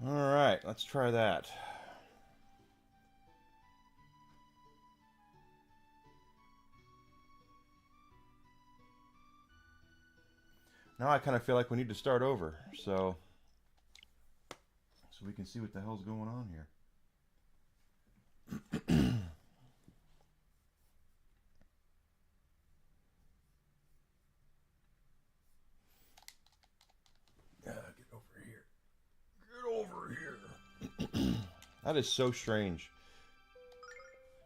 Alright, let's try that. Now I kind of feel like we need to start over, so we can see what the hell's going on here. Get over here. Get over here. That is so strange.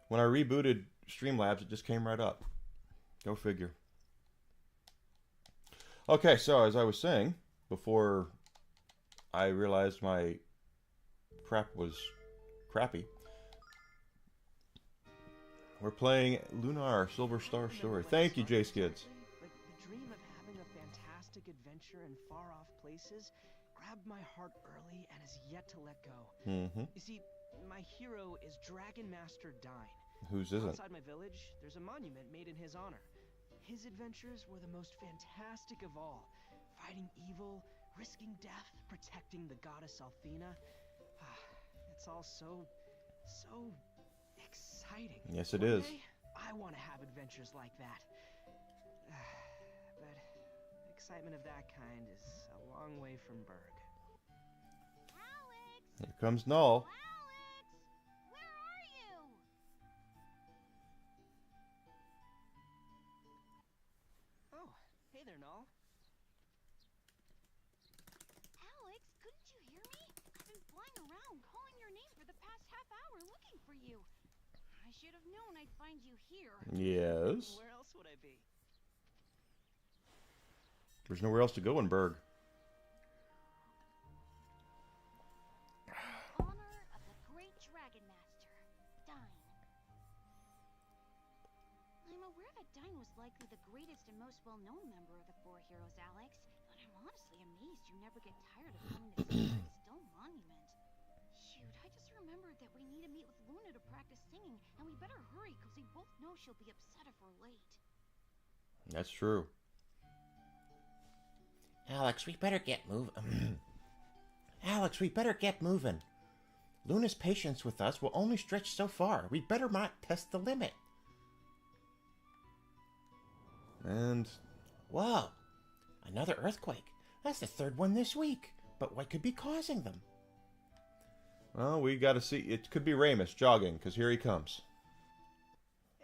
When I rebooted Streamlabs, it just came right up. Go figure. Okay, so as I was saying, before I realized my crap was crappy, we're playing Lunar Silver Star Story. Thank you, J Skids. Like the dream of having a fantastic adventure in far-off places grabbed my heart early and has yet to let go. You see, my hero is Dragon Master Dine. Whose isn't? Outside my village, there's a monument made in his honor. His adventures were the most fantastic of all, fighting evil, risking death, protecting the goddess Althena. It's all so exciting. Yes, it One is. day, I want to have adventures like that. But excitement of that kind is a long way from Berg. Alex! Here comes Null. Alex! Where are you? Oh, hey there, Null. Alex, couldn't you hear me? I've been flying around calling your name for the past half hour looking for you. I should have known I'd find you here. Yes. Where else would I be? There's nowhere else to go in Berg. Honor of the great Dragon Master, Dine. I'm aware that Dine was likely the greatest and most well-known member of the Four Heroes, Alex, but I'm honestly amazed you never get tired of coming to see the still monument. Shoot, I just remembered that we need to meet with Luna to practice singing, and we better hurry because we both know she'll be upset if we're late. That's true. Alex, we better get moving. Alex, we better get moving. Luna's patience with us will only stretch so far. We better not test the limit. And Whoa, another earthquake. That's the third one this week. But what could be causing them? well, we got to see. It could be Ramus jogging, because here he comes.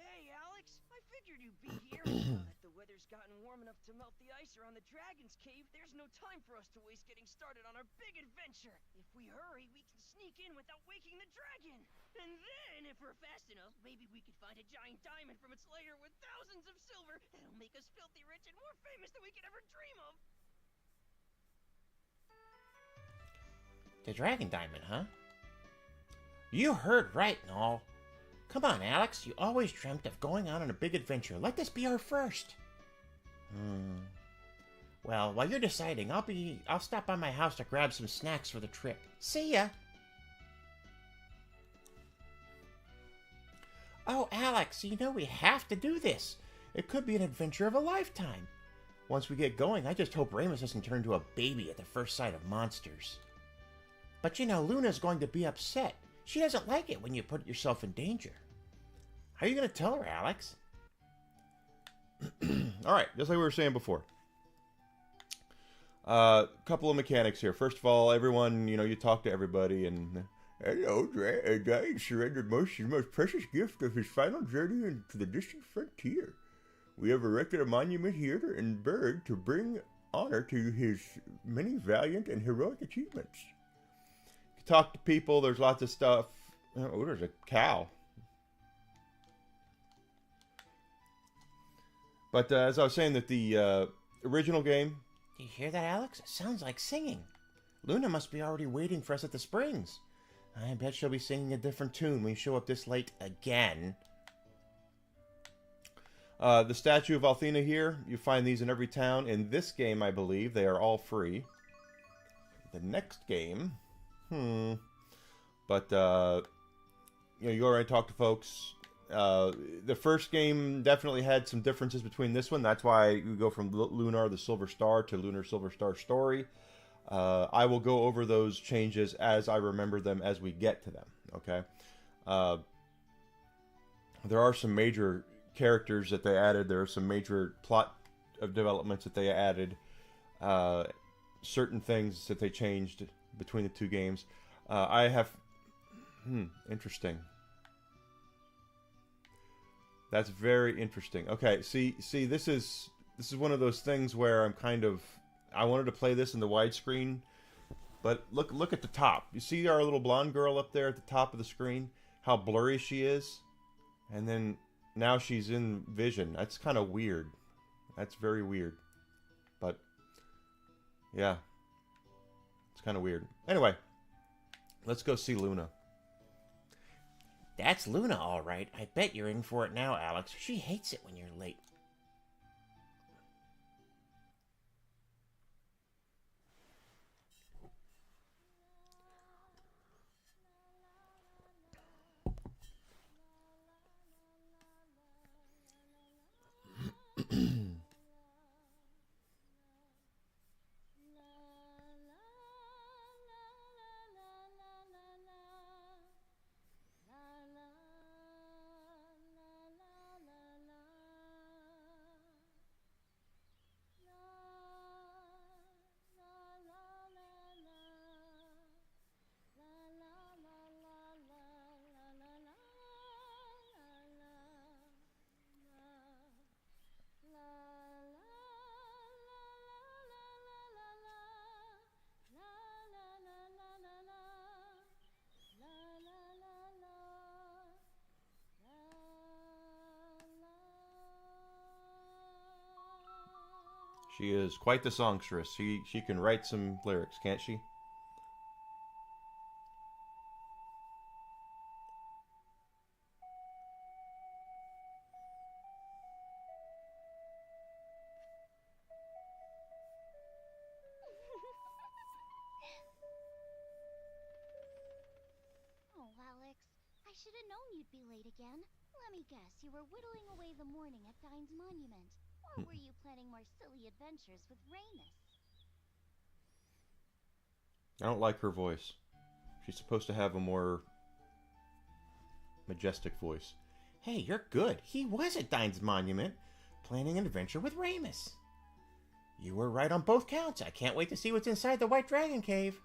Hey, Alex, I figured you'd be here. Now that the weather's gotten warm enough to melt the ice around the Dragon's Cave, there's no time for us to waste getting started on our big adventure. If we hurry, we can sneak in without waking the dragon. And then, if we're fast enough, maybe we could find a giant diamond from its lair with thousands of silver that'll make us filthy rich and more famous than we could ever dream of. The dragon diamond, huh? You heard right, Noel. Come on, Alex. You always dreamt of going on a big adventure. Let this be our first. Well, while you're deciding, I'll stop by my house to grab some snacks for the trip. See ya. Oh, Alex, you know we have to do this. It could be an adventure of a lifetime. Once we get going, I just hope Ramus doesn't turn into a baby at the first sight of monsters. But you know, Luna's going to be upset. She doesn't like it when you put yourself in danger. How are you going to tell her, Alex? All right, just like we were saying before. Couple of mechanics here. First of all, everyone, you talk to everybody, and hello, Dine surrendered his most precious gift of his final journey into the distant frontier. We have erected a monument here in Berg to bring honor to his many valiant and heroic achievements. You can talk to people. There's lots of stuff. Oh, there's a cow. But as I was saying, that the original game. Do you hear that, Alex? It sounds like singing. Luna must be already waiting for us at the springs. I bet she'll be singing a different tune when we show up this late again. The statue of Althena here, you find these in every town. In this game, I believe, they are all free. The next game, But, you already talked to folks. The first game definitely had some differences between this one. That's why you go from Lunar the Silver Star to Lunar Silver Star Story. I will go over those changes as I remember them as we get to them. Okay. There are some major characters that they added. There are some major plot of developments that they added. Certain things that they changed between the two games. I have... interesting. That's very interesting. Okay, see, this is one of those things where I'm kind of... I wanted to play this in the widescreen, but look at the top. You see our little blonde girl up there at the top of the screen? How blurry she is? And then now she's in vision. That's kind of weird. That's very weird. But, yeah. It's kind of weird. Anyway, let's go see Luna. That's Luna, all right. I bet you're in for it now, Alex. She hates it when you're late. She is quite the songstress. She can write some lyrics, can't she? Oh, Alex, I should have known you'd be late again. Let me guess, you were whittling away the morning at Dine's monument. Or were you planning more silly adventures with Ramus? I don't like her voice. She's supposed to have a more majestic voice. Hey, you're good. He was at Dine's monument, planning an adventure with Ramus. You were right on both counts. I can't wait to see what's inside the White Dragon Cave.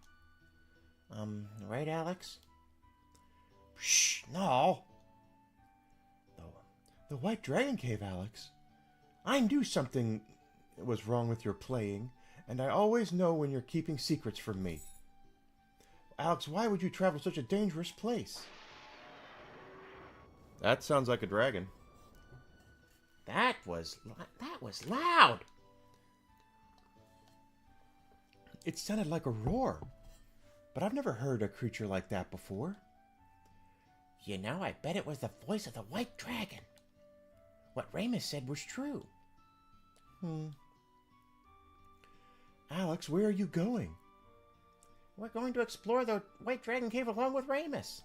Right, Alex? Shh, no. The White Dragon Cave, Alex. I knew something was wrong with your playing, and I always know when you're keeping secrets from me. Alex, why would you travel such a dangerous place? That sounds like a dragon. That was loud. It sounded like a roar, but I've never heard a creature like that before. You know, I bet it was the voice of the White Dragon. What Ramus said was true. Alex, where are you going? We're going to explore the White Dragon Cave along with Ramus.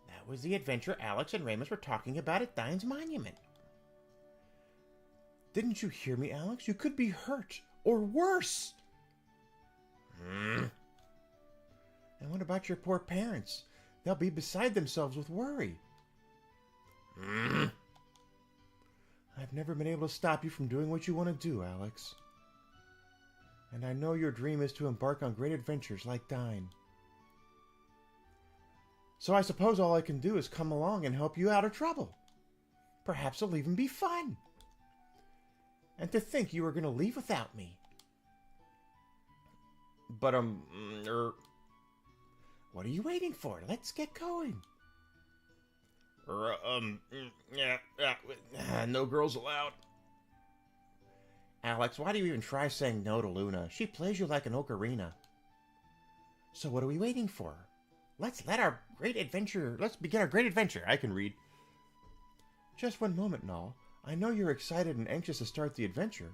That was the adventure Alex and Ramus were talking about at Dine's monument. Didn't you hear me, Alex? You could be hurt, or worse. And what about your poor parents? They'll be beside themselves with worry. I've never been able to stop you from doing what you want to do, Alex. And I know your dream is to embark on great adventures like Dine. So I suppose all I can do is come along and help you out of trouble. Perhaps it'll even be fun. And to think you were going to leave without me. But, What are you waiting for? Let's get going. no girls allowed. Alex, why do you even try saying no to Luna? She plays you like an ocarina. So what are we waiting for? Let's begin our great adventure. I can read. Just one moment, Null. I know you're excited and anxious to start the adventure,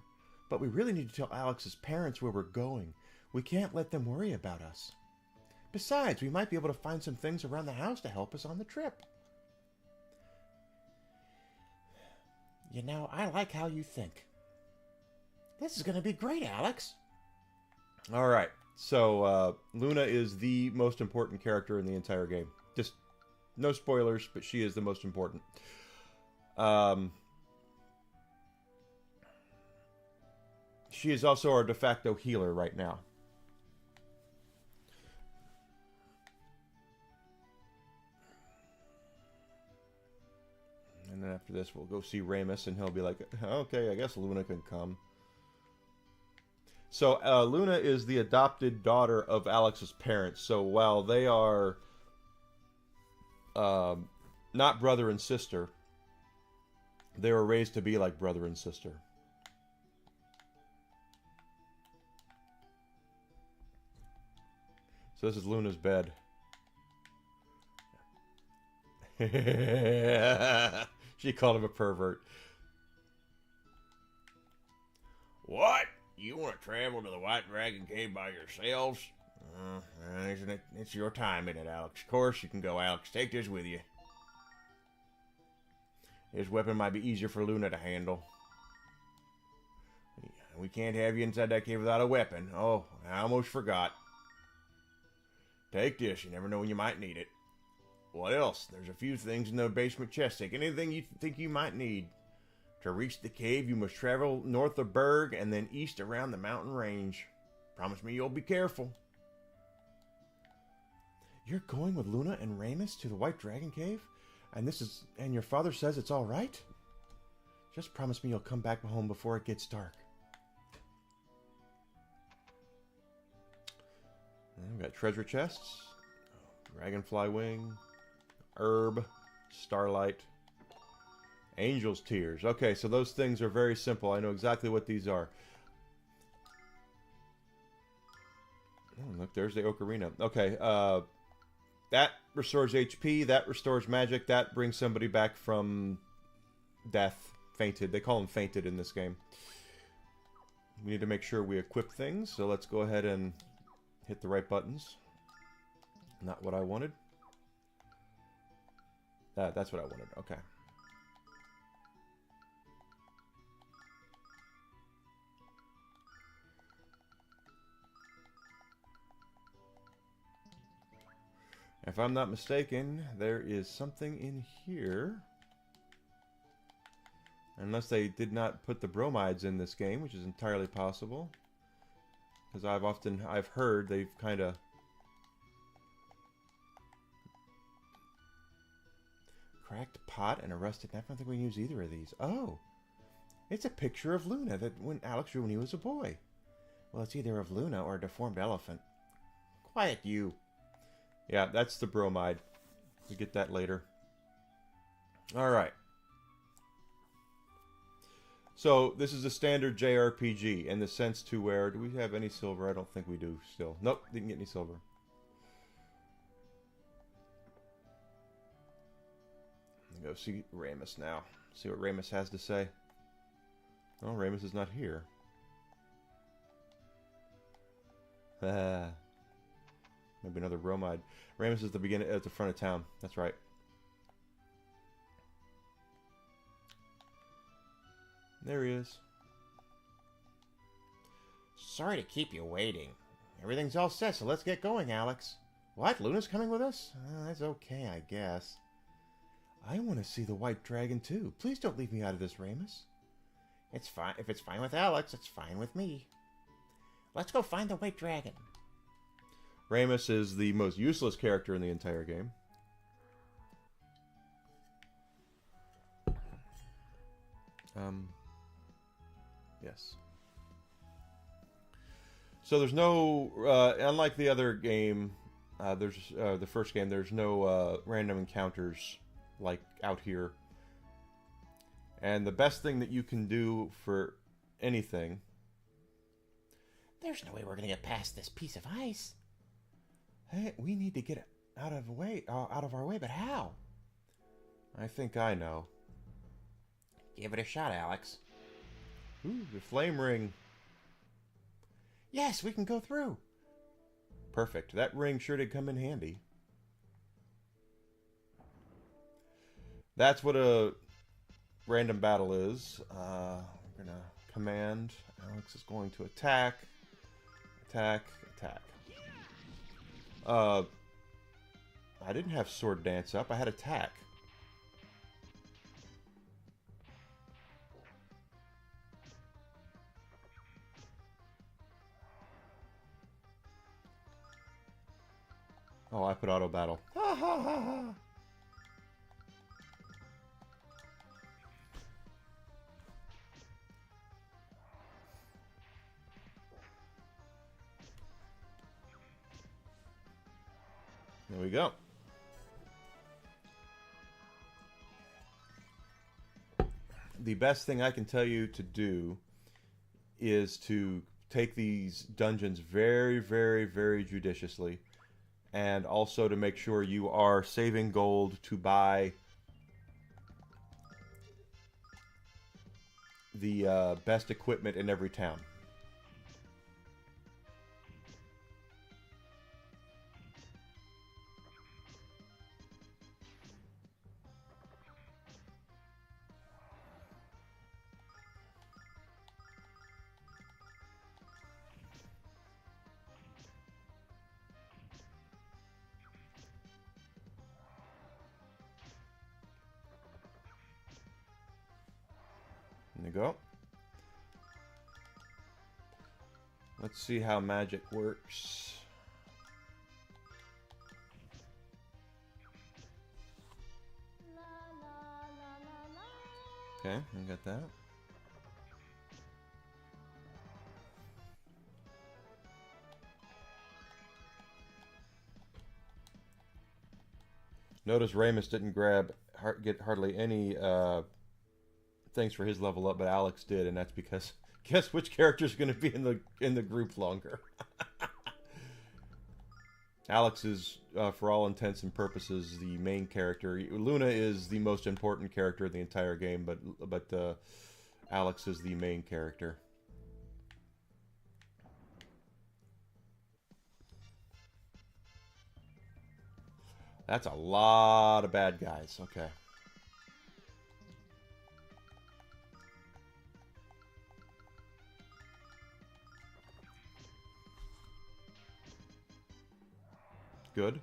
but we really need to tell Alex's parents where we're going. We can't let them worry about us. Besides, we might be able to find some things around the house to help us on the trip. You know, I like how you think. This is going to be great, Alex. All right. So, Luna is the most important character in the entire game. Just no spoilers, but she is the most important. She is also our de facto healer right now. And then after this, we'll go see Ramus, and he'll be like, okay, I guess Luna can come. So, Luna is the adopted daughter of Alex's parents. So, while they are not brother and sister, they were raised to be like brother and sister. So, this is Luna's bed. She called him a pervert. What? You want to travel to the White Dragon Cave by yourselves? Isn't it? It's your time, isn't it, Alex? Of course you can go, Alex. Take this with you. This weapon might be easier for Luna to handle. We can't have you inside that cave without a weapon. Oh, I almost forgot. Take this. You never know when you might need it. What else? There's a few things in the basement chest. Take anything you think you might need. To reach the cave, you must travel north of Berg and then east around the mountain range. Promise me you'll be careful. You're going with Luna and Ramus to the White Dragon Cave? And your father says it's all right? Just promise me you'll come back home before it gets dark. And we've got treasure chests. Dragonfly wing. Herb. Starlight. Angel's Tears. Okay, so those things are very simple. I know exactly what these are. Oh, look, there's the Ocarina. Okay, that restores HP. That restores magic. That brings somebody back from death. Fainted. They call them fainted in this game. We need to make sure we equip things. So let's go ahead and hit the right buttons. Not what I wanted. That's what I wanted. Okay. If I'm not mistaken, there is something in here. Unless they did not put the bromides in this game, which is entirely possible. Because I've heard they've kind of... Cracked pot and a rusted knife. I don't think we can use either of these. Oh! It's a picture of Luna that when Alex drew when he was a boy. Well, it's either of Luna or a deformed elephant. Quiet, you. Yeah, that's the bromide. We get that later. Alright. So, this is a standard JRPG in the sense to where... Do we have any silver? I don't think we do still. Nope, didn't get any silver. Go see Ramus now. See what Ramus has to say. Oh, Ramus is not here. Maybe another bromide. Ramus is at the front of town. That's right. There he is. Sorry to keep you waiting. Everything's all set, so let's get going, Alex. What? Luna's coming with us? That's okay, I guess. I want to see the White Dragon, too. Please don't leave me out of this, Ramus. It's fine. If it's fine with Alex, it's fine with me. Let's go find the White Dragon. Ramus is the most useless character in the entire game. Yes. So there's no, unlike the other game, there's the first game, there's no random encounters like out here. And the best thing that you can do for anything... There's no way we're going to get past this piece of ice. Hey, we need to get out of our way, but how? I think I know. Give it a shot, Alex. Ooh, the flame ring. Yes, we can go through. Perfect. That ring sure did come in handy. That's what a random battle is. We're going to command. Alex is going to attack. Attack. attack. I didn't have sword dance up. I had attack. Oh, I put auto battle. Ha ha ha ha. There we go. The best thing I can tell you to do is to take these dungeons very, very, very judiciously. And also to make sure you are saving gold to buy the best equipment in every town. There you go. Let's see how magic works. Okay, I got that. Notice Ramus didn't get hardly any things for his level up, but Alex did, and that's because guess which character's going to be in the group longer. Alex is, for all intents and purposes, the main character. Luna is the most important character in the entire game, but Alex is the main character. That's a lot of bad guys. Okay. Good.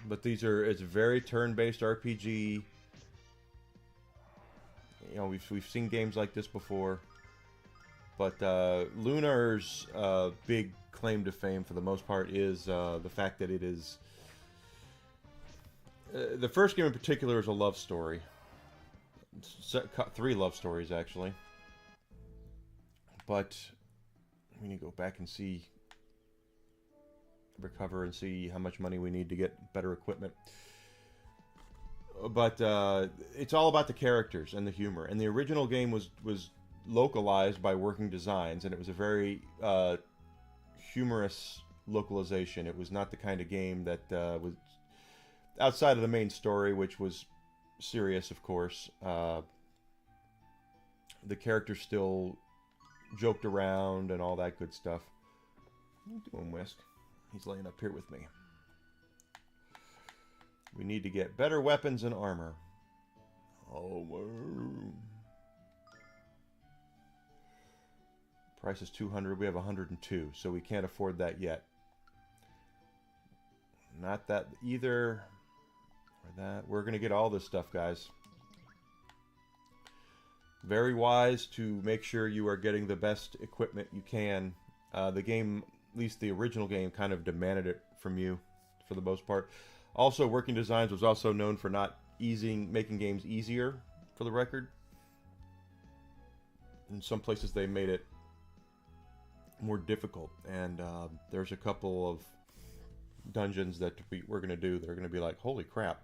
But it's a very turn-based RPG. You know, we've seen games like this before, but Lunar's big claim to fame, for the most part, is the fact that it is the first game in particular is a love story. 3 love stories actually, but we need to go back and recover and see how much money we need to get better equipment. But it's all about the characters and the humor. And the original game was localized by Working Designs, and it was a very humorous localization. It was not the kind of game that was outside of the main story, which was serious, of course. The characters still joked around and all that good stuff. What are you doing, Whisk? He's laying up here with me. We need to get better weapons and armor. Oh, price is 200. We have 102, so we can't afford that yet. Not that either. Or that. We're going to get all this stuff, guys. Very wise to make sure you are getting the best equipment you can. The game, at least the original game, kind of demanded it from you for the most part. Also, Working Designs was also known for not making games easier, for the record. In some places they made it more difficult, and there's a couple of dungeons that we're going to do that are going to be like, holy crap.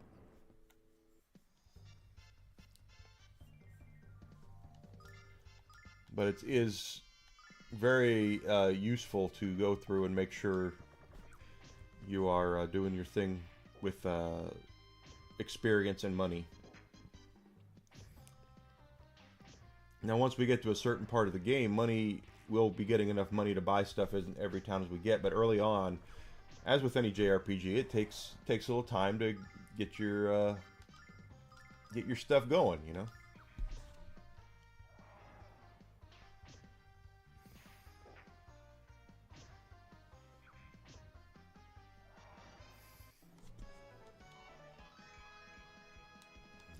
But it is very useful to go through and make sure you are doing your thing with experience and money. Now, once we get to a certain part of the game, we'll be getting enough money to buy stuff in every town as we get. But early on, as with any JRPG, it takes a little time to get your stuff going, you know.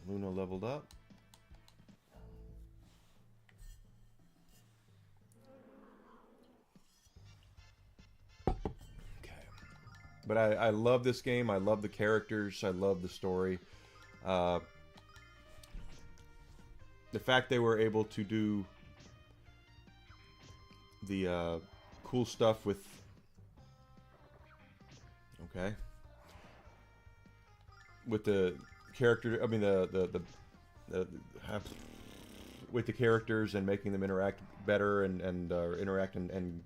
Luna leveled up. Okay. But I love this game. I love the characters. I love the story. The fact they were able to do the cool stuff with... Okay. With the character, I mean with the characters and making them interact better and interact and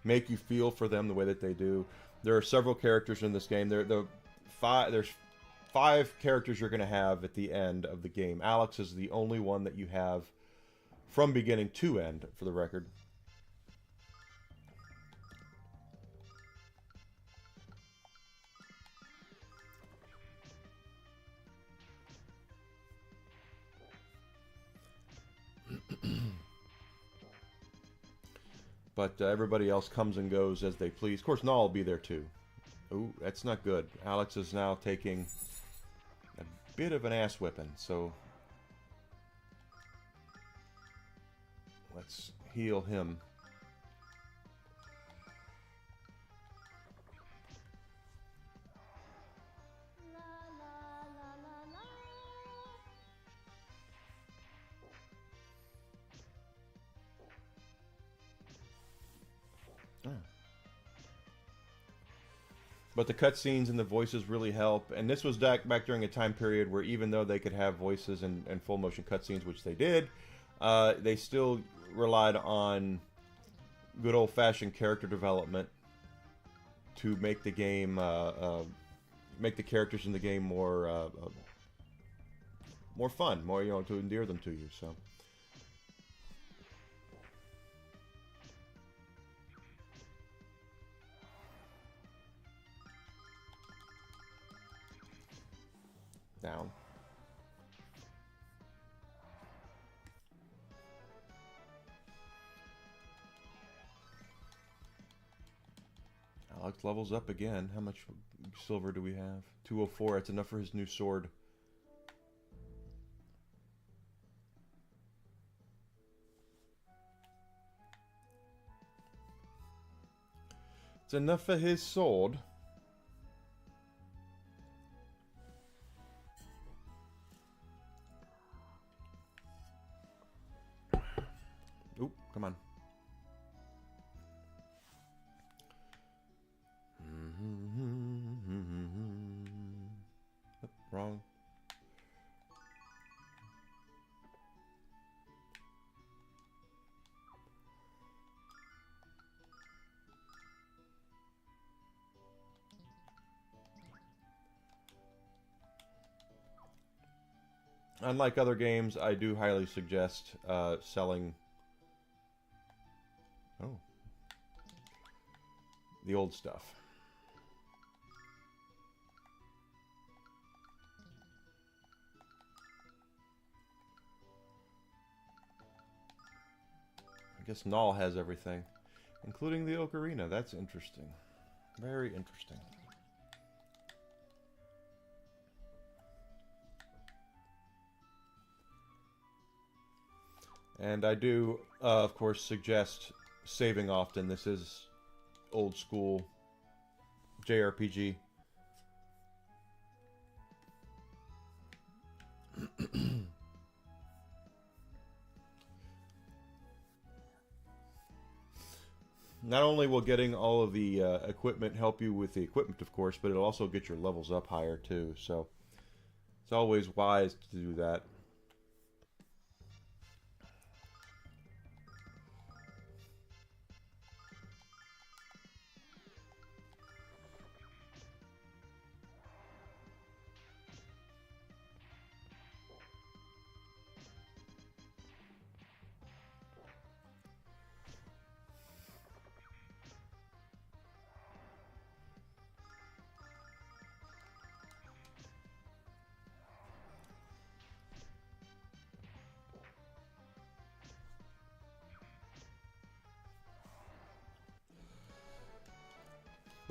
make you feel for them the way that they do. There are several characters in this game. There's 5 characters you're going to have at the end of the game. Alex is the only one that you have from beginning to end, for the record. But everybody else comes and goes as they please. Of course, Null will be there too. Ooh, that's not good. Alex is now taking a bit of an ass whipping, so let's heal him. But the cutscenes and the voices really help. And this was back during a time period where even though they could have voices and full motion cutscenes, which they did, they still relied on good old-fashioned character development to make the game, make the characters in the game more fun, more, you know, to endear them to you. So. Down. Alex levels up again. How much silver do we have? 204. That's enough for his new sword. It's enough for his sword. Come on. Oh, wrong. Unlike other games, I do highly suggest selling... Oh. The old stuff. I guess Null has everything, including the Ocarina. That's interesting. Very interesting. And I do, of course, suggest saving often. This is old school JRPG. Not only will getting all of the equipment help you with the equipment, of course, but it'll also get your levels up higher too. So it's always wise to do that.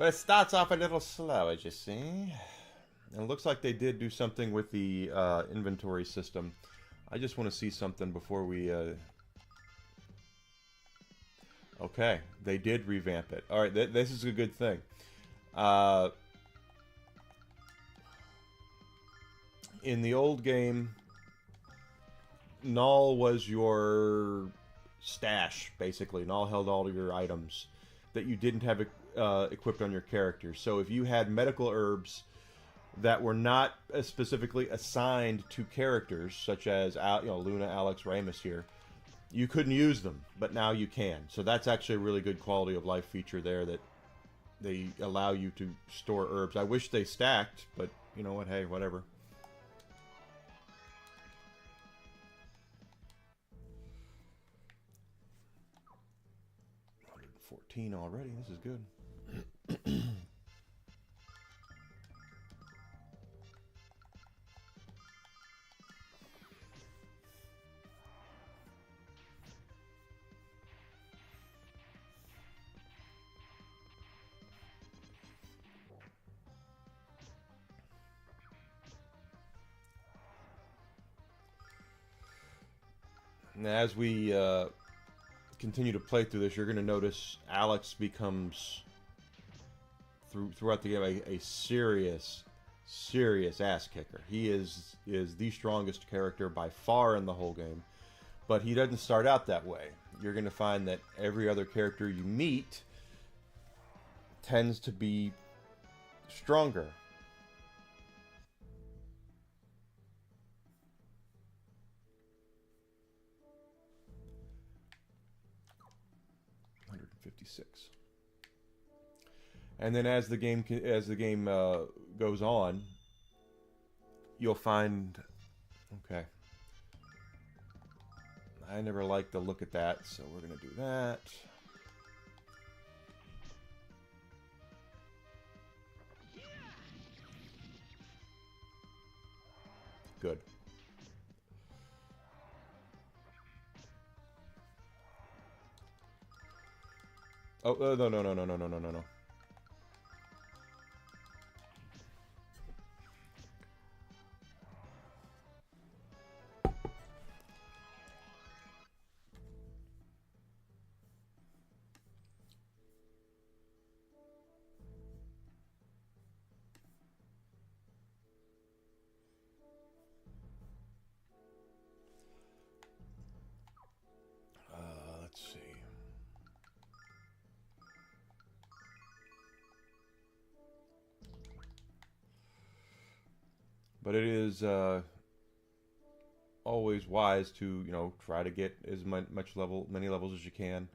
But it starts off a little slow, as you see. And it looks like they did do something with the inventory system. I just want to see something before we... Okay, they did revamp it. Alright, this is a good thing. In the old game, Null was your stash, basically. Null held all of your items that you didn't have equipped on your character. So if you had medical herbs that were not specifically assigned to characters, such as Luna, Alex, Ramus here, you couldn't use them, but now you can. So that's actually a really good quality of life feature there, that they allow you to store herbs. I wish they stacked, but you know what, hey, whatever. $114 already, this is good. And as we continue to play through this, you're going to notice Alex becomes, throughout the game, a serious ass kicker. He is the strongest character by far in the whole game, but he doesn't start out that way. You're going to find that every other character you meet tends to be stronger. And then as the game goes on, you'll find, okay, I never like to look at that, so we're gonna do that. Good. Oh, no. Let's see. But it is always wise to, try to get as many levels as you can.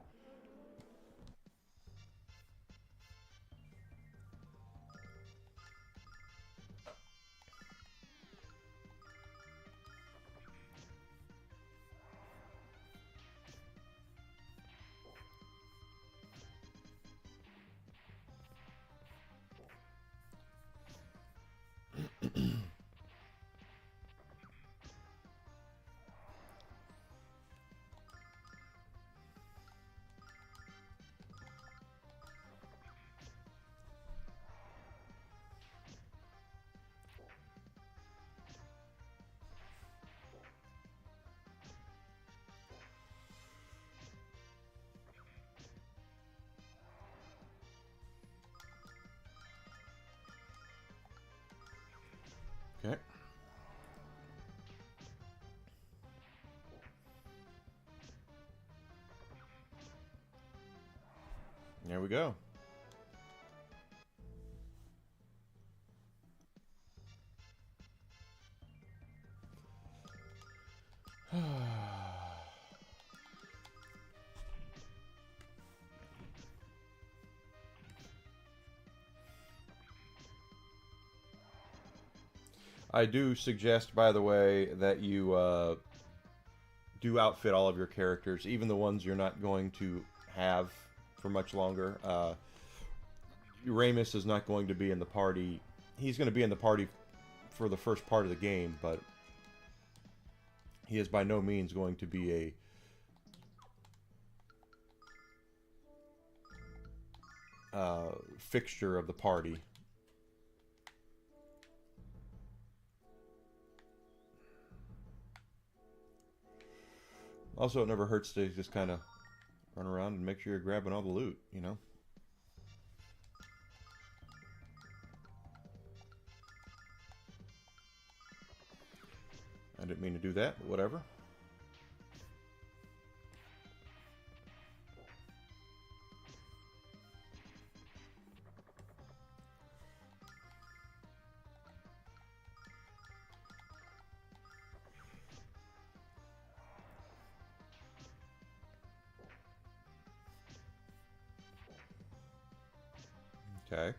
Okay. There we go. I do suggest, by the way, that you do outfit all of your characters, even the ones you're not going to have for much longer. Ramus is not going to be in the party. He's going to be in the party for the first part of the game, but he is by no means going to be fixture of the party. Also, it never hurts to just kind of run around and make sure you're grabbing all the loot, you know? I didn't mean to do that, but whatever. Okay.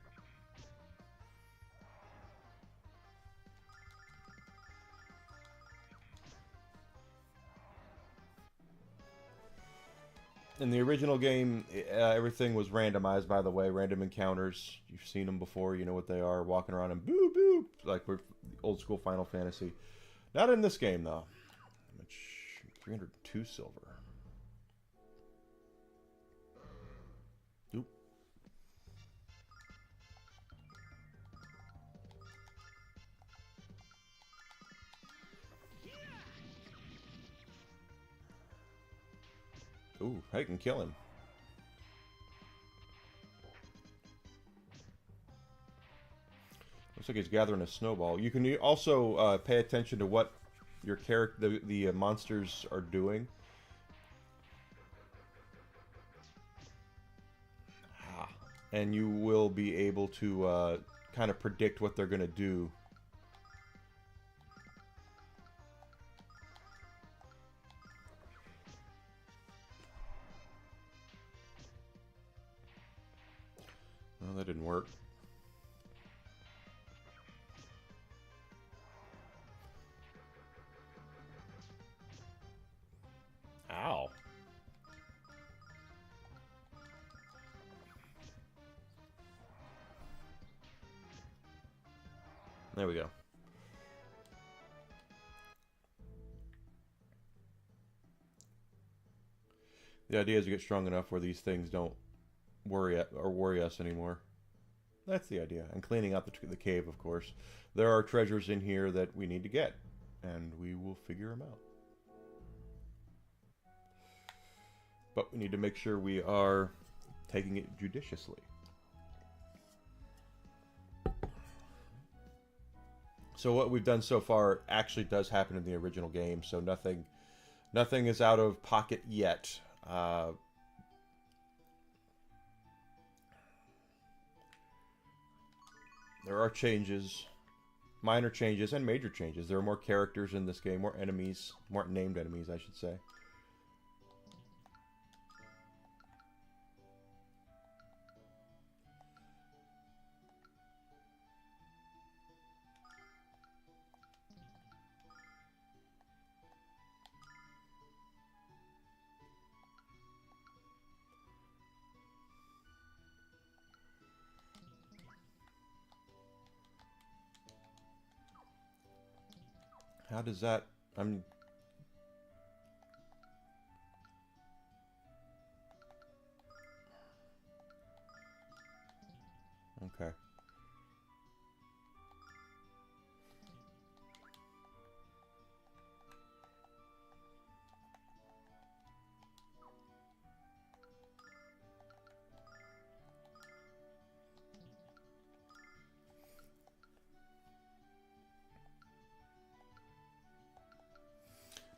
In the original game, everything was randomized, by the way. Random encounters. You've seen them before. You know what they are. Walking around and boo boo. Like we're old school Final Fantasy. Not in this game, though. Which 302 silver. Oop. Ooh, I can kill him. Looks like he's gathering a snowball. You can also pay attention to what your character, the monsters are doing. And you will be able to kind of predict what they're going to do. Well, that didn't work. Ow. There we go. The idea is to get strong enough where these things don't worry us anymore. That's the idea. And cleaning out the cave, of course. There are treasures in here that we need to get, and we will figure them out. But we need to make sure we are taking it judiciously. So what we've done so far actually does happen in the original game, so nothing is out of pocket yet. There are changes, minor changes and major changes. There are more characters in this game, more enemies, more named enemies, I should say. How does that... I'm... Okay.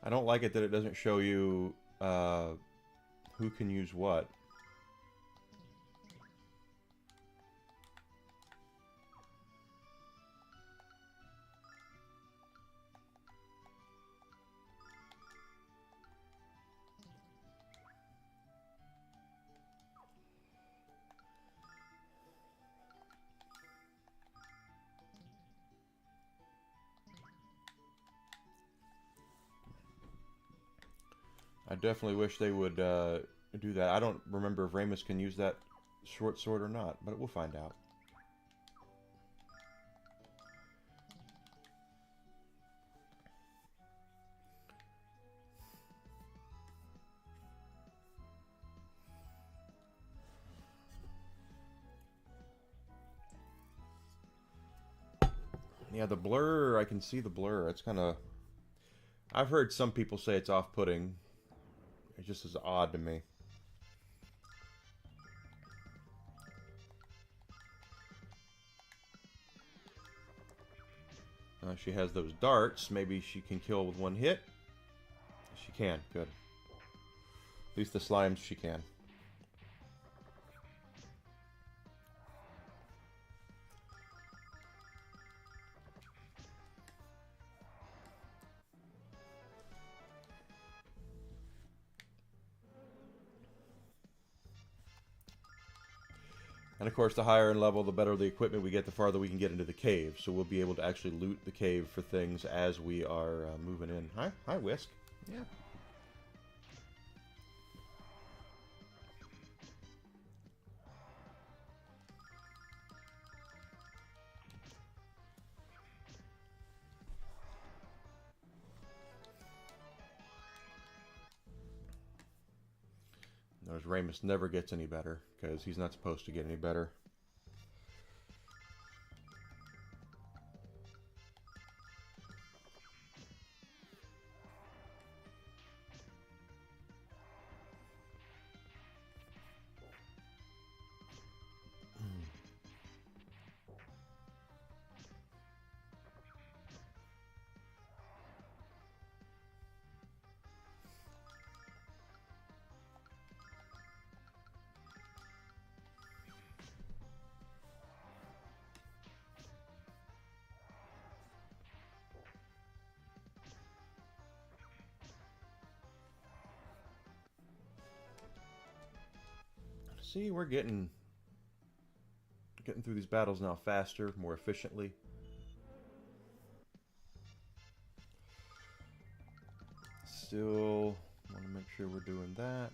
I don't like it that it doesn't show you who can use what. I definitely wish they would do that. I don't remember if Ramus can use that short sword or not, but we'll find out. Yeah, the blur, I can see the blur. It's kind of... I've heard some people say it's off-putting. It just is odd to me. She has those darts. Maybe she can kill with one hit. She can. Good. At least the slimes she can. And of course, the higher in level, the better the equipment we get, the farther we can get into the cave. So we'll be able to actually loot the cave for things as we are moving in. Hi, Whisk. Yeah. Notice Ramus never gets any better, because he's not supposed to get any better. See, we're getting through these battles now faster, more efficiently. Still want to make sure we're doing that.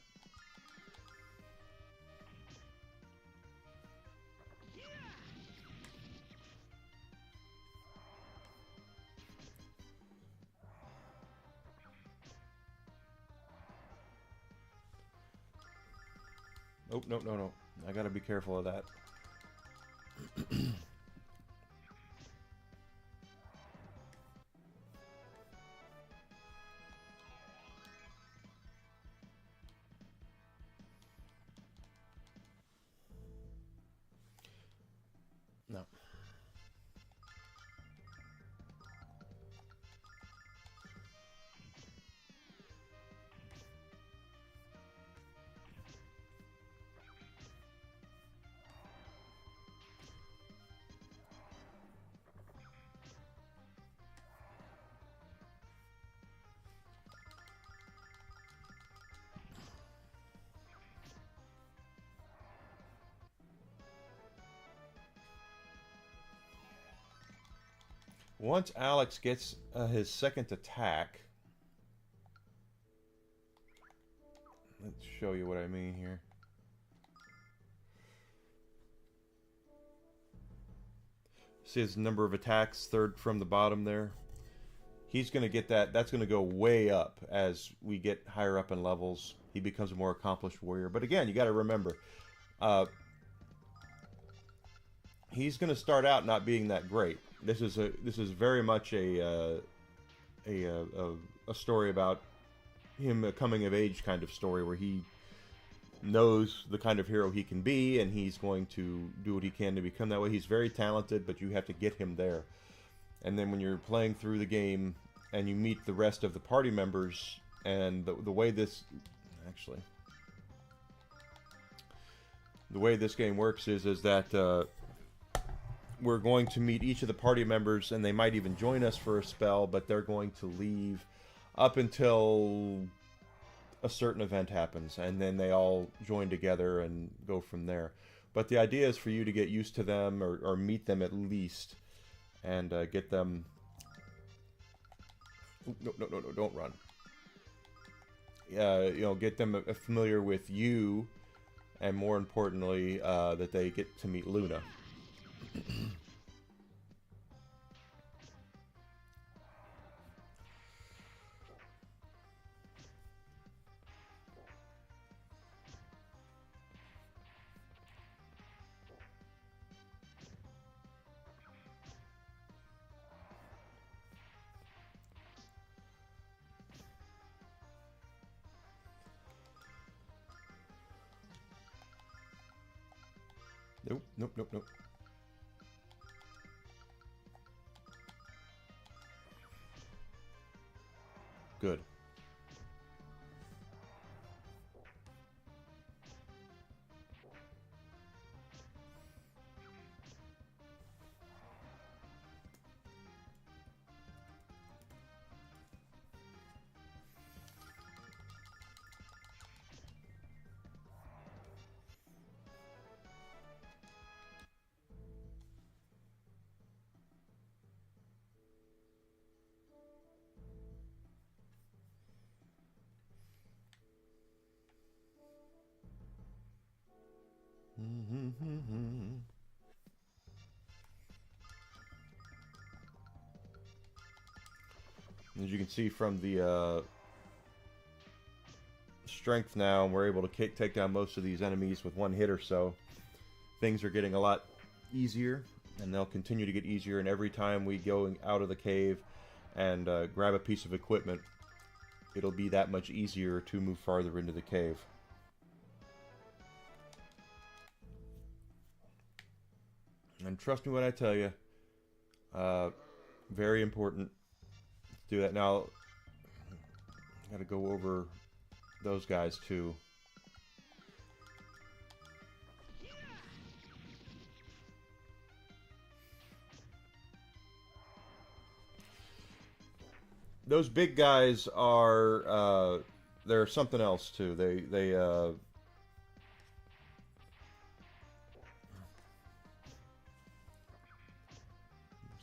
Oh, no. I gotta be careful of that. No. Once Alex gets his second attack, let's show you what I mean here. See his number of attacks, third from the bottom there? He's going to get that. That's going to go way up as we get higher up in levels. He becomes a more accomplished warrior. But again, you got to remember, he's going to start out not being that great. This is very much a story about him, a coming of age kind of story where he knows the kind of hero he can be, and he's going to do what he can to become that way. He's very talented, but you have to get him there. And then when you're playing through the game and you meet the rest of the party members, and the way this game works is that we're going to meet each of the party members, and they might even join us for a spell, but they're going to leave up until a certain event happens, and then they all join together and go from there. But the idea is for you to get used to them, or meet them at least, and get them... No, don't run. Get them familiar with you, and more importantly, that they get to meet Luna. Nope, nope, nope, nope. Good. As you can see from the strength now, we're able to take down most of these enemies with one hit or so. Things are getting a lot easier, and they'll continue to get easier, and every time we go out of the cave and grab a piece of equipment, it'll be that much easier to move farther into the cave. And trust me when I tell you, very important to do that. Now, I gotta go over those guys too. Those big guys are, they're something else too. They looks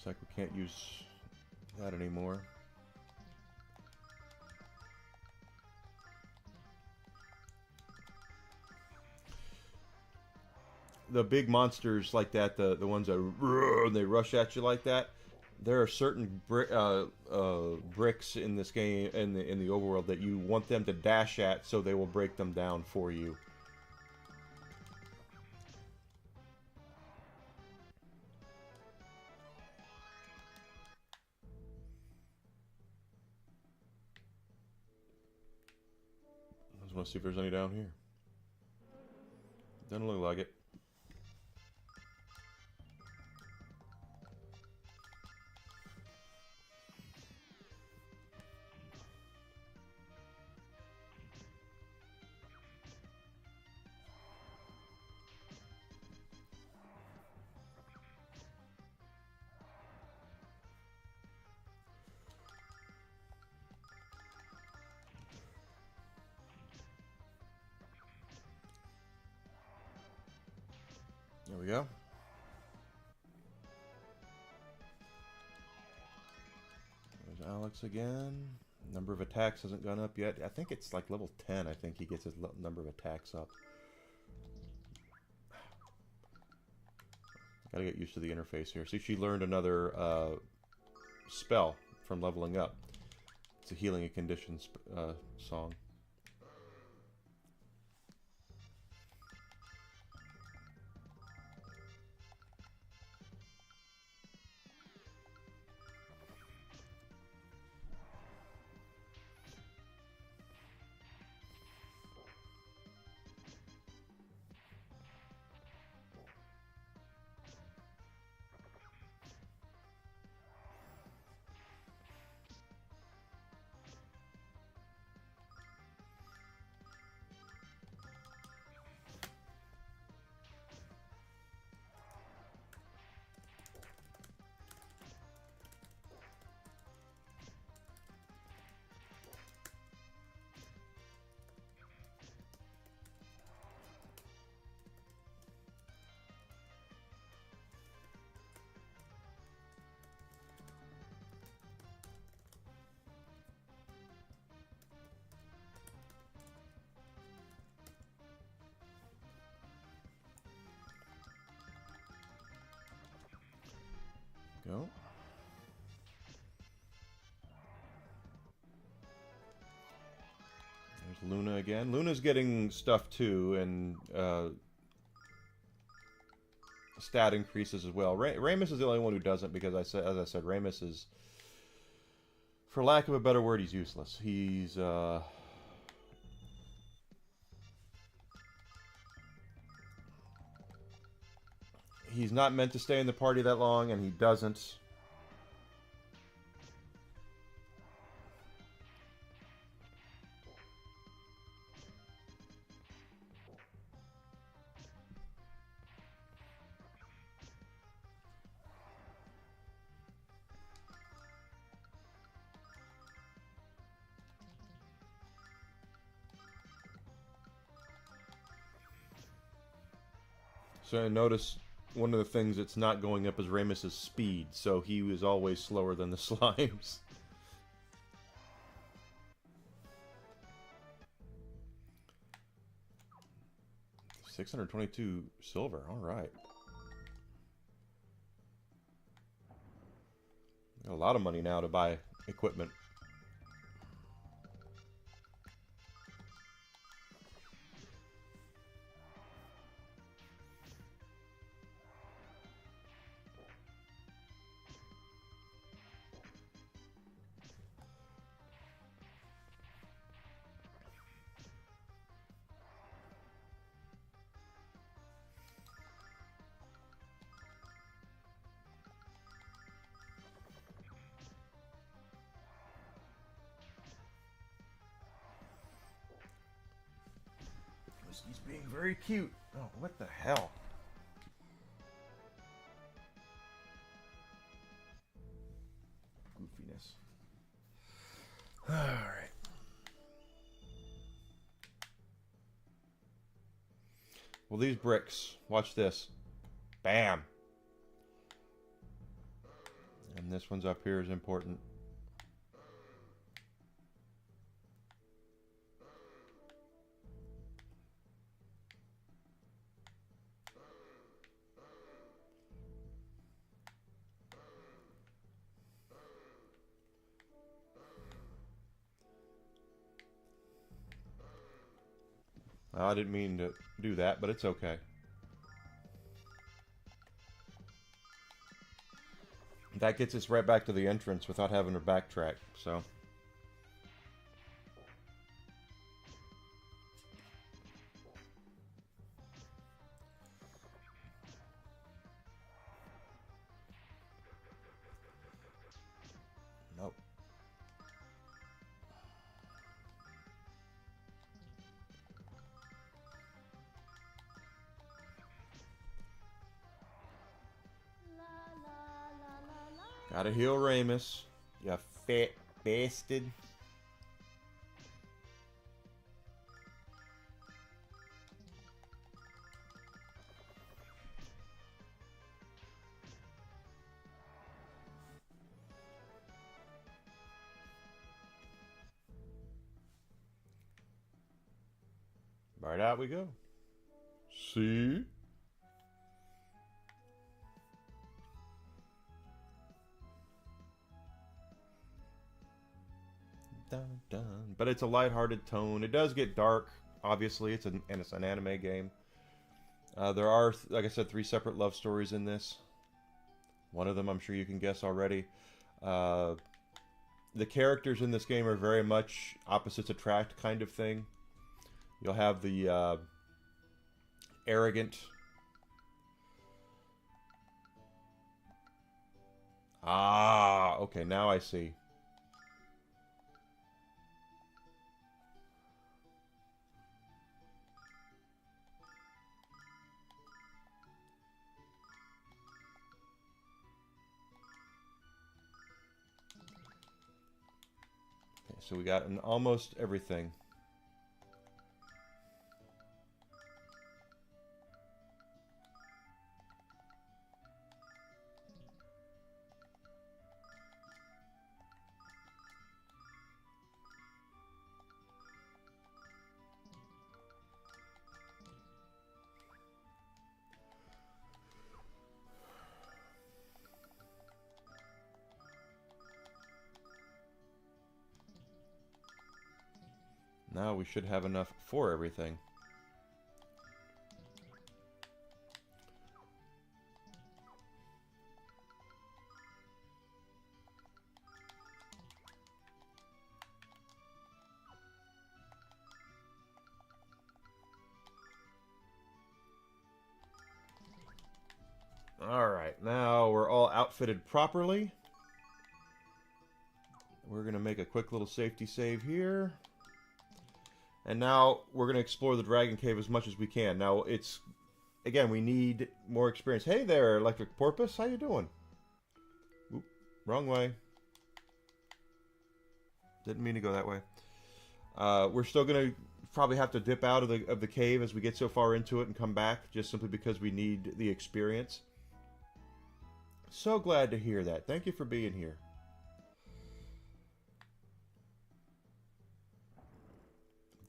like we can't use that anymore. The big monsters like that, the ones that they rush at you like that, there are certain bricks in this game, in the overworld, that you want them to dash at, so they will break them down for you. I just want to see if there's any down here. Doesn't look like it. There we go. There's Alex again. Number of attacks hasn't gone up yet. I think it's like level 10. I think he gets his number of attacks up. Gotta get used to the interface here. See, she learned another spell from leveling up. It's a healing a condition song. Go. There's Luna again. Luna's getting stuff too, and stat increases as well. Ramus is the only one who doesn't, because as I said, Ramus is, for lack of a better word, he's useless. He's He's not meant to stay in the party that long, and he doesn't. So notice one of the things that's not going up is Ramus's speed, so he was always slower than the slimes. $622 silver, alright. Got a lot of money now to buy equipment. He's being very cute. Oh, what the hell? Goofiness. Alright. Well, these bricks, watch this. Bam! And this one's up here is important. I didn't mean to do that, but it's okay. That gets us right back to the entrance without having to backtrack, so... Nope. Gotta heal Ramus, you fat bastard. Right out we go. See? Dun, dun. But it's a lighthearted tone. It does get dark, obviously. It's an anime game. There are, like I said, 3 separate love stories in this. One of them I'm sure you can guess already. The characters in this game are very much opposites attract kind of thing. You'll have the arrogant... Ah, okay, now I see. Okay, so we got an almost everything. Now we should have enough for everything. Alright, now we're all outfitted properly. We're going to make a quick little safety save here. And now we're going to explore the Dragon Cave as much as we can. Now, it's... Again, we need more experience. Hey there, Electric Porpoise. How you doing? Oop, wrong way. Didn't mean to go that way. We're still going to probably have to dip out of the cave as we get so far into it and come back, just simply because we need the experience. So glad to hear that. Thank you for being here.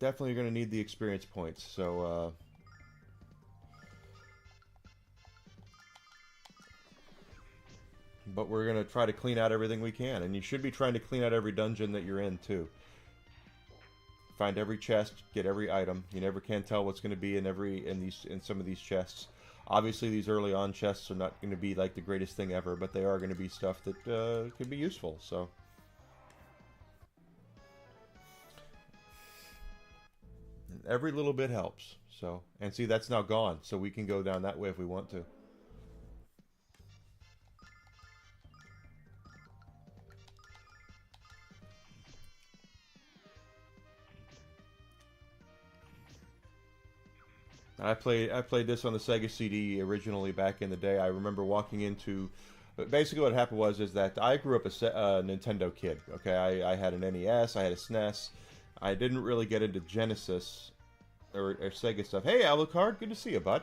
Definitely going to need the experience points, so... But we're going to try to clean out everything we can. And you should be trying to clean out every dungeon that you're in, too. Find every chest, get every item. You never can tell what's going to be in some of these chests. Obviously, these early on chests are not going to be like the greatest thing ever, but they are going to be stuff that can be useful, so... And every little bit helps, so... And see, that's now gone, so we can go down that way if we want to. I played this on the Sega CD originally back in the day. I remember walking into... Basically what happened was that I grew up a Nintendo kid. Okay, I had an NES, I had a SNES. I didn't really get into Genesis or Sega stuff. Hey, Alucard, good to see you, bud.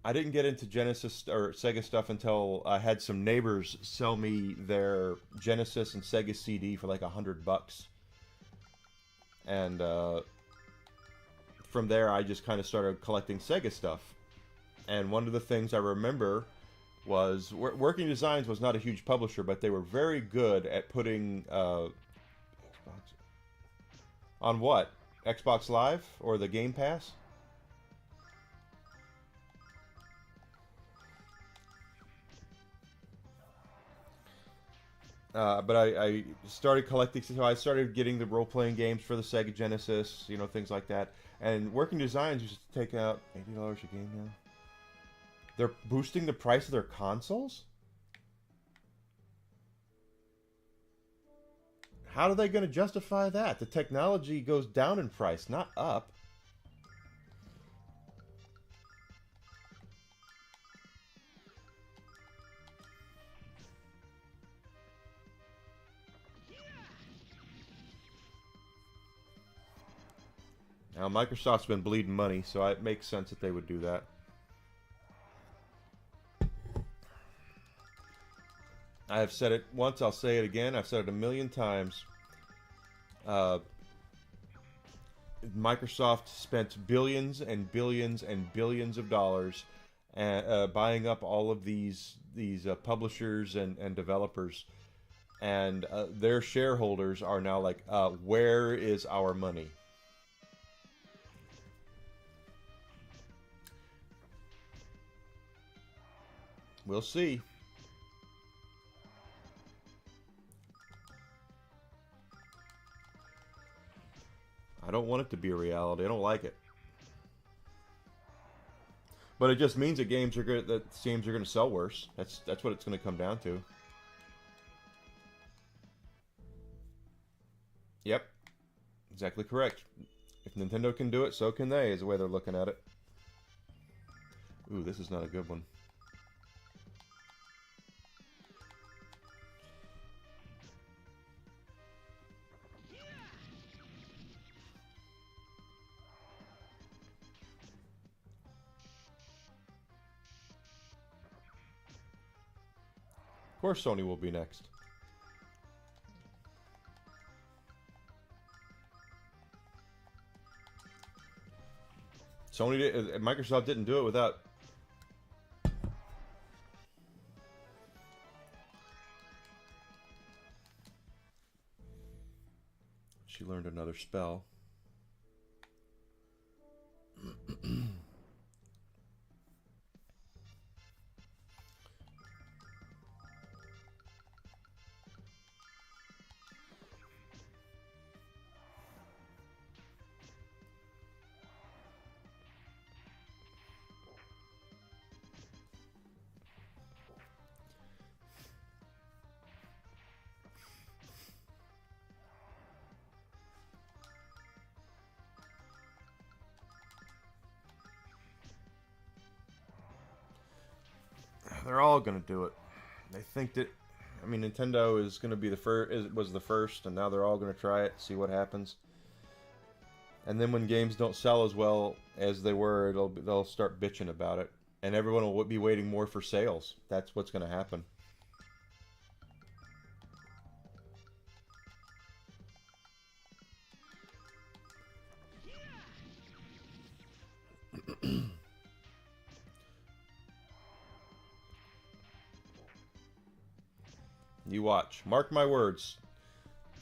I didn't get into Genesis or Sega stuff until I had some neighbors sell me their Genesis and Sega CD for like $100. And... from there, I just kind of started collecting Sega stuff. And one of the things I remember was... Working Designs was not a huge publisher, but they were very good at putting... Xbox... On what? Xbox Live? Or the Game Pass? But I started collecting... So I started getting the role-playing games for the Sega Genesis, you know, things like that. And Working Designs used to take out $80 a game now. They're boosting the price of their consoles? How are they going to justify that? The technology goes down in price, not up. Now, Microsoft's been bleeding money, so it makes sense that they would do that. I have said it once, I'll say it again. I've said it a million times. Microsoft spent billions and billions and billions of dollars buying up all of these publishers and developers. And their shareholders are now like, where is our money? We'll see. I don't want it to be a reality. I don't like it. But it just means that games are going to sell worse. That's what it's going to come down to. Yep. Exactly correct. If Nintendo can do it, so can they, is the way they're looking at it. Ooh, this is not a good one. Of course Sony will be next. Microsoft didn't do it without... She learned another spell. They're all gonna do it. They think that, I mean, Nintendo is gonna be the first. Was the first, and now they're all gonna try it, see what happens. And then when games don't sell as well as they were, they'll start bitching about it, and everyone will be waiting more for sales. That's what's gonna happen. You watch. Mark my words.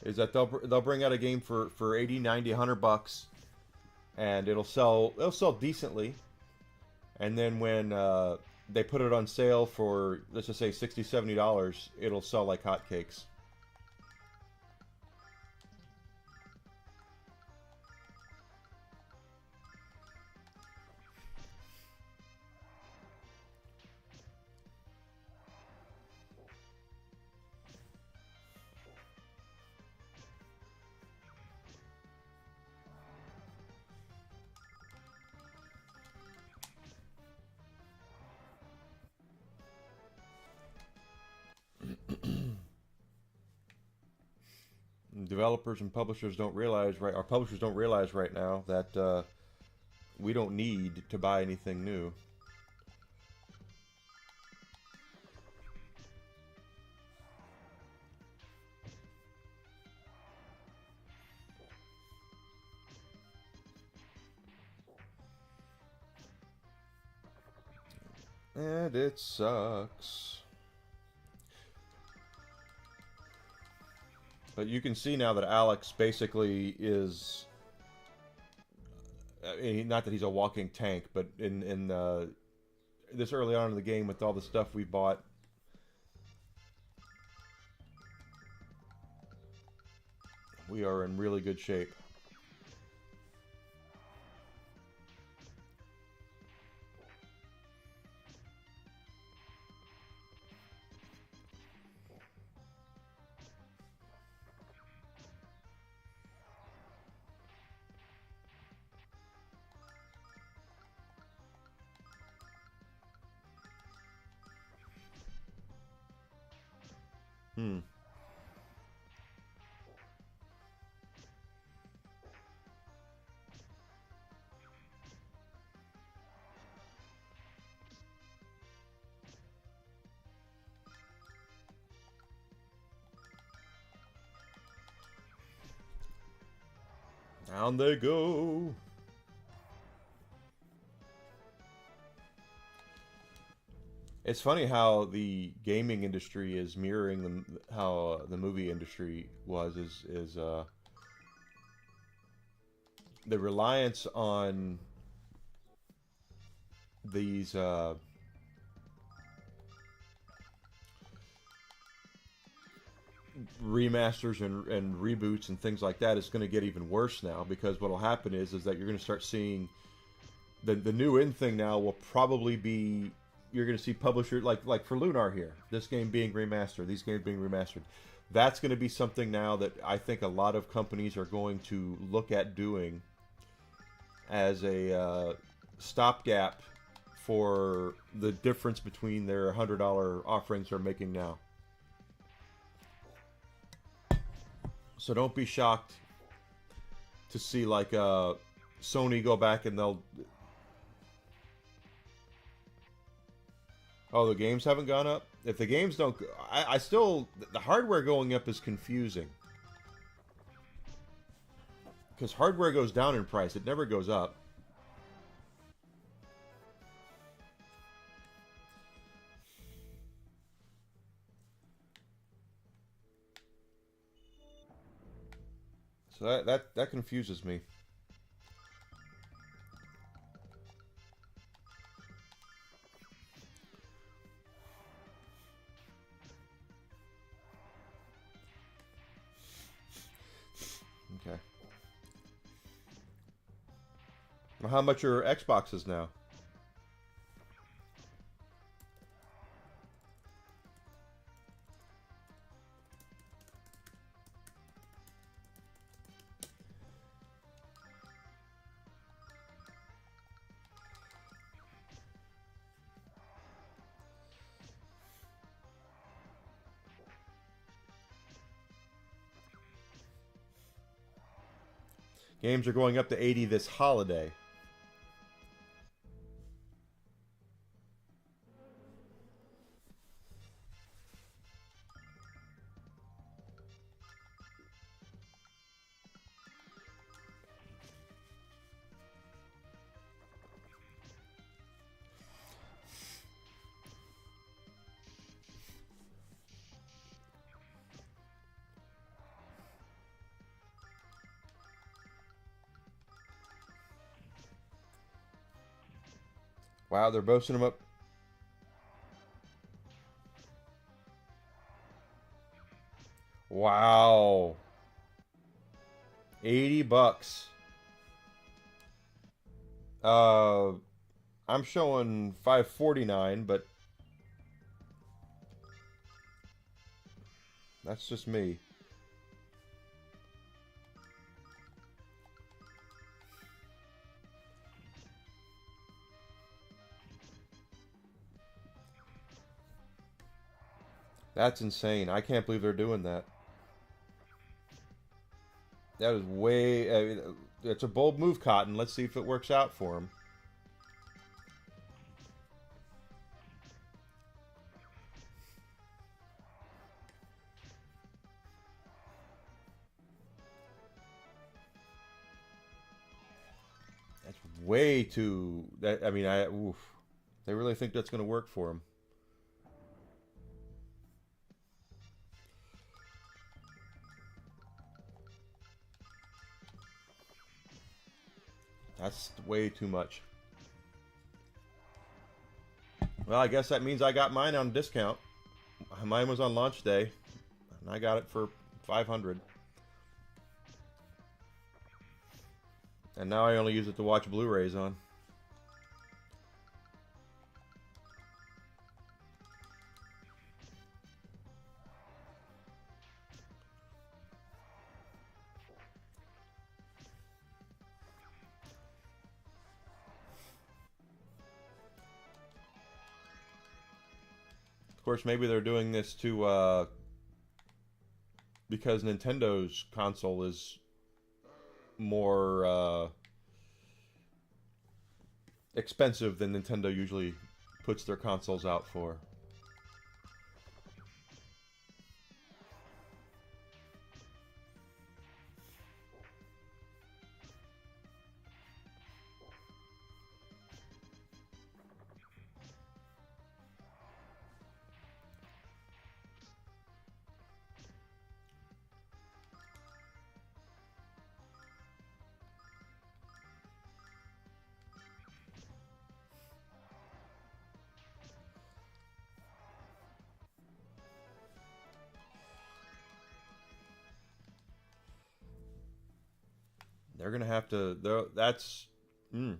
Is that they'll bring out a game for 80, 90, 100 bucks, and it'll sell decently. And then when they put it on sale for, let's just say, $60, $70, it'll sell like hotcakes. Developers and publishers don't realize our publishers don't realize right now that we don't need to buy anything new. And it sucks. But you can see now that Alex basically is, I mean, not that he's a walking tank, but in this early on in the game with all the stuff we bought, we are in really good shape. Down they go. It's funny how the gaming industry is mirroring how the movie industry was. Is the reliance on these remasters and reboots and things like that is going to get even worse now, because what will happen is that you're going to start seeing the new in thing now will probably be, you're going to see publishers like for Lunar here, this game being remastered, these games being remastered. That's going to be something now that I think a lot of companies are going to look at doing as a stopgap for the difference between their $100 offerings they're making now. So don't be shocked to see like Sony go back and they'll... Oh, the games haven't gone up? If the games don't... I still... The hardware going up is confusing. Because hardware goes down in price. It never goes up. So that confuses me. Okay. Well, how much are Xboxes now? Games are going up to 80 this holiday. Wow, they're boasting them up. Wow. $80. I'm showing $5.49, but that's just me. That's insane. I can't believe they're doing that. That is way... it's a bold move, Cotton. Let's see if it works out for him. That's way too... I mean, oof. They really think that's going to work for him. That's way too much. Well, I guess that means I got mine on discount. Mine was on launch day, and I got it for $500. And now I only use it to watch Blu-rays on. Of course, maybe they're doing this to because Nintendo's console is more expensive than Nintendo usually puts their consoles out for. They're gonna have to. That's. I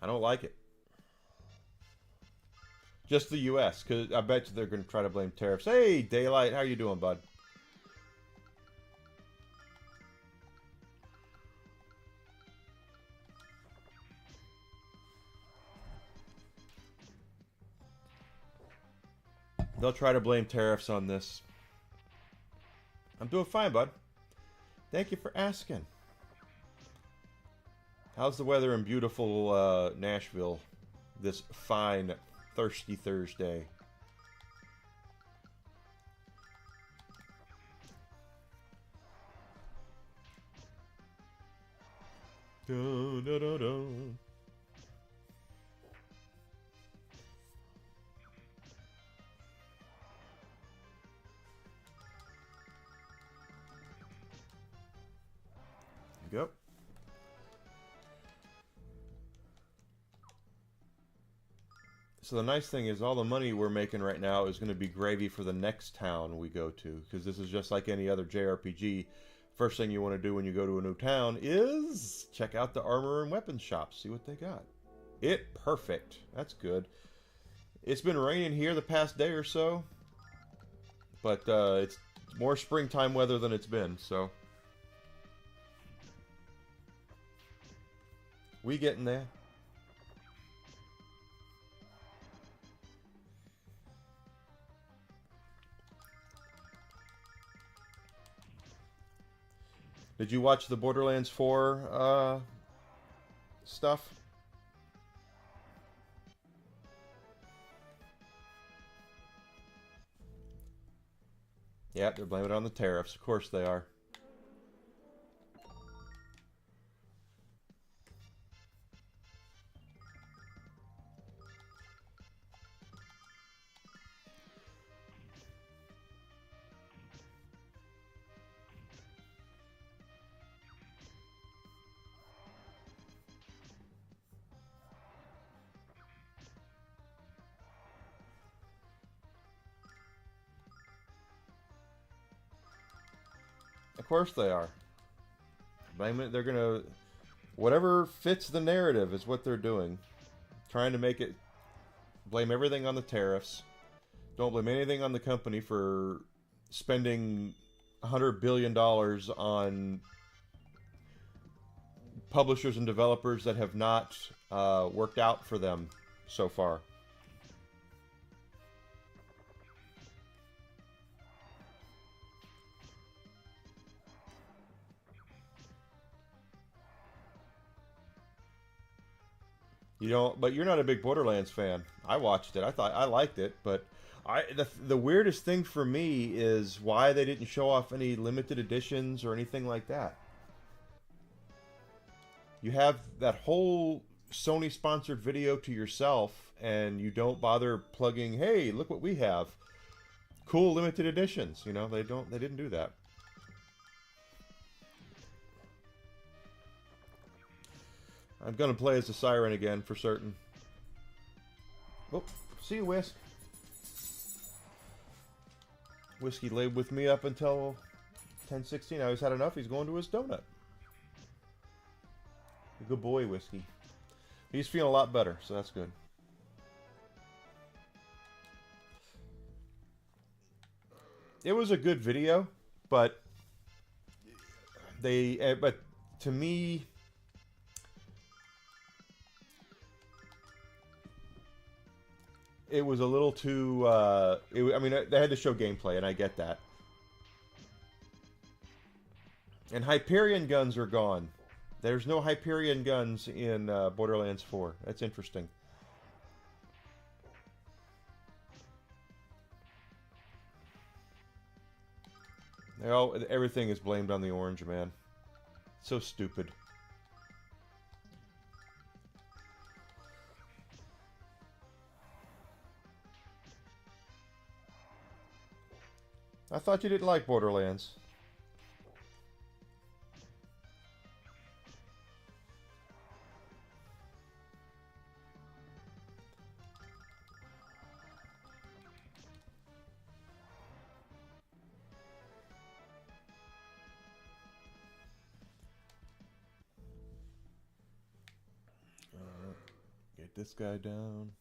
don't like it. Just the U.S., because I bet you they're gonna try to blame tariffs. Hey, Daylight, how you doing, bud? They'll try to blame tariffs on this. I'm doing fine, bud. Thank you for asking. How's the weather in beautiful Nashville this fine, thirsty Thursday? Dun, dun, dun, dun. Yep. So the nice thing is all the money we're making right now is going to be gravy for the next town we go to, because this is just like any other JRPG. First thing you want to do when you go to a new town is check out the armor and weapons shops, see what they got. Perfect. That's good. It's been raining here the past day or so, but it's more springtime weather than it's been, so we getting there. Did you watch the Borderlands 4 stuff? Yeah, they're blaming it on the tariffs. Of course they are. Of course they are. Blame it. They're gonna... Whatever fits the narrative is what they're doing. Trying to make it... Blame everything on the tariffs. Don't blame anything on the company for spending $100 billion on publishers and developers that have not worked out for them so far. You don't, but you're not a big Borderlands fan. I watched it. I thought I liked it, but the weirdest thing for me is why they didn't show off any limited editions or anything like that. You have that whole Sony sponsored video to yourself, and you don't bother plugging, "Hey, look what we have. Cool limited editions." You know, they didn't do that. I'm gonna play as the Siren again for certain. Oh, see you, Whisk. Whiskey laid with me up until 10:16. Now he's had enough. He's going to his donut. Good boy, Whiskey. He's feeling a lot better, so that's good. It was a good video, but to me, it was a little too, I mean, they had to show gameplay, and I get that. And Hyperion guns are gone. There's no Hyperion guns in Borderlands 4. That's interesting. Everything is blamed on the orange man. So stupid. I thought you didn't like Borderlands. Get this guy down.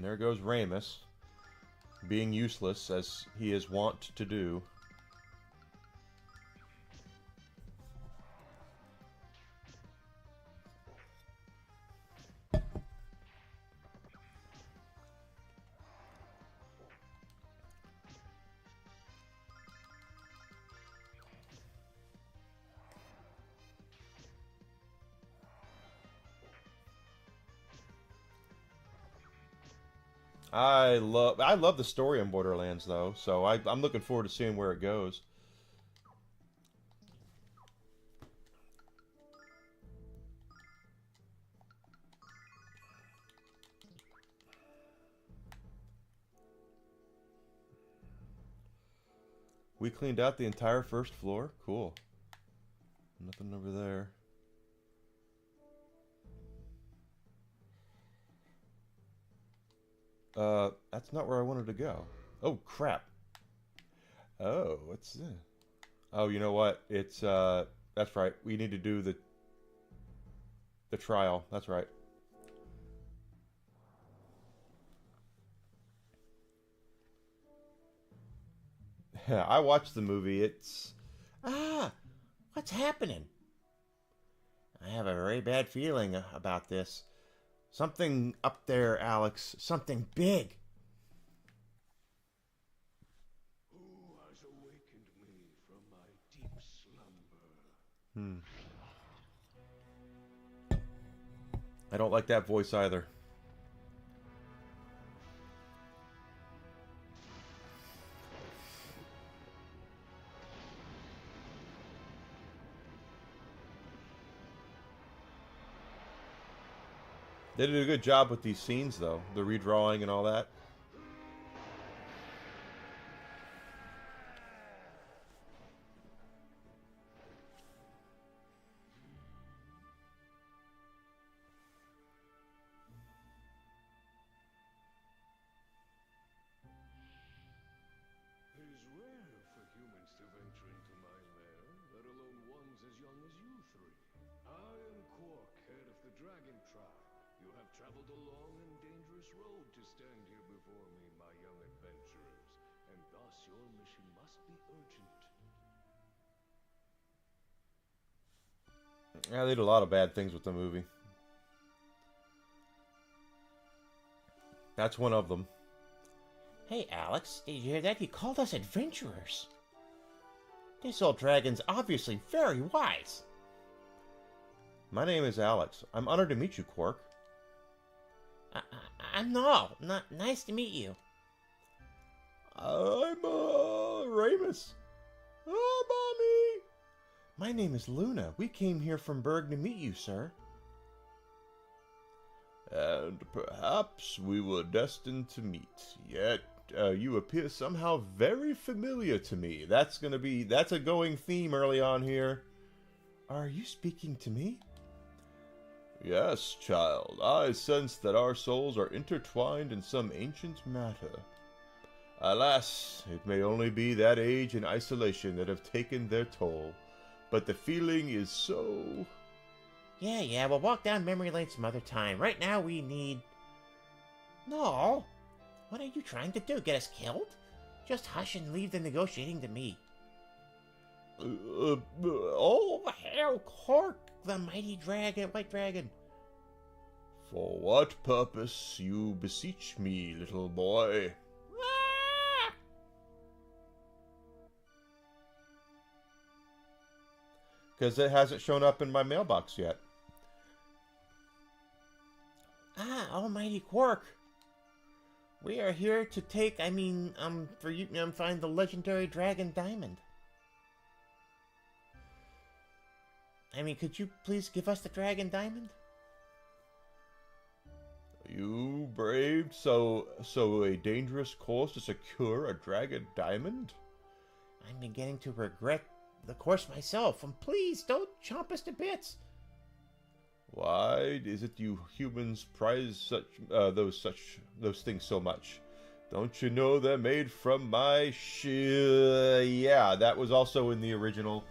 There goes Ramus, being useless as he is wont to do. I love the story in Borderlands though, so I'm looking forward to seeing where it goes. We cleaned out the entire first floor. Cool. Nothing over there. That's not where I wanted to go. Oh, crap. Oh, what's this? Oh, you know what? It's, that's right. We need to do the trial. That's right. I watched the movie. It's What's happening? I have a very bad feeling about this. Something up there, Alex. Something big. Who has awakened me from my deep slumber? I don't like that voice either. They did a good job with these scenes, though. The redrawing and all that. It is rare for humans to venture into my lair, let alone ones as young as you three. I am Quark, head of the Dragon Tribe. You have traveled a long and dangerous road to stand here before me, my young adventurers, and thus your mission must be urgent. Yeah, they did a lot of bad things with the movie. That's one of them. Hey, Alex, did you hear that? He called us adventurers. This old dragon's obviously very wise. My name is Alex. I'm honored to meet you, Quark. I'm Null. Nice to meet you. I'm, Ramus. Oh, My name is Luna. We came here from Berg to meet you, sir. Mommy. And perhaps we were destined to meet. Yet, you appear somehow very familiar to me. That's a going theme early on here. Are you speaking to me? Yes, child. I sense that our souls are intertwined in some ancient matter. Alas, it may only be that age and isolation that have taken their toll. But the feeling is so... Yeah, we'll walk down memory lane some other time. Right now we need... No! What are you trying to do? Get us killed? Just hush and leave the negotiating to me. Oh, hell, Quark, the mighty dragon, white dragon. For what purpose, you beseech me, little boy? Because it hasn't shown up in my mailbox yet. Almighty Quark. We are here to take, for you, find the legendary Dragon Diamond. Could you please give us the Dragon Diamond? You braved so a dangerous course to secure a Dragon Diamond? I'm beginning to regret the course myself, and please don't chomp us to bits. Why is it you humans prize those things so much? Don't you know they're made from my Yeah, that was also in the original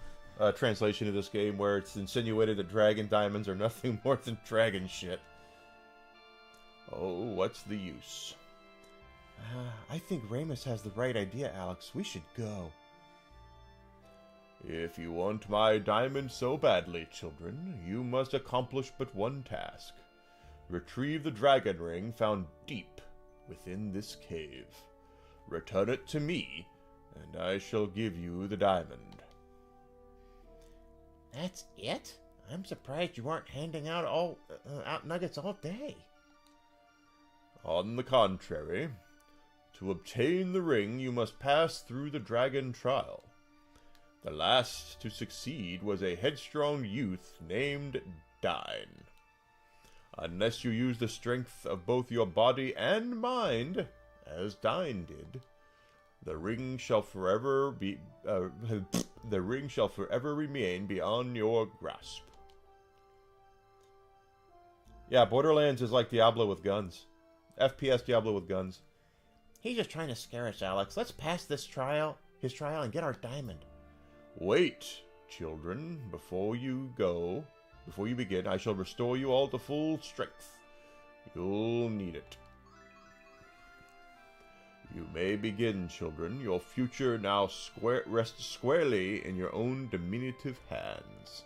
translation of this game, where it's insinuated that dragon diamonds are nothing more than dragon shit. Oh, what's the use? I think Ramus has the right idea, Alex. We should go. If you want my diamond so badly, children, you must accomplish but one task. Retrieve the dragon ring found deep within this cave. Return it to me, and I shall give you the diamond. That's it? I'm surprised you aren't handing out out nuggets all day. On the contrary, to obtain the ring, you must pass through the dragon trial. The last to succeed was a headstrong youth named Dine. Unless you use the strength of both your body and mind, as Dine did, the ring shall forever remain beyond your grasp. Yeah, Borderlands is like Diablo with guns. FPS Diablo with guns. He's just trying to scare us, Alex. Let's pass his trial, and get our diamond. Wait, children, before you begin, I shall restore you all to full strength. You'll need it. You You may begin, children. Your future now rests squarely in your own diminutive hands.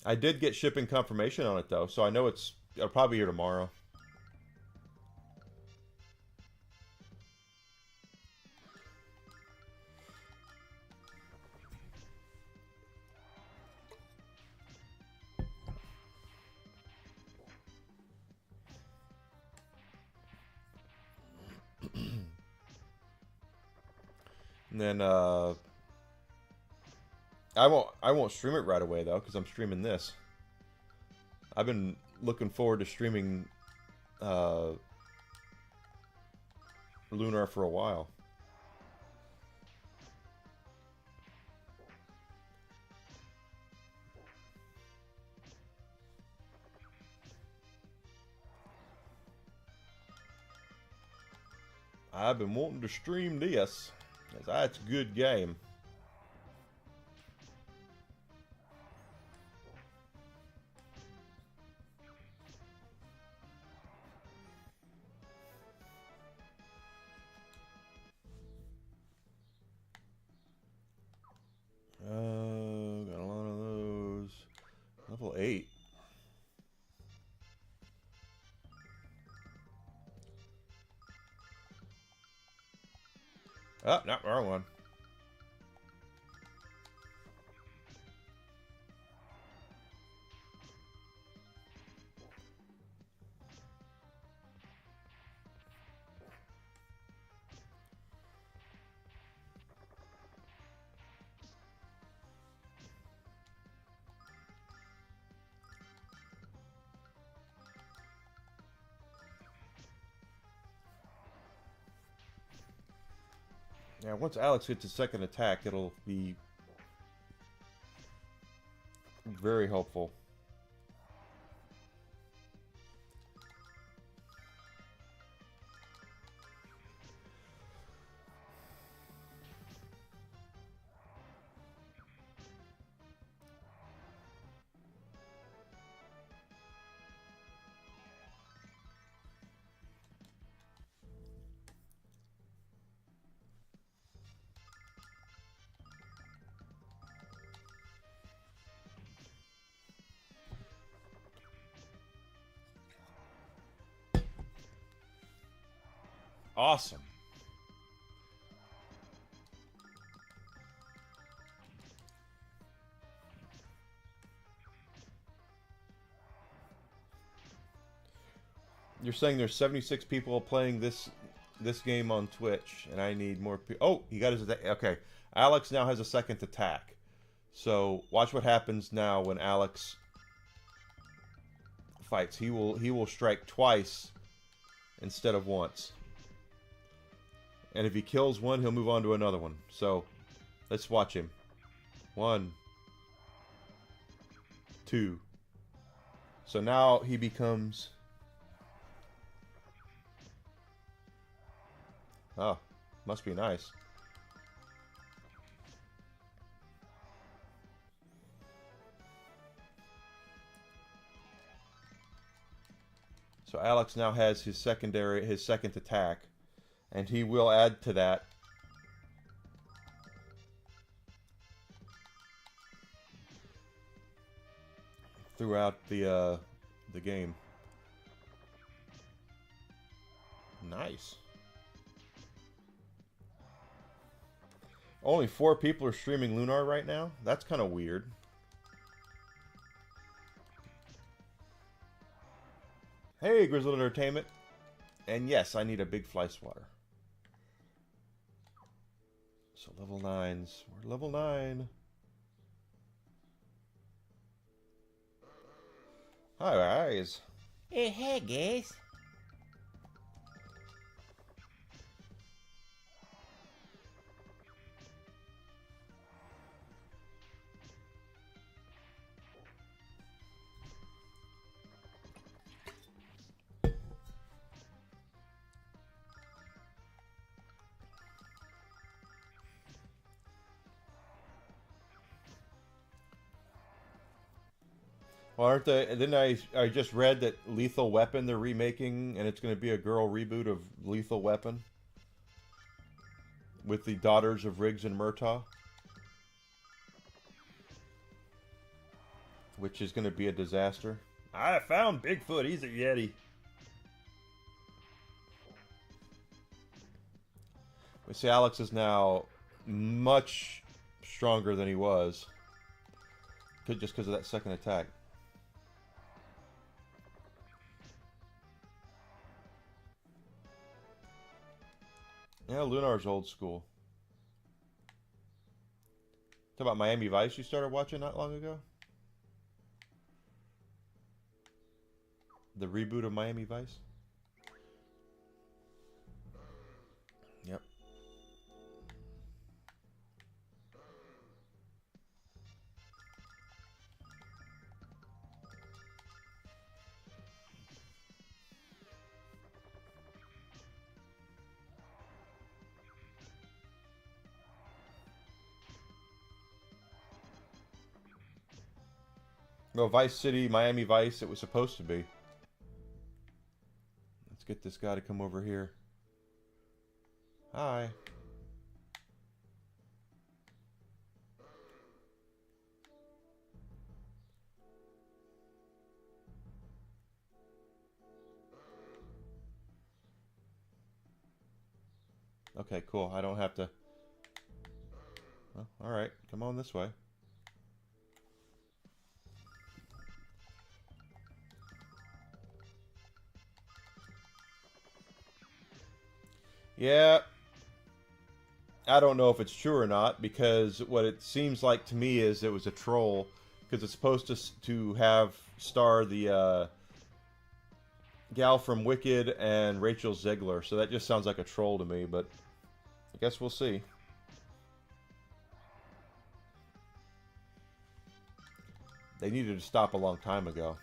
I did get shipping confirmation on it, though, so I know it'll probably be here tomorrow. And then I won't stream it right away though, because I'm streaming this. I've been looking forward to streaming Lunar for a while. I've been wanting to stream this, because that's a good game. Got a lot of those. Level 8. Oh, no, wrong one. Yeah, once Alex hits his second attack, it'll be very helpful. Awesome. You're saying there's 76 people playing this game on Twitch, and I need more people. Oh, he got his attack. Okay, Alex now has a second attack. So watch what happens now when Alex fights. He will strike twice instead of once. And if he kills one, he'll move on to another one. So, let's watch him. 1, 2. So now he becomes... Oh, must be nice. So Alex now has his second attack. And he will add to that throughout the game. Nice. Only 4 people are streaming Lunar right now? That's kind of weird. Hey, Grizzled Entertainment. And yes, I need a big fly swatter. So level 9s. We're level 9. Hi, guys. Hey, guys. Well, aren't they? And then I just read that Lethal Weapon they're remaking, and it's going to be a girl reboot of Lethal Weapon with the daughters of Riggs and Murtaugh, which is going to be a disaster. I found Bigfoot. He's a Yeti. We see Alex is now much stronger than he was. Just because of that second attack. Yeah, Lunar's old school. Talk about Miami Vice you started watching not long ago? The reboot of Miami Vice? Yep. No, Vice City, Miami Vice, it was supposed to be. Let's get this guy to come over here. Hi. Okay, cool. I don't have to... Well, alright. Come on this way. Yeah. I don't know if it's true or not, because what it seems like to me is it was a troll, because it's supposed to have star the gal from Wicked and Rachel Zegler, so that just sounds like a troll to me, but I guess we'll see. They needed to stop a long time ago.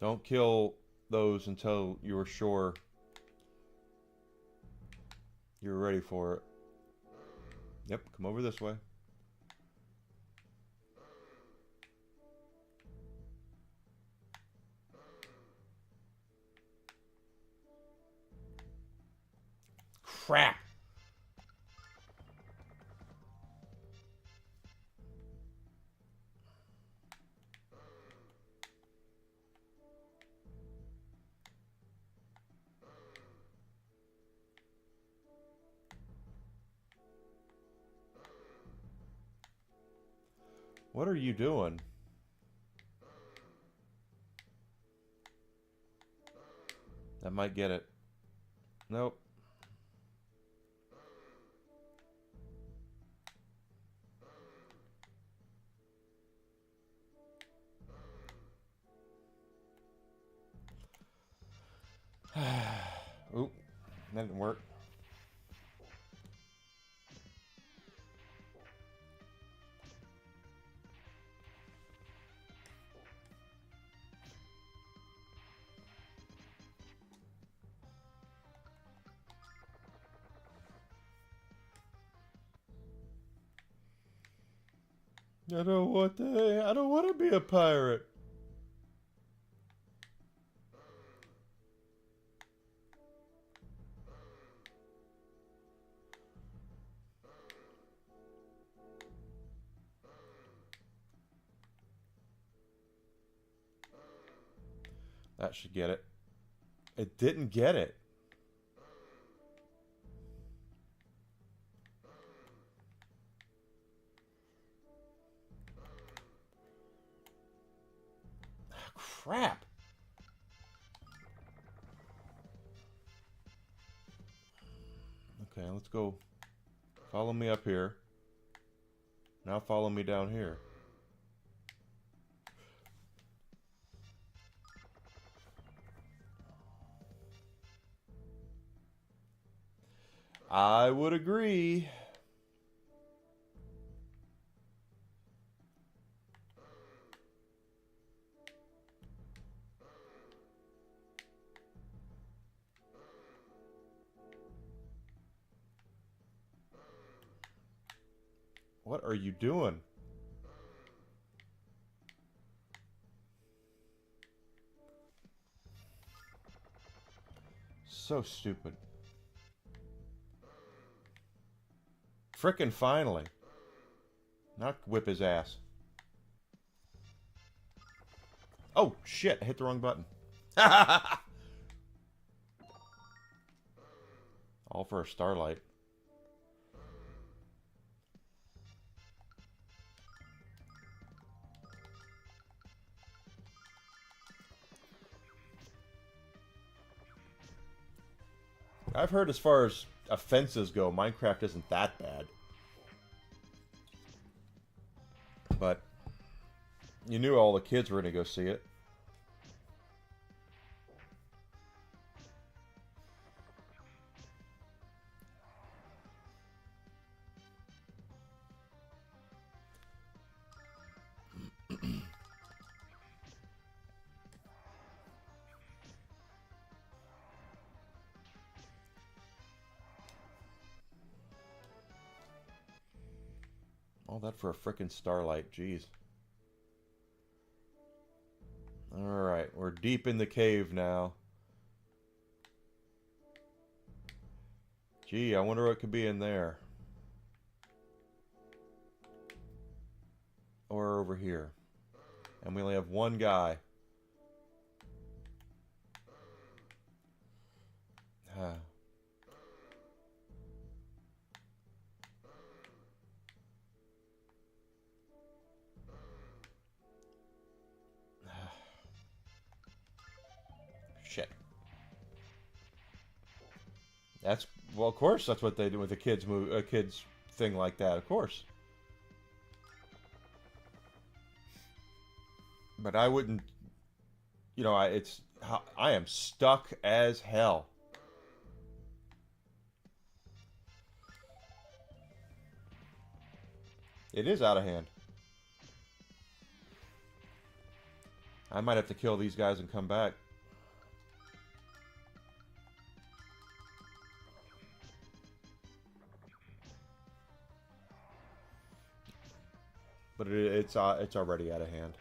Don't kill those until you're sure you're ready for it. Yep, come over this way. Crap! What are you doing? That might get it. Nope. Oop, that didn't work. I don't want to be a pirate. That should get it. It didn't get it. Crap. Okay, let's go. Follow me up here. Now follow me down here. I would agree. What are you doing? So stupid. Frickin' finally. Not whip his ass. Oh, shit. I hit the wrong button. All for a starlight. I've heard as far as offenses go, Minecraft isn't that bad. But you knew all the kids were going to go see it. All that for a frickin' starlight, jeez. Alright, we're deep in the cave now. Gee, I wonder what could be in there. Or over here. And we only have one guy. Shit. That's, well, of course that's what they do with a kids movie, a kids thing like that, of course. But I wouldn't, you know, I am stuck as hell. It is out of hand. I might have to kill these guys and come back. But it's already out of hand.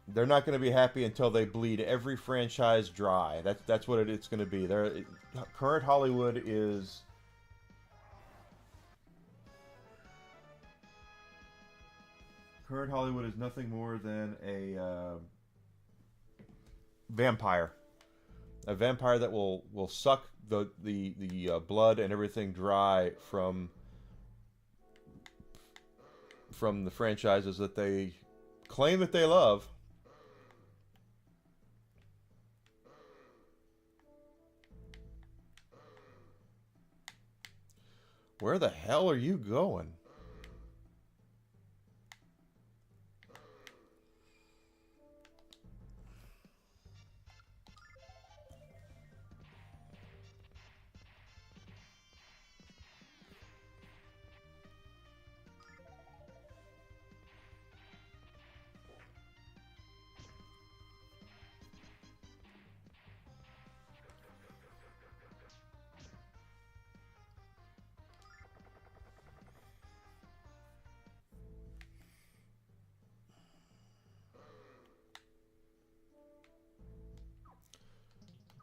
They're not going to be happy until they bleed every franchise dry. That's what it's going to be. Current Hollywood is nothing more than a vampire. A vampire that will suck the blood and everything dry from the franchises that they claim that they love. Where the hell are you going?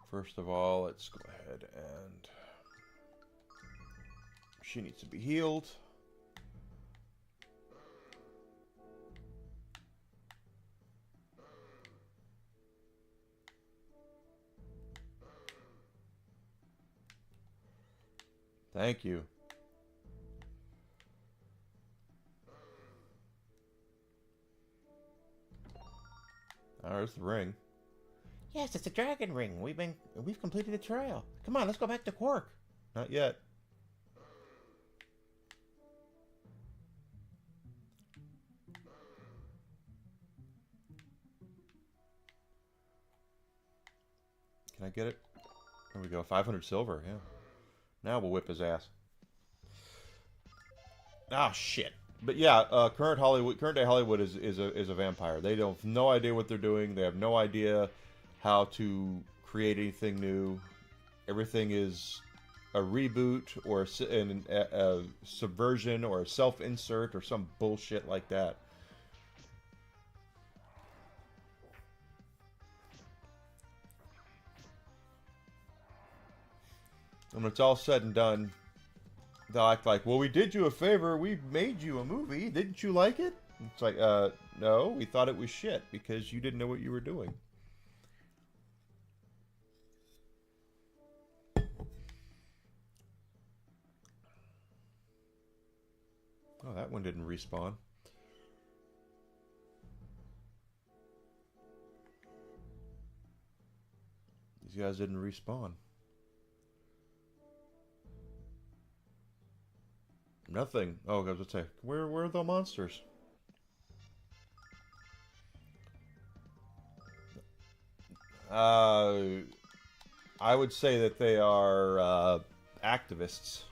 First of all, let's go ahead and... She needs to be healed. Thank you. Oh, there's the ring. Yes, it's a dragon ring. We've completed the trail. Come on, let's go back to Quark. Not yet. Can I get it? There we go. 500 silver. Yeah. Now we'll whip his ass. Ah, shit. But yeah, current day Hollywood is a vampire. They have no idea what they're doing. They have no idea how to create anything new. Everything is a reboot or a subversion or a self-insert or some bullshit like that. And when it's all said and done, they'll act like, well, we did you a favor. We made you a movie. Didn't you like it? It's like, no, we thought it was shit because you didn't know what you were doing. Oh, that one didn't respawn. These guys didn't respawn. Nothing. Oh, I was gonna say, where are the monsters? I would say that they are activists.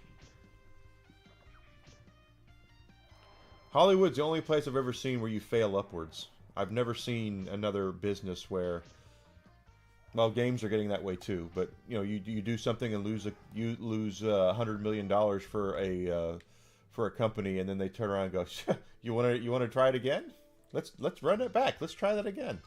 Hollywood's the only place I've ever seen where you fail upwards. I've never seen another business where, well, games are getting that way too. But you know, you do something and lose $100 million for a company, and then they turn around and go, you want to try it again? Let's run it back. Let's try that again.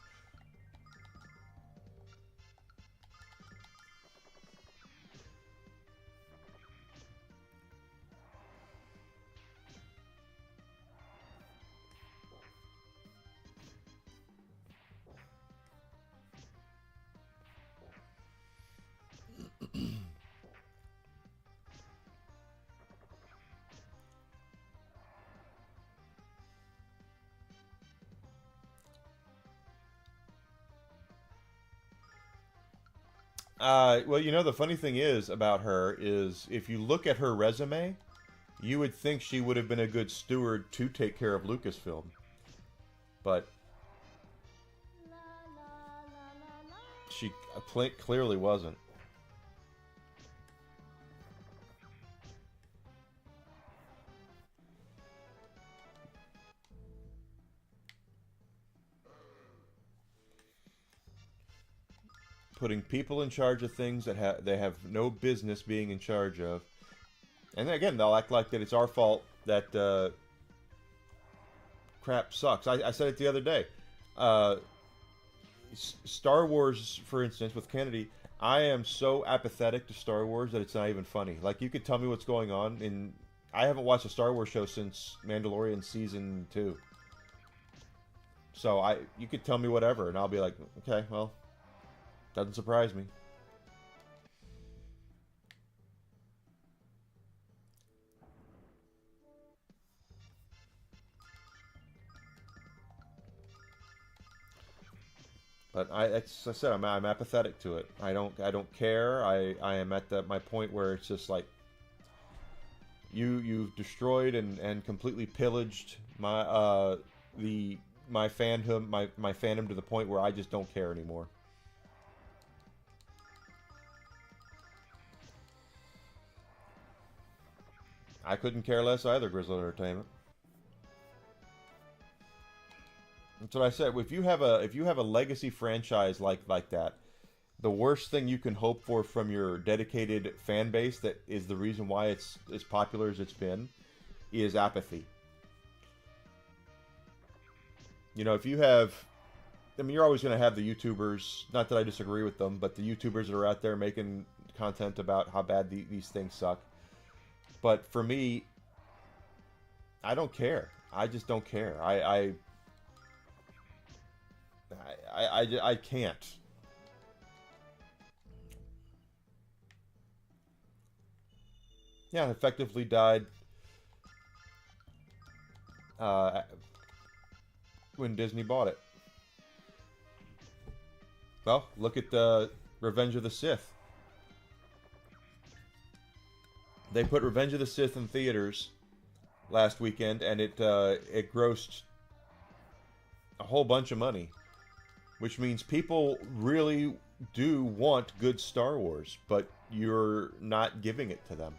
Well, you know, the funny thing is about her is if you look at her resume, you would think she would have been a good steward to take care of Lucasfilm. But she clearly wasn't. Putting people in charge of things that they have no business being in charge of. And then again, they'll act like that it's our fault that crap sucks. I said it the other day. Star Wars, for instance, with Kennedy, I am so apathetic to Star Wars that it's not even funny. Like, you could tell me what's going on, and I haven't watched a Star Wars show since Mandalorian Season 2. So you could tell me whatever, and I'll be like, okay, well, doesn't surprise me. But as I said, I'm apathetic to it. I don't care. I am at my point where it's just like you've destroyed and completely pillaged my my fandom my fandom to the point where I just don't care anymore. I couldn't care less either, Grizzly Entertainment. That's what I said. If you have a legacy franchise like that, the worst thing you can hope for from your dedicated fan base that is the reason why it's as popular as it's been is apathy. You know, if you have, I mean, you're always going to have the YouTubers, not that I disagree with them, but the YouTubers that are out there making content about how bad these things suck. But for me, I don't care. I just don't care. I can't. Yeah, effectively died when Disney bought it. Well, look at Revenge of the Sith. They put Revenge of the Sith in theaters last weekend, and it grossed a whole bunch of money, which means people really do want good Star Wars, but you're not giving it to them.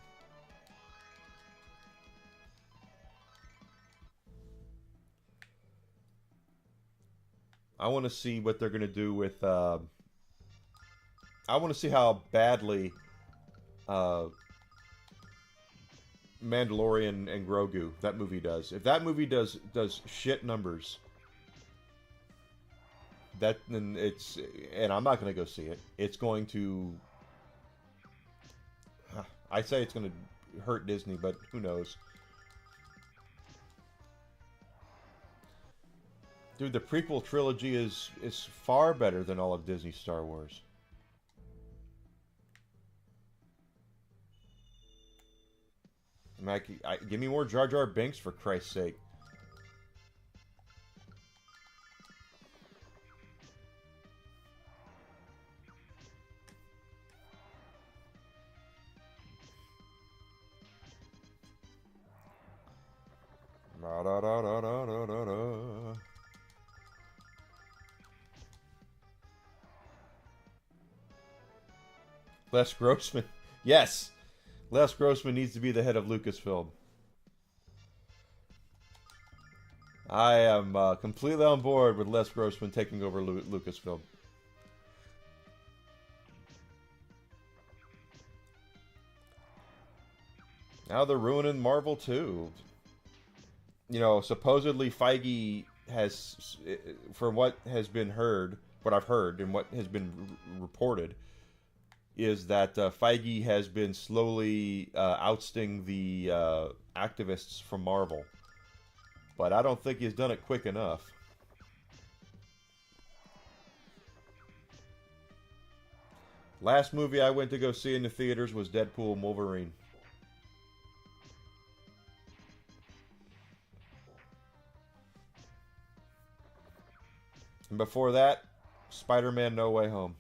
I want to see what they're going to do with... I want to see how badly Mandalorian and Grogu. That movie does. If that movie does shit numbers, then it's, and I'm not going to go see it. It's going to, I say it's going to hurt Disney, but who knows? Dude, the prequel trilogy is far better than all of Disney's Star Wars. Give me more Jar Jar Binks, for Christ's sake. Da, da, da, da, da, da, da, da. Les Grossman. Yes! Les Grossman needs to be the head of Lucasfilm. I am completely on board with Les Grossman taking over Lucasfilm. Now they're ruining Marvel too. You know, supposedly Feige has, for what has been heard, what I've heard and what has been reported, is that Feige has been slowly ousting the activists from Marvel. But I don't think he's done it quick enough. Last movie I went to go see in the theaters was Deadpool and Wolverine. And before that, Spider-Man No Way Home.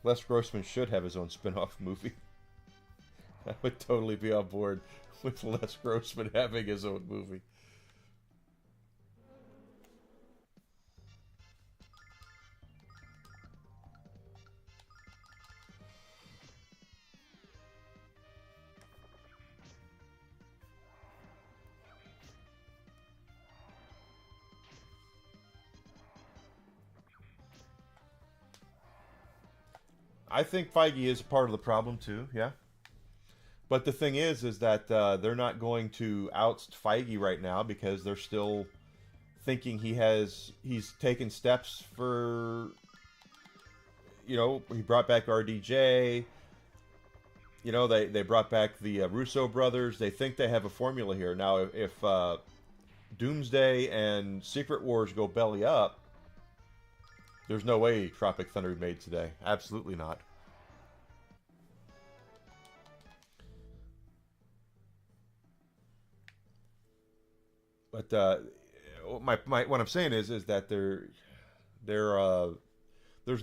Les Grossman should have his own spin-off movie. I would totally be on board with Les Grossman having his own movie. I think Feige is part of the problem too, yeah. But the thing is that they're not going to oust Feige right now because they're still thinking he's taken steps for, you know, he brought back RDJ. You know, they brought back the Russo brothers. They think they have a formula here. Now, if Doomsday and Secret Wars go belly up, there's no way Tropic Thunder made today. Absolutely not. But what I'm saying is that there's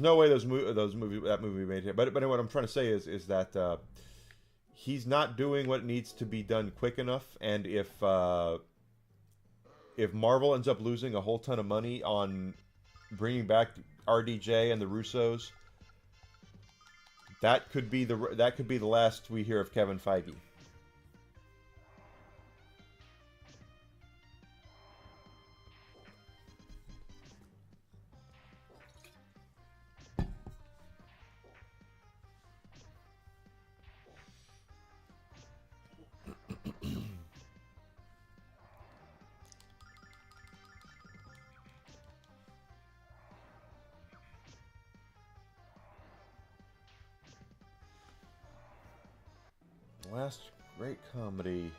no way that movie made it. But what I'm trying to say is that he's not doing what needs to be done quick enough. And if Marvel ends up losing a whole ton of money on bringing back RDJ and the Russos, that could be the last we hear of Kevin Feige. Last great comedy.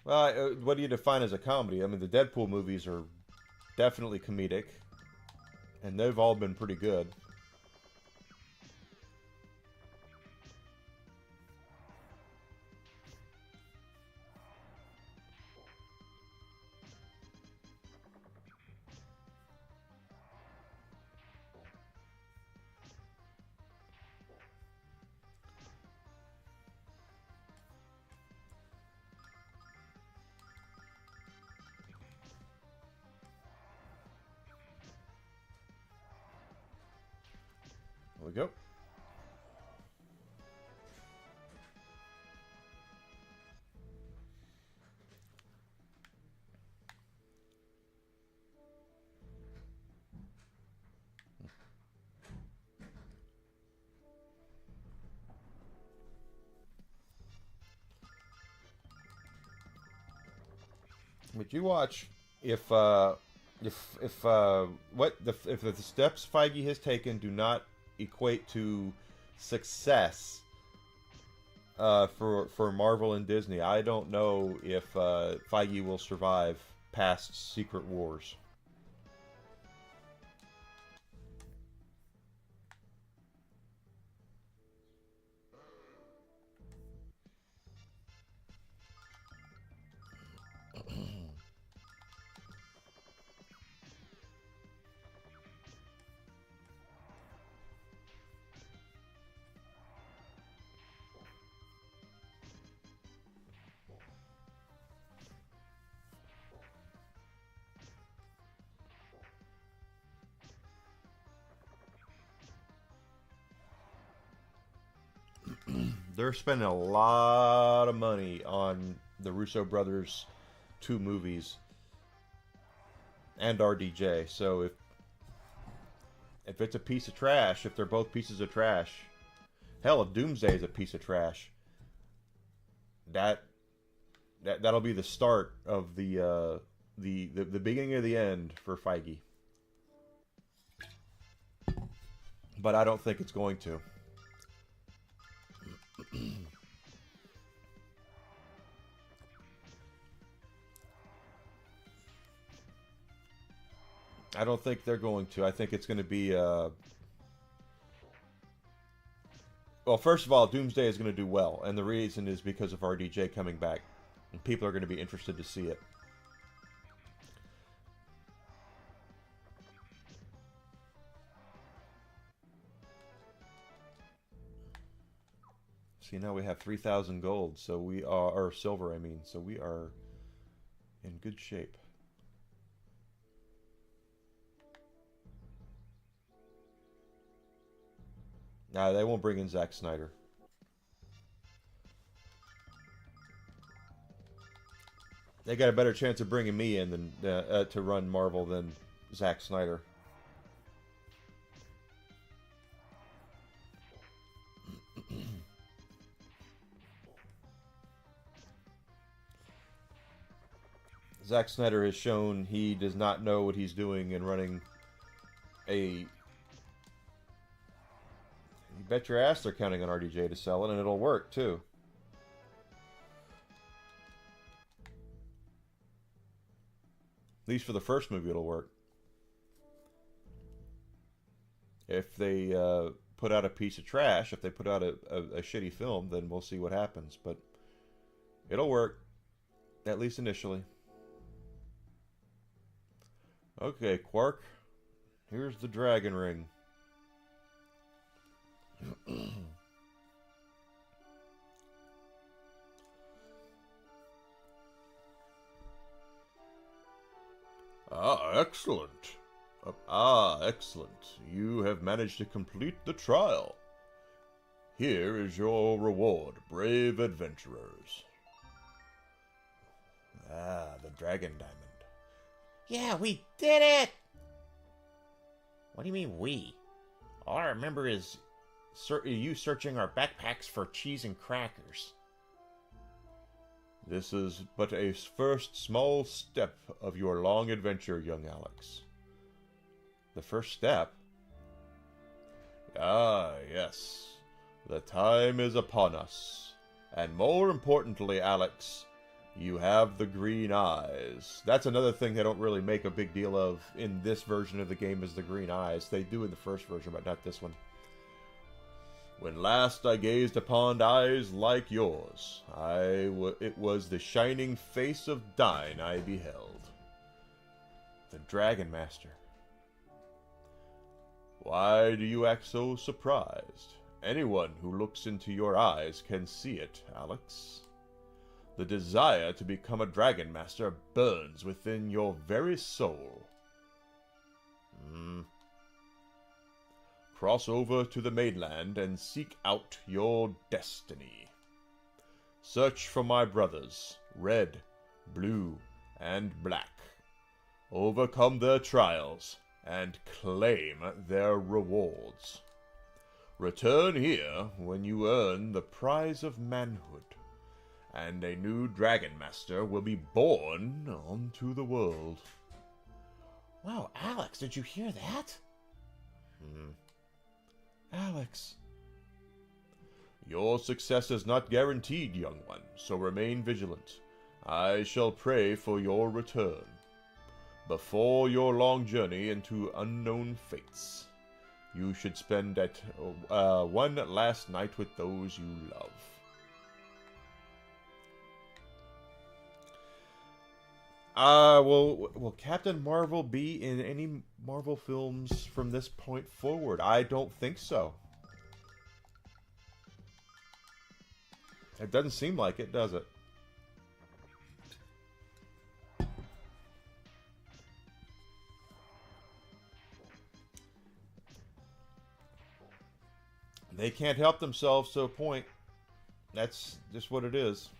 Well, what do you define as a comedy? I mean, the Deadpool movies are definitely comedic, and they've all been pretty good. There we go. But you watch if the steps Feige has taken do not equate to success for Marvel and Disney, I don't know if Feige will survive past Secret Wars. They're spending a lot of money on the Russo brothers' 2 movies and RDJ. So if it's a piece of trash, if they're both pieces of trash, hell, if Doomsday is a piece of trash, that'll be the start of the beginning of the end for Feige. But I don't think it's going to. I don't think they're going to. I think it's going to be... Well, first of all, Doomsday is going to do well. And the reason is because of RDJ coming back. And people are going to be interested to see it. See, now we have 3,000 gold. So we are... Or silver, I mean. So we are in good shape. Nah, they won't bring in Zack Snyder. They got a better chance of bringing me in than to run Marvel than Zack Snyder. Zack Snyder has shown he does not know what he's doing in running a... You bet your ass they're counting on RDJ to sell it, and it'll work, too. At least for the first movie, it'll work. If they put out a piece of trash, if they put out a shitty film, then we'll see what happens. But it'll work, at least initially. Okay, Quark. Here's the dragon ring. Excellent. Excellent. You have managed to complete the trial. Here is your reward, brave adventurers. The dragon diamond. Yeah, we did it! What do you mean, we? All I remember is you searching our backpacks for cheese and crackers. This is but a first small step of your long adventure, young Alex. The first step? Ah, yes. The time is upon us. And more importantly, Alex, you have the green eyes. That's another thing they don't really make a big deal of in this version of the game, is the green eyes. They do in the first version, but not this one. When last I gazed upon eyes like yours, it was the shining face of thine I beheld. The Dragon Master. Why do you act so surprised? Anyone who looks into your eyes can see it, Alex. The desire to become a Dragon Master burns within your very soul. Cross over to the mainland and seek out your destiny. Search for my brothers, Red, Blue, and Black. Overcome their trials and claim their rewards. Return here when you earn the prize of manhood, and a new Dragon Master will be born onto the world. Wow, Alex, did you hear that? Alex. Your success is not guaranteed, young one, so remain vigilant. I shall pray for your return before your long journey into unknown fates. You should spend one last night with those you love. Will Captain Marvel be in any Marvel films from this point forward? I don't think so. It doesn't seem like it, does it? They can't help themselves to a point. That's just what it is.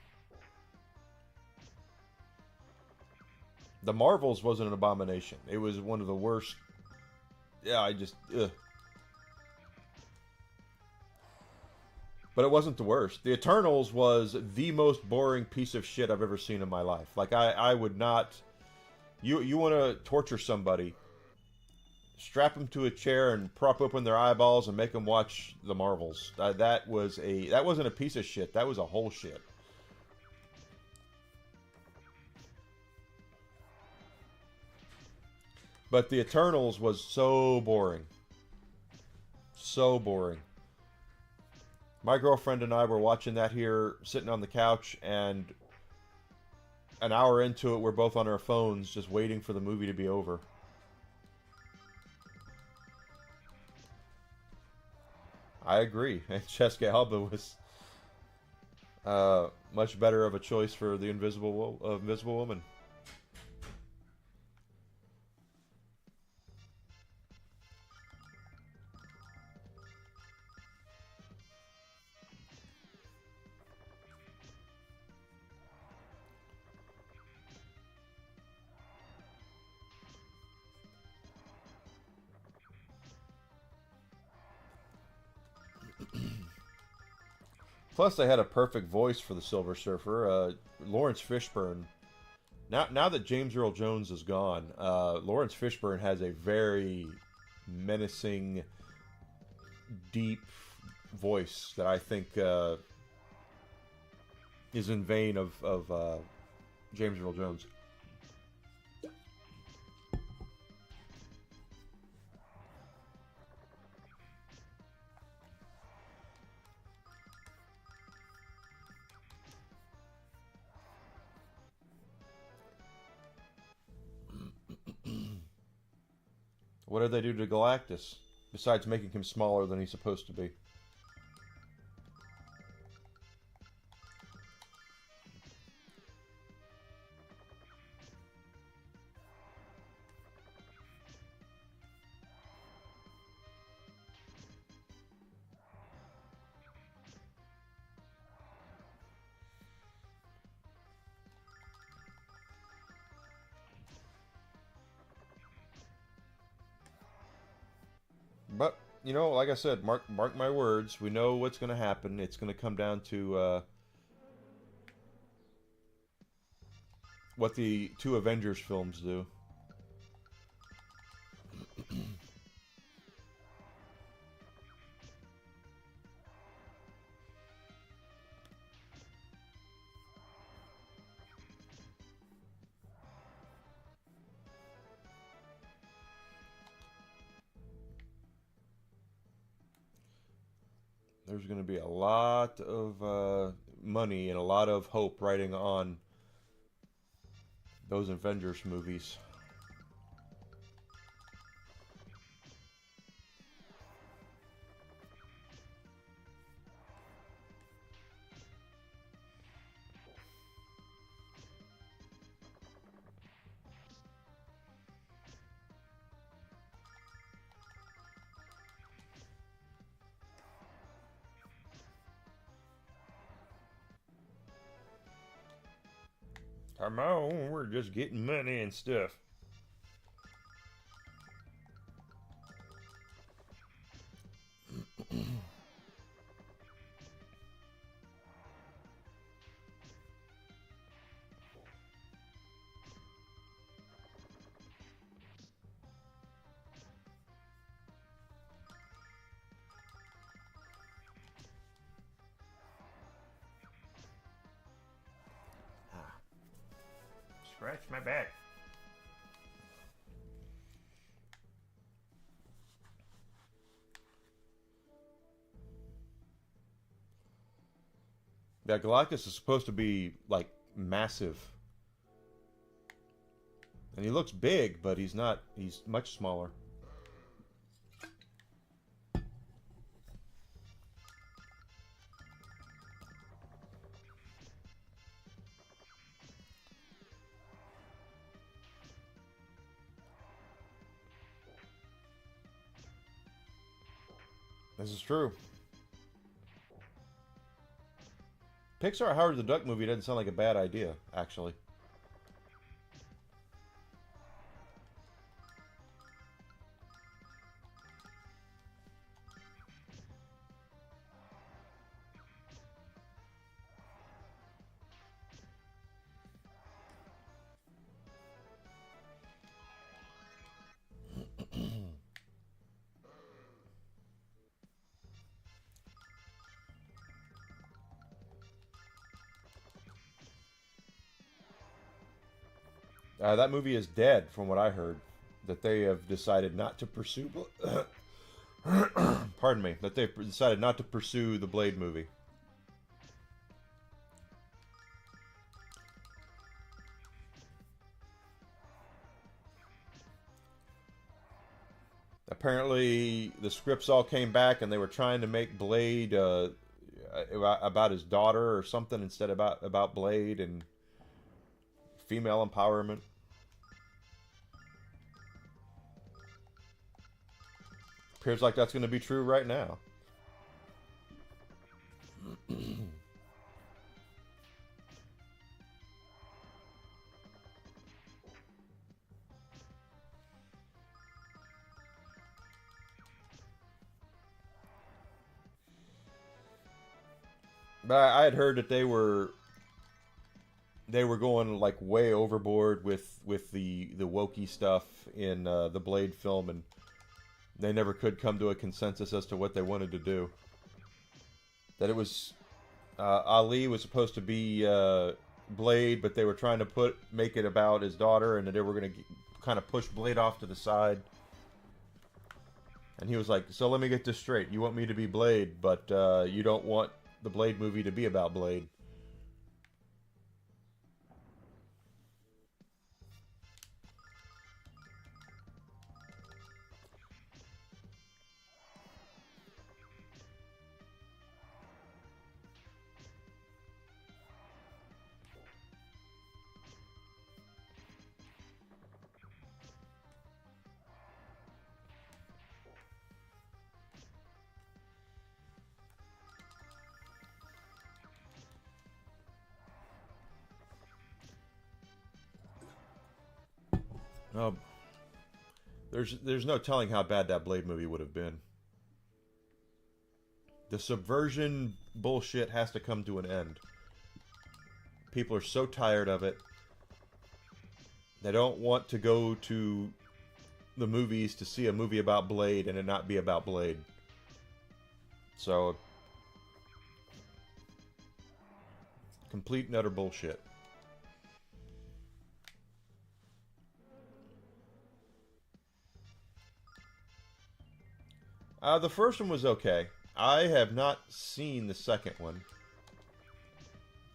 The Marvels wasn't an abomination. It was one of the worst. Yeah, ugh. But it wasn't the worst. The Eternals was the most boring piece of shit I've ever seen in my life. Like, I would not... You want to torture somebody, strap them to a chair and prop open their eyeballs and make them watch the Marvels. That wasn't a piece of shit. That was a whole shit. But the Eternals was so boring. So boring. My girlfriend and I were watching that here, sitting on the couch, and an hour into it, we're both on our phones, just waiting for the movie to be over. I agree. And Jessica Alba was much better of a choice for the Invisible Woman. Plus, they had a perfect voice for the Silver Surfer, Lawrence Fishburne. Now that James Earl Jones is gone, Lawrence Fishburne has a very menacing, deep voice that I think is in vein of James Earl Jones. What did they do to Galactus, besides making him smaller than he's supposed to be? But, you know, like I said, mark my words. We know what's going to happen. It's going to come down to what the two Avengers films do. There's going to be a lot of money and a lot of hope riding on those Avengers movies. Come on, we're just getting money and stuff. scratch my back. Yeah, Galactus is supposed to be, like, massive. And he looks big, but he's not. He's much smaller. This is true. Pixar Howard the Duck movie doesn't sound like a bad idea, actually. That movie is dead, from what I heard. That they have decided not to pursue. Pardon me. That they've decided not to pursue the Blade movie. Apparently, the scripts all came back, and they were trying to make Blade about his daughter or something instead about Blade and female empowerment. Appears like that's going to be true right now. But I had heard that they were going like way overboard with the wokey stuff in the Blade film, and they never could come to a consensus as to what they wanted to do. That it was Ali was supposed to be Blade, but they were trying to make it about his daughter, and that they were going to kind of push Blade off to the side. And he was like, "So let me get this straight. You want me to be Blade, but you don't want the Blade movie to be about Blade." No, there's no telling how bad that Blade movie would have been. The subversion bullshit has to come to an end. People are so tired of it. They don't want to go to the movies to see a movie about Blade and it not be about Blade. So, complete and utter bullshit. The first one was okay. I have not seen the second one,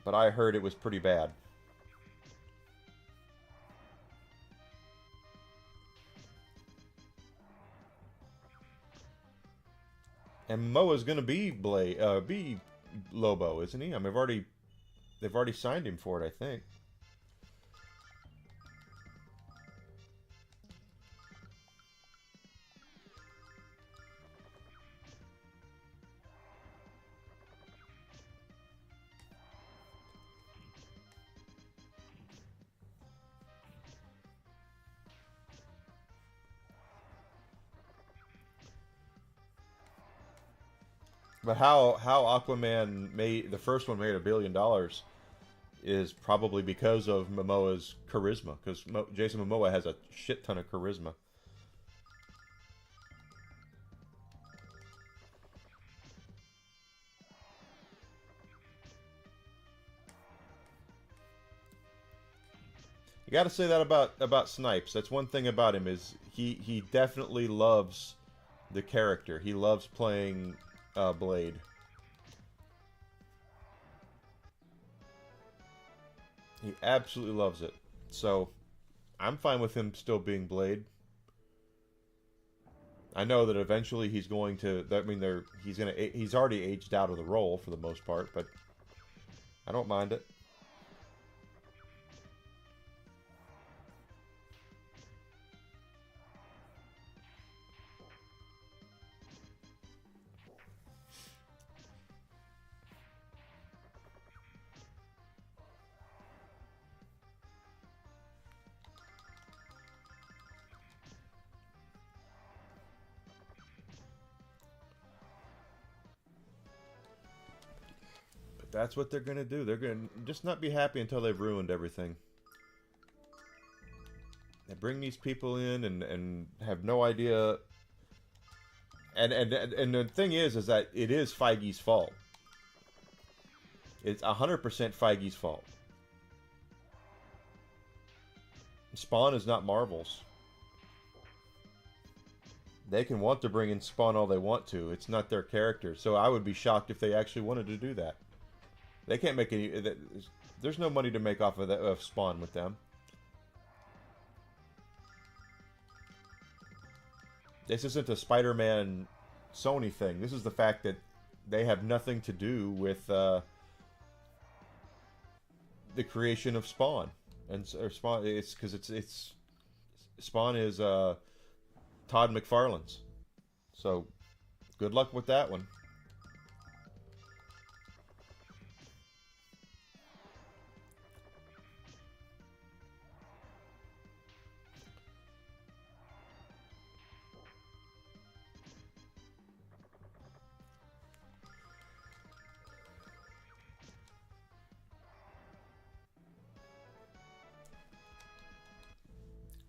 but I heard it was pretty bad. And Moa's gonna be Lobo, isn't he? I mean, they've already signed him for it, I think. But how Aquaman made the first one made $1 billion is probably because of Momoa's charisma. Because Jason Momoa has a shit ton of charisma. You got to say that about Snipes. That's one thing about him is he definitely loves the character. He loves playing Blade. He absolutely loves it. So I'm fine with him still being Blade. I know that eventually he's going to. I mean, he's already aged out of the role for the most part, but I don't mind it. That's what they're gonna do. They're gonna just not be happy until they've ruined everything. They bring these people in and have no idea. And the thing is that it is Feige's fault. It's 100% Feige's fault. Spawn is not Marvel's. They can want to bring in Spawn all they want to. It's not their character. So I would be shocked if they actually wanted to do that. They can't make any. There's no money to make off of Spawn with them. This isn't a Spider-Man Sony thing. This is the fact that they have nothing to do with the creation of Spawn. Or Spawn. It's because it's Spawn is Todd McFarlane's. So good luck with that one.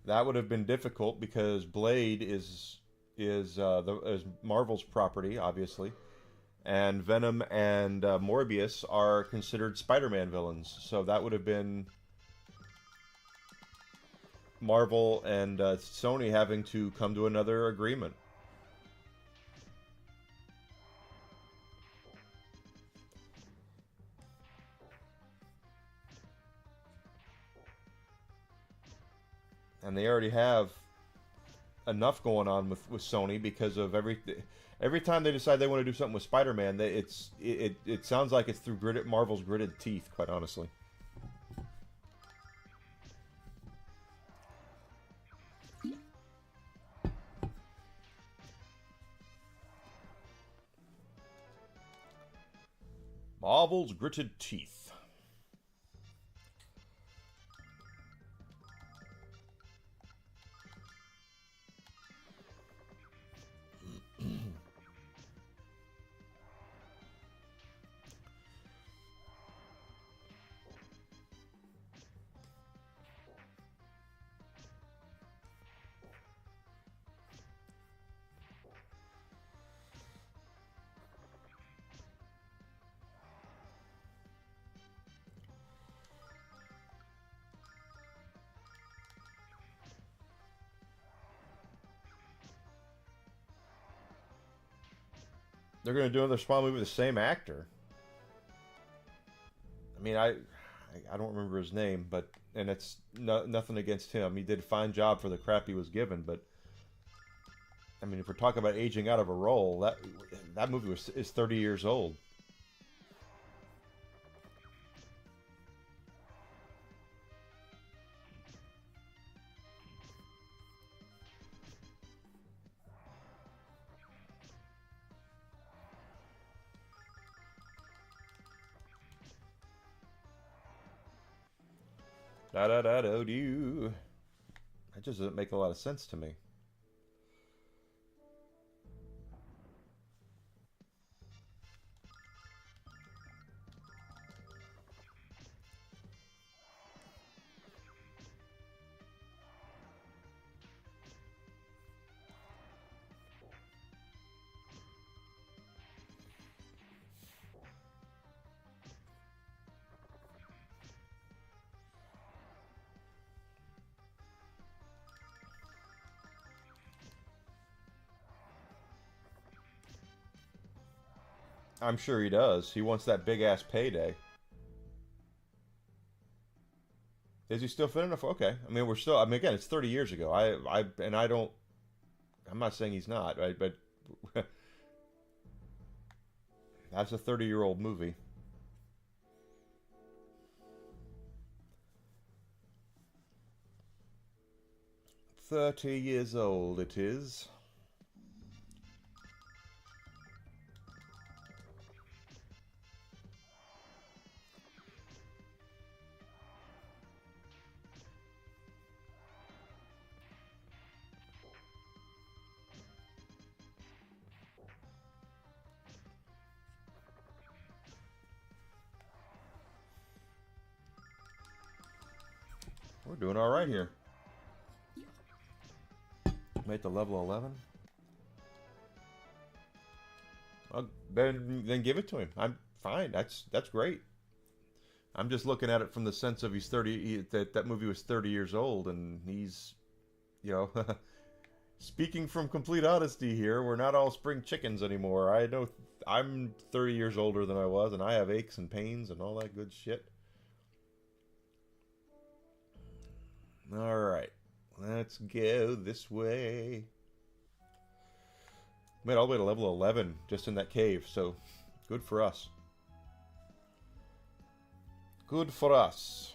That would have been difficult because Blade is Marvel's property, obviously, and Venom and Morbius are considered Spider-Man villains. So that would have been Marvel and Sony having to come to another agreement. And they already have enough going on with Sony because of every time they decide they want to do something with Spider-Man, it sounds like it's through Marvel's gritted teeth, quite honestly. Marvel's gritted teeth. They're going to do another Spawn movie with the same actor. I mean, I don't remember his name, and it's nothing against him. He did a fine job for the crap he was given, but I mean, if we're talking about aging out of a role, that movie is 30 years old. Da-da-da-do-do. That just doesn't make a lot of sense to me. I'm sure he does. He wants that big-ass payday. Is he still fit enough? Okay. I mean, we're still... I mean, again, it's 30 years ago. I don't... I'm not saying he's not, right? But... that's a 30-year-old movie. $30 years old it is. We're doing all right here. Made to level 11. Well, then give it to him. I'm fine. That's great. I'm just looking at it from the sense of he's 30. That movie was 30 years old, and he's, you know, speaking from complete honesty here, we're not all spring chickens anymore. I know I'm 30 years older than I was, and I have aches and pains and all that good shit. All right. Let's go this way. Made all the way to level 11 just in that cave, so good for us. Good for us.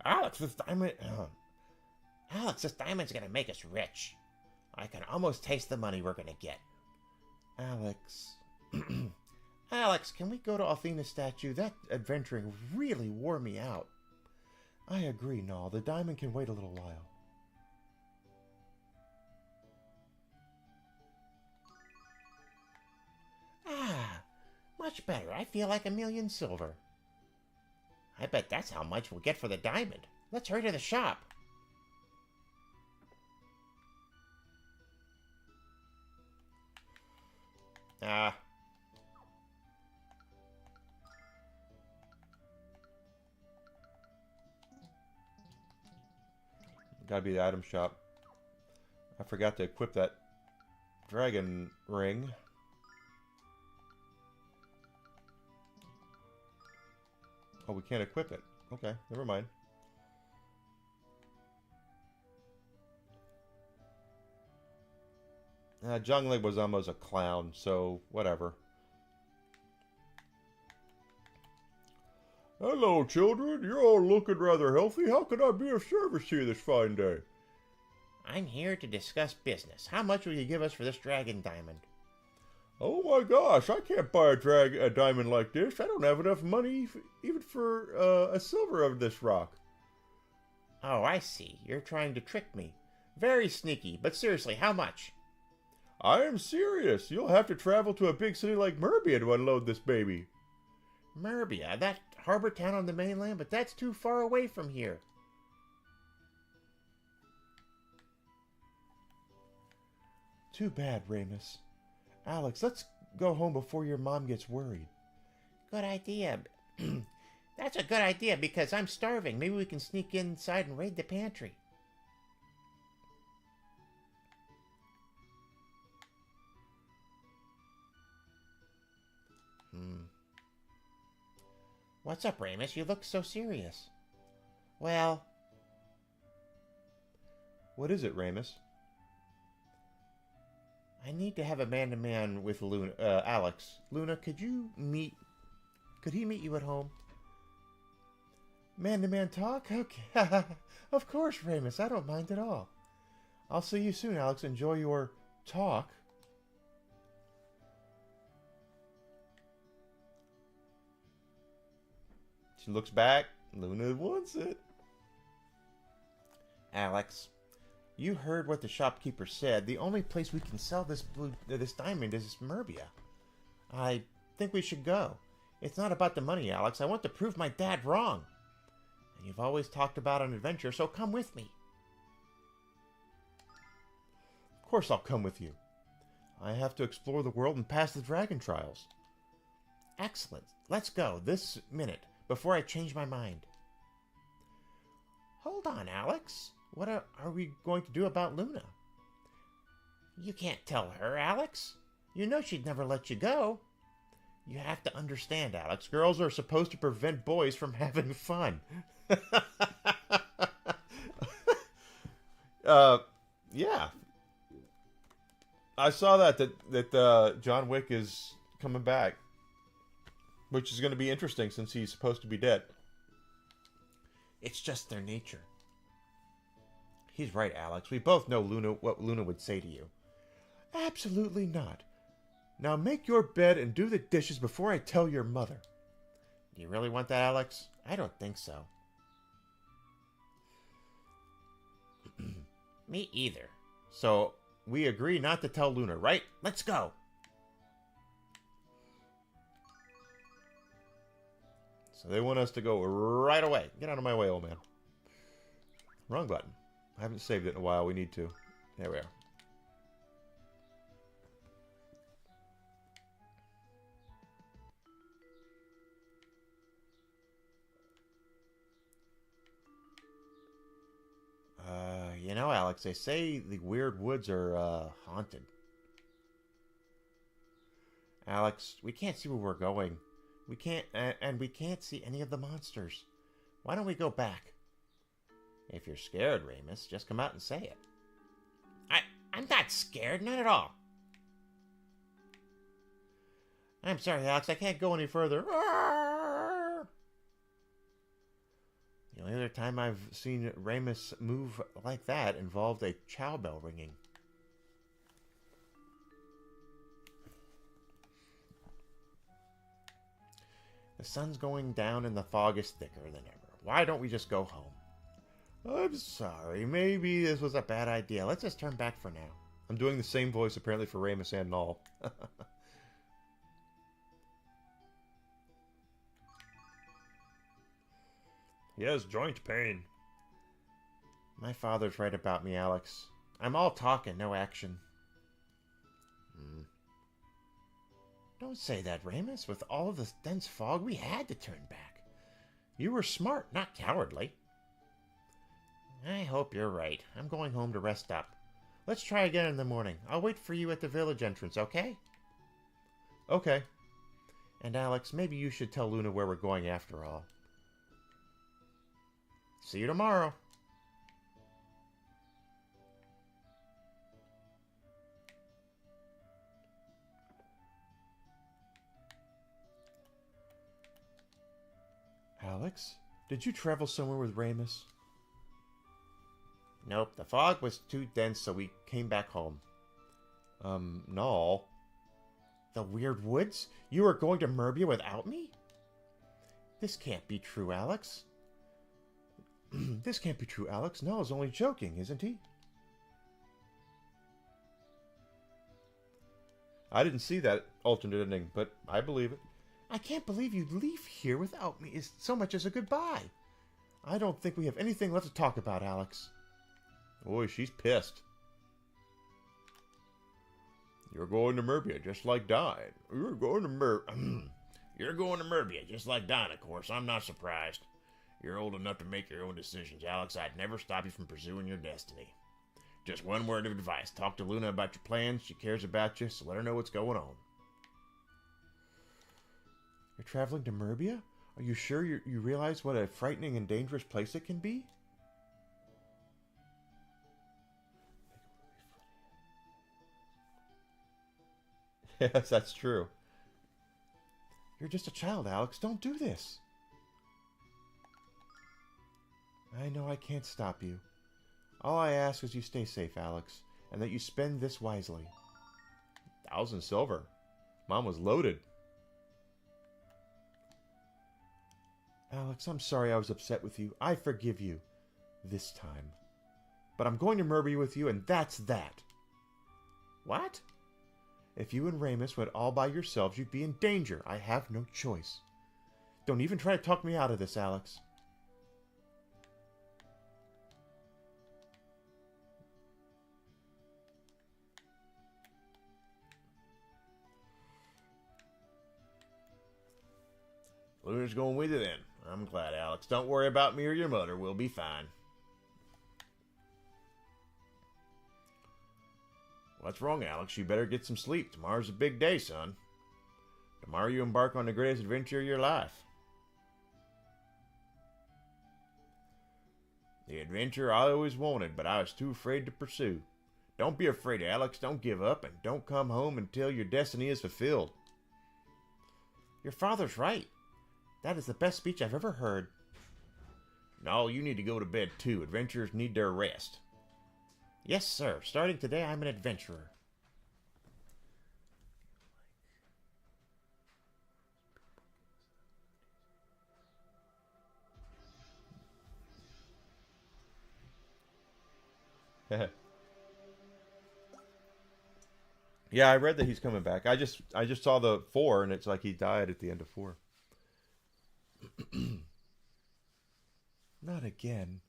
Alex, this diamond's gonna make us rich. I can almost taste the money we're gonna get. Alex. Alex, can we go to Athena's statue? That adventuring really wore me out. I agree, Noel. The diamond can wait a little while. Ah, much better. I feel like 1,000,000 silver. I bet that's how much we'll get for the diamond. Let's hurry to the shop. Ah. Gotta be the item shop. I forgot to equip that dragon ring. Oh, we can't equip it. Okay, never mind. Zhongli was almost a clown, so whatever. Hello, children. You're all looking rather healthy. How can I be of service to you this fine day? I'm here to discuss business. How much will you give us for this dragon diamond? Oh my gosh, I can't buy a diamond like this. I don't have enough money even for a silver of this rock. Oh, I see. You're trying to trick me. Very sneaky, but seriously, how much? I am serious. You'll have to travel to a big city like Merbia to unload this baby. Merbia, that harbor town on the mainland, but that's too far away from here. Too bad, Ramus. Alex, let's go home before your mom gets worried. Good idea. That's a good idea because I'm starving. Maybe we can sneak inside and raid the pantry. What's up, Ramus? You look so serious. Well... What is it, Ramus? I need to have a man-to-man with Alex. Luna, could he meet you at home? Man-to-man talk? Okay. Of course, Ramus. I don't mind at all. I'll see you soon, Alex. Enjoy your talk. She looks back. Luna wants it. Alex, you heard what the shopkeeper said. The only place we can sell this diamond is Merbia. I think we should go. It's not about the money, Alex. I want to prove my dad wrong. And you've always talked about an adventure, so come with me. Of course I'll come with you. I have to explore the world and pass the dragon trials. Excellent. Let's go this minute, before I change my mind. Hold on, Alex. What are we going to do about Luna? You can't tell her, Alex. You know she'd never let you go. You have to understand, Alex. Girls are supposed to prevent boys from having fun. Yeah. I saw that John Wick is coming back, which is going to be interesting since he's supposed to be dead. It's just their nature. He's right, Alex. We both know what Luna would say to you. Absolutely not. Now make your bed and do the dishes before I tell your mother. Do you really want that, Alex? I don't think so. Me either. So, we agree not to tell Luna, right? Let's go! So they want us to go right away. Get out of my way, old man. Wrong button. I haven't saved it in a while. We need to. There we are. You know, Alex, they say the weird woods are, haunted. Alex, we can't see where we're going. We can't, and we can't see any of the monsters. Why don't we go back? If you're scared, Ramus, just come out and say it. I'm not scared, not at all. I'm sorry, Alex, I can't go any further. The only other time I've seen Ramus move like that involved a chow bell ringing. The sun's going down and the fog is thicker than ever. Why don't we just go home? I'm sorry. Maybe this was a bad idea. Let's just turn back for now. I'm doing the same voice apparently for Ramus and all. He has joint pain. My father's right about me, Alex. I'm all talk and no action. Don't say that, Ramus. With all of this dense fog, we had to turn back. You were smart, not cowardly. I hope you're right. I'm going home to rest up. Let's try again in the morning. I'll wait for you at the village entrance, okay? Okay. And Alex, maybe you should tell Luna where we're going after all. See you tomorrow. Alex, did you travel somewhere with Ramus? Nope, the fog was too dense, so we came back home. No. The weird woods? You were going to Merbia without me? This can't be true, Alex. This can't be true, Alex. Null's only joking, isn't he? I didn't see that alternate ending, but I believe it. I can't believe you'd leave here without me so much as a goodbye. I don't think we have anything left to talk about, Alex. Boy, she's pissed. You're going to Merbia just like Don. You're going to Merbia just like Don, of course. I'm not surprised. You're old enough to make your own decisions, Alex. I'd never stop you from pursuing your destiny. Just one word of advice. Talk to Luna about your plans. She cares about you, so let her know what's going on. You're traveling to Merbia? Are you sure you realize what a frightening and dangerous place it can be? Yes, that's true. You're just a child, Alex. Don't do this. I know I can't stop you. All I ask is you stay safe, Alex, and that you spend this wisely. 1,000 silver. Mom was loaded. Alex, I'm sorry I was upset with you. I forgive you. This time. But I'm going to Merbia with you, and that's that. What? If you and Ramus went all by yourselves, you'd be in danger. I have no choice. Don't even try to talk me out of this, Alex. Luna's going with you then. I'm glad, Alex. Don't worry about me or your mother. We'll be fine. What's wrong, Alex? You better get some sleep. Tomorrow's a big day, son. Tomorrow you embark on the greatest adventure of your life. The adventure I always wanted, but I was too afraid to pursue. Don't be afraid, Alex. Don't give up, and don't come home until your destiny is fulfilled. Your father's right. That is the best speech I've ever heard. No, you need to go to bed too. Adventurers need their rest. Yes, sir. Starting today, I'm an adventurer. Yeah, I read that he's coming back. I just saw the 4, and it's like he died at the end of 4. Not again.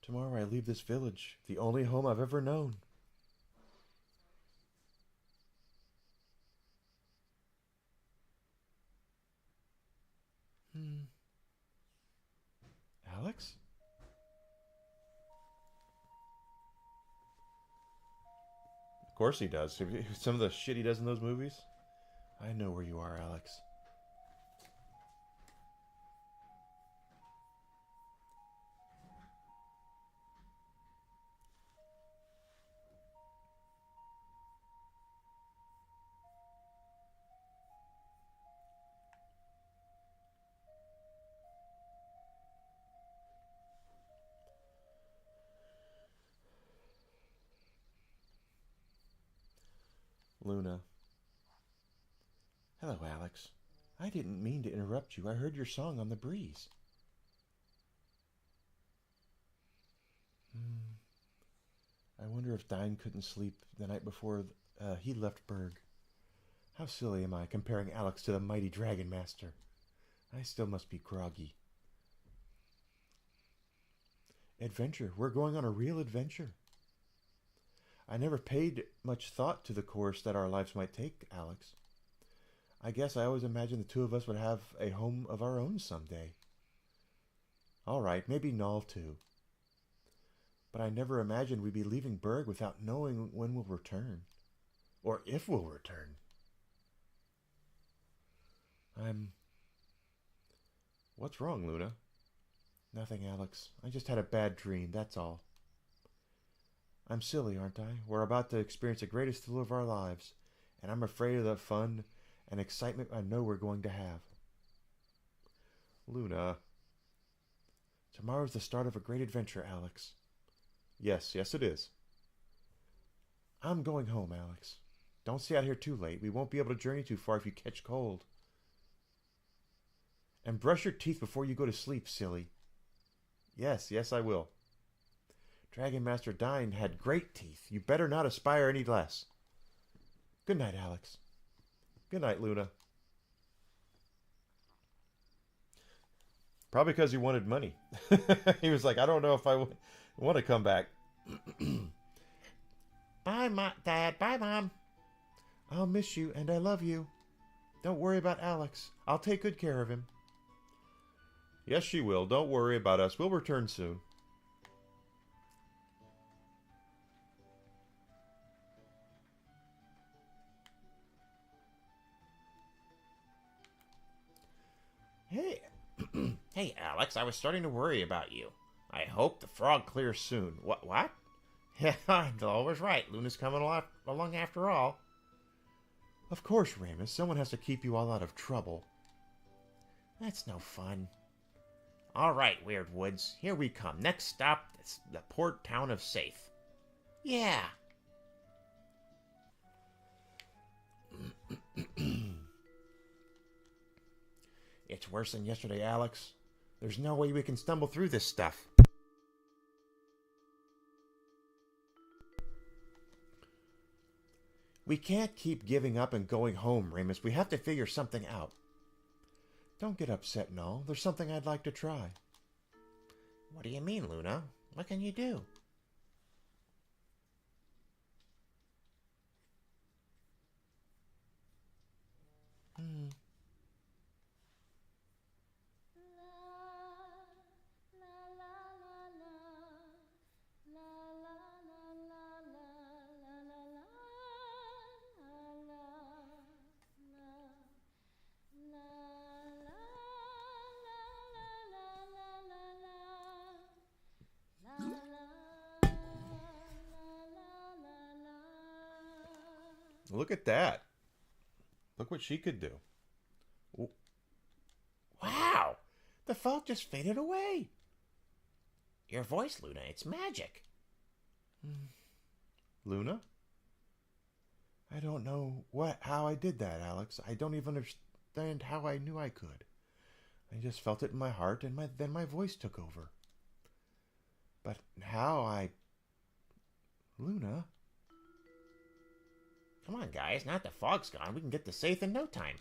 Tomorrow I leave this village, the only home I've ever known. Alex? Of course he does. Some of the shit he does in those movies. I know where you are, Alex. Luna. Hello, Alex. I didn't mean to interrupt you. I heard your song on the breeze. I wonder if Dine couldn't sleep the night before he left Berg. How silly am I comparing Alex to the mighty Dragon Master? I still must be groggy. Adventure. We're going on a real adventure. I never paid much thought to the course that our lives might take, Alex. I guess I always imagined the two of us would have a home of our own someday. All right, maybe Null too. But I never imagined we'd be leaving Berg without knowing when we'll return. Or if we'll return. What's wrong, Luna? Nothing, Alex. I just had a bad dream, that's all. I'm silly, aren't I? We're about to experience the greatest thrill of our lives, and I'm afraid of the fun and excitement I know we're going to have. Luna. Tomorrow's the start of a great adventure, Alex. Yes, it is. I'm going home, Alex. Don't stay out here too late. We won't be able to journey too far if you catch cold. And brush your teeth before you go to sleep, silly. Yes, I will. Dragon Master Dine had great teeth. You better not aspire any less. Good night, Alex. Good night, Luna. Probably because he wanted money. He was like, I don't know if I want to come back. Bye, Dad. Bye, Mom. I'll miss you, and I love you. Don't worry about Alex. I'll take good care of him. Yes, she will. Don't worry about us. We'll return soon. Hey, hey, Alex, I was starting to worry about you. I hope the frog clears soon. What? Yeah, Dol was right. Luna's coming along after all. Of course, Ramus. Someone has to keep you all out of trouble. That's no fun. All right, Weird Woods. Here we come. Next stop, the port town of Safe. Yeah. It's worse than yesterday, Alex. There's no way we can stumble through this stuff. We can't keep giving up and going home, Ramus. We have to figure something out. Don't get upset, Null. There's something I'd like to try. What do you mean, Luna? What can you do? Look at that. Look what she could do. Ooh. Wow! The fog just faded away. Your voice, Luna, it's magic. Luna? I don't know how I did that, Alex. I don't even understand how I knew I could. I just felt it in my heart, and then my voice took over. But Luna? Come on, guys. Now that the fog's gone, we can get to Safe in no time.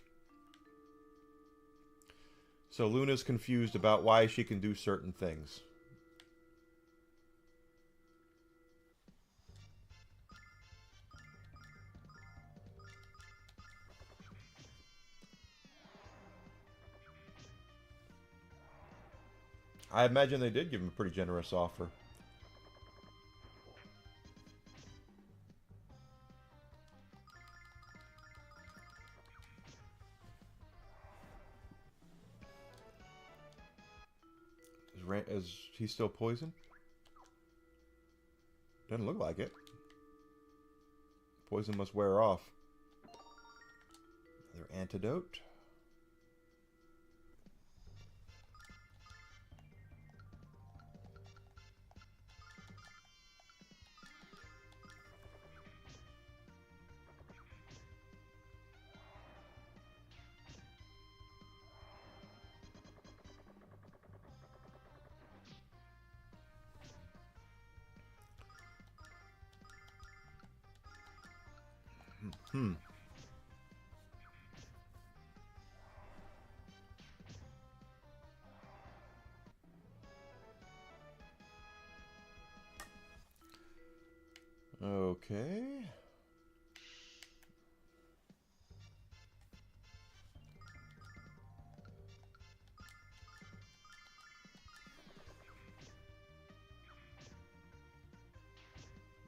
So Luna's confused about why she can do certain things. I imagine they did give him a pretty generous offer. Is he still poisoned? Doesn't look like it. Poison must wear off. Another antidote. Okay.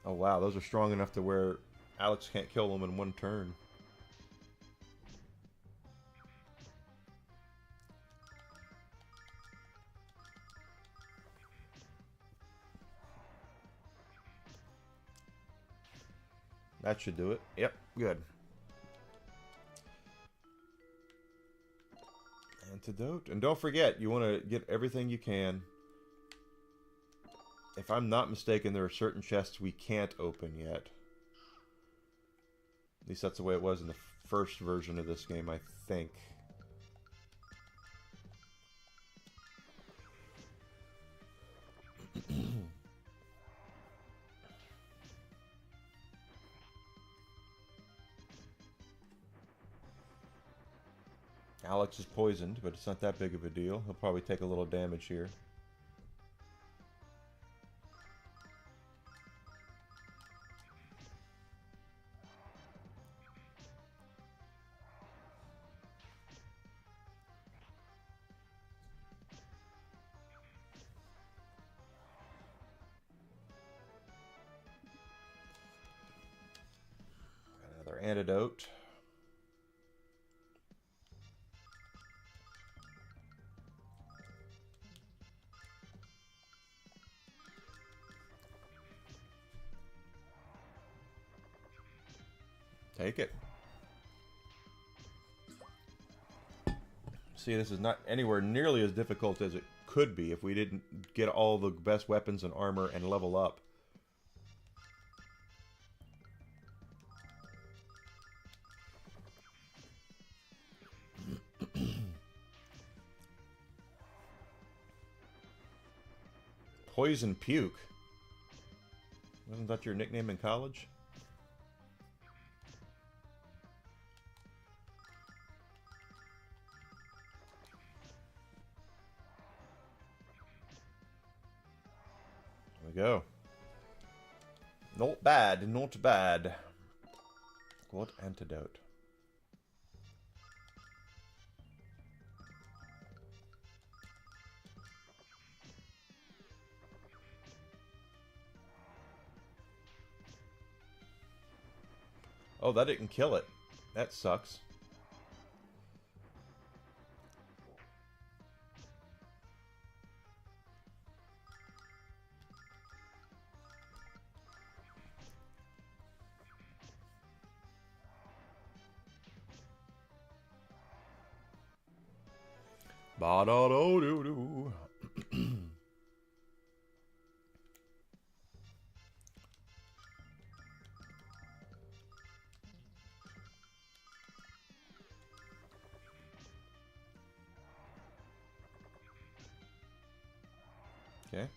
Oh wow, those are strong enough to where Alex can't kill them in one turn. That should do it. Yep, good. Antidote. And don't forget, you want to get everything you can. If I'm not mistaken, there are certain chests we can't open yet. At least that's the way it was in the first version of this game, I think. Alex is poisoned, but it's not that big of a deal. He'll probably take a little damage here. Got another antidote. Take it. See, this is not anywhere nearly as difficult as it could be if we didn't get all the best weapons and armor and level up. Poison Puke. Wasn't that your nickname in college? There we go. Not bad, not bad. What antidote? Oh, that didn't kill it. That sucks. Ba-da-do-do-do. Okay.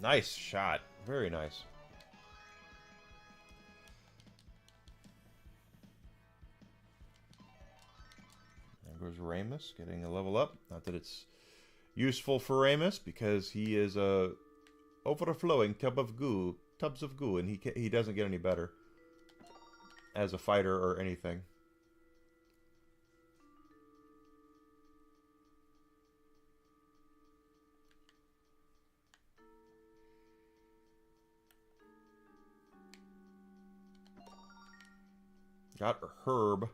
Nice shot. Very nice. There goes Ramus, getting a level up. Not that it's useful for Ramus, because he is a overflowing tubs of goo, and he doesn't get any better as a fighter or anything. Got Herb.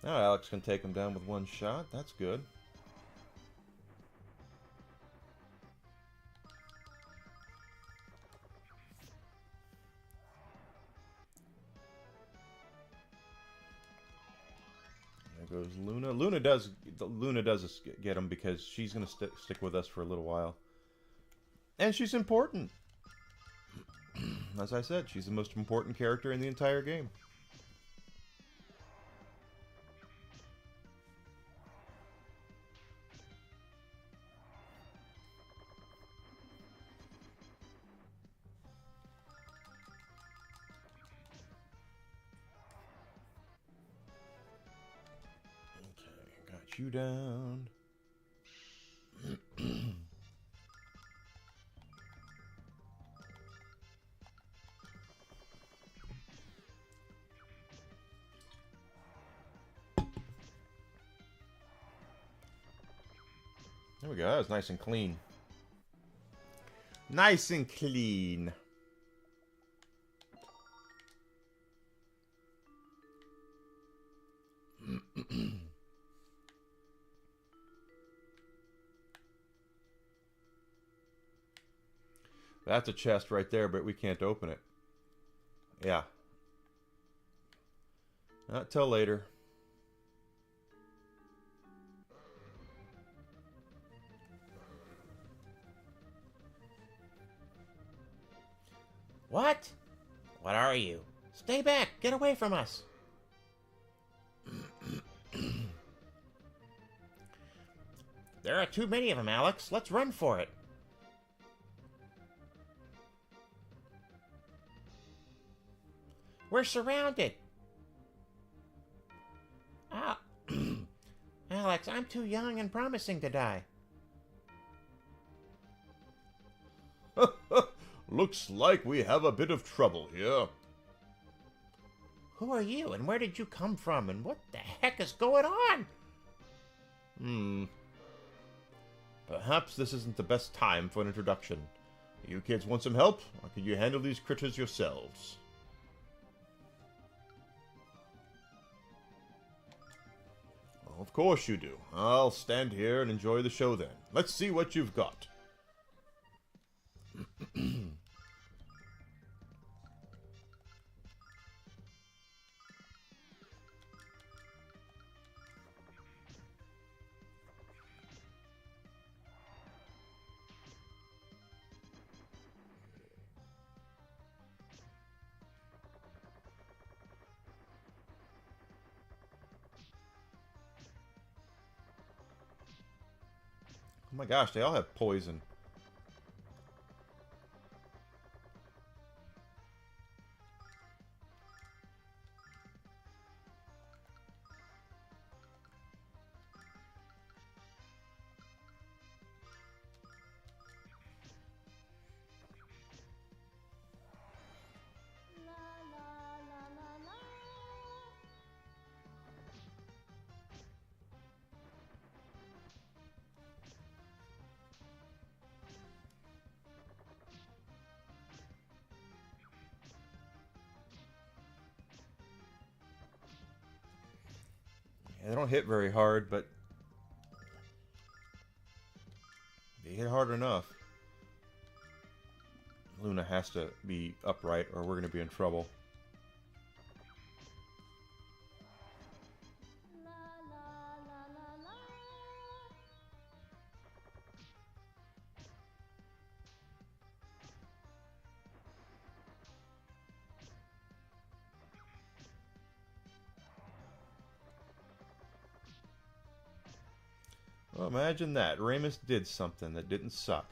Now Alex can take him down with one shot. That's good. There goes Luna. Luna does get him because she's going to stick with us for a little while. And she's important. As I said, she's the most important character in the entire game. Okay, got you down. There we go. That was nice and clean. Nice and clean. That's a chest right there, but we can't open it. Yeah. Not till later. What? What are you? Stay back! Get away from us! There are too many of them, Alex. Let's run for it. We're surrounded. Ah, Alex, I'm too young and promising to die. Looks like we have a bit of trouble here. Who are you, and where did you come from, and what the heck is going on? Perhaps this isn't the best time for an introduction. You kids want some help, or can you handle these critters yourselves? Well, of course you do. I'll stand here and enjoy the show then. Let's see what you've got. Oh my gosh, they all have poison. Yeah, they don't hit very hard, but you hit hard enough, Luna has to be upright or we're going to be in trouble. Well, imagine that. Ramus did something that didn't suck.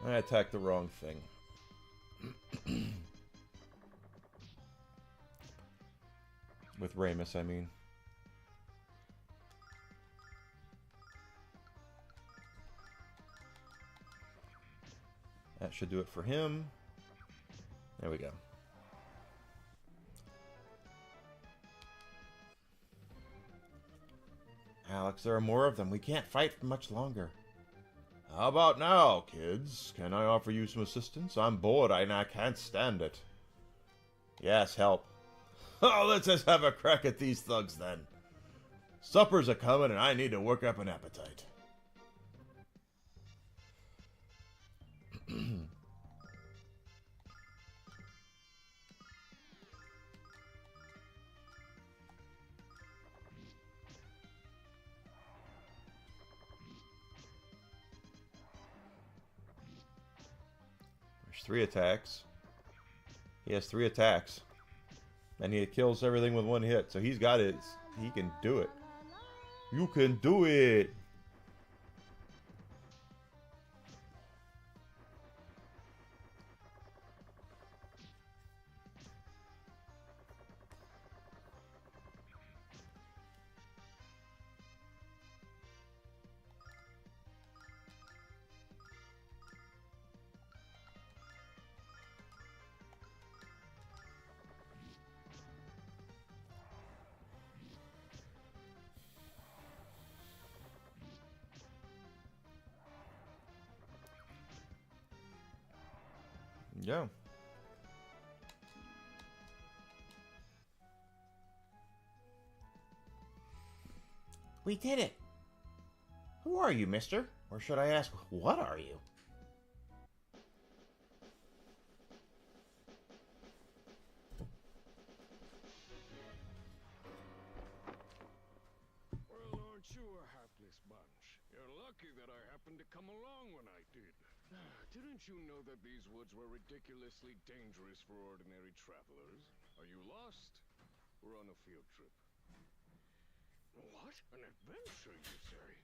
I attacked the wrong thing. With Ramus, I mean. That should do it for him. There we go. Alex, there are more of them. We can't fight for much longer. How about now, kids? Can I offer you some assistance? I'm bored and I can't stand it. Yes, help. Oh, let's just have a crack at these thugs then. Suppers are coming and I need to work up an appetite. There's 3 attacks. He has 3 attacks. And he kills everything with 1 hit. So he's got it. He can do it. You can do it! Yeah. We did it. Who are you, mister? Or should I ask, what are you? Well, aren't you a hapless bunch? You're lucky that I happened to come along when I did. Didn't you know that these woods were ridiculously dangerous for ordinary travelers? Are you lost? We're on a field trip. What? An adventure, you say?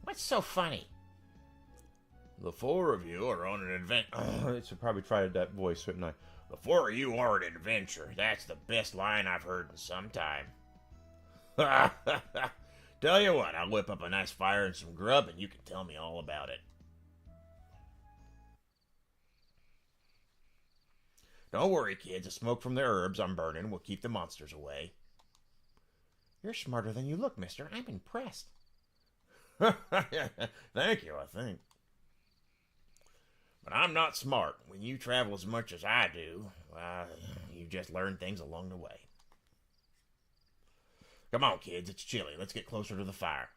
What's so funny? The 4 of you are on an adventure. I should probably try that voice, shouldn't I? The 4 of you are an adventure. That's the best line I've heard in some time. Tell you what, I'll whip up a nice fire and some grub and you can tell me all about it. Don't worry, kids. The smoke from the herbs I'm burning will keep the monsters away. You're smarter than you look, mister. I'm impressed. Thank you, I think. But I'm not smart. When you travel as much as I do, you just learn things along the way. Come on, kids. It's chilly. Let's get closer to the fire.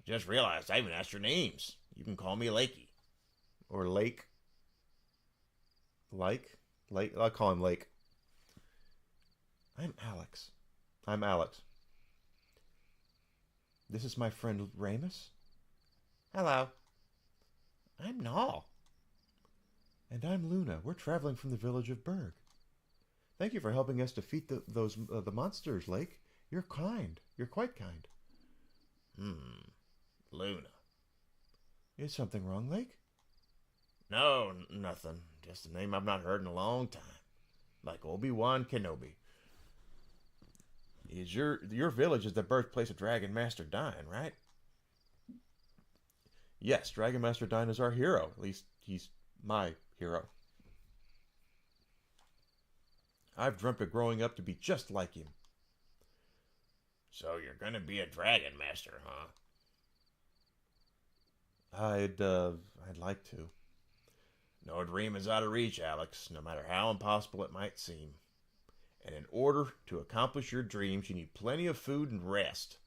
Just realized I even asked your names. You can call me Lakey. Or Lake. Lake? I'll call him Lake. I'm Alex. I'm Alex. This is my friend Ramus. Hello. I'm Null. And I'm Luna. We're traveling from the village of Berg. Thank you for helping us defeat the monsters, Lake. You're kind. You're quite kind. Luna. Is something wrong, Lake? No, nothing. Just a name I've not heard in a long time. Like Obi-Wan Kenobi. Is your village is the birthplace of Dragon Master Dine, right? Yes, Dragon Master Dine is our hero. At least he's my hero. I've dreamt of growing up to be just like him. So you're gonna be a Dragon Master, huh? I'd like to. No dream is out of reach, Alex, no matter how impossible it might seem. And in order to accomplish your dreams, you need plenty of food and rest.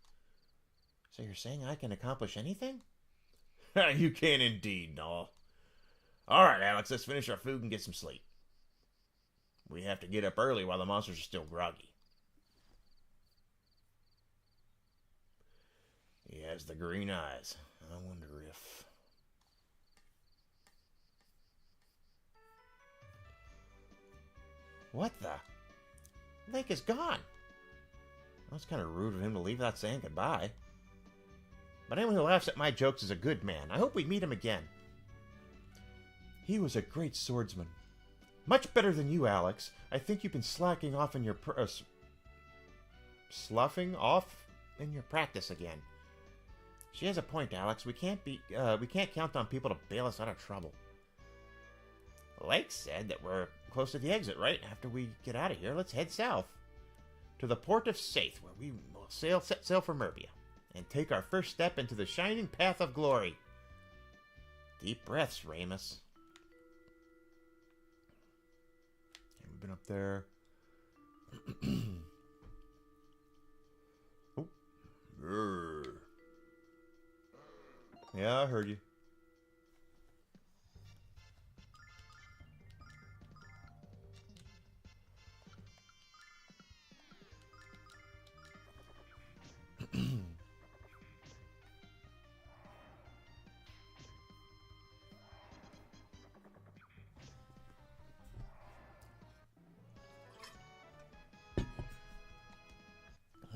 So you're saying I can accomplish anything? You can indeed, Noel. All right, Alex, let's finish our food and get some sleep. We have to get up early while the monsters are still groggy. He has the green eyes. I wonder if... What the? Lake is gone. Well, it's kind of rude of him to leave without saying goodbye. But anyone who laughs at my jokes is a good man. I hope we meet him again. He was a great swordsman. Much better than you, Alex. I think you've been slacking off in your Sloughing off in your practice again. She has a point, Alex. We can't count on people to bail us out of trouble. Lake said that we're close to the exit, right? After we get out of here, let's head south to the port of Saith, where we will set sail for Merbia and take our first step into the shining path of glory. Deep breaths, Ramus. And we've been up there. Oh. Grr. Yeah, I heard you.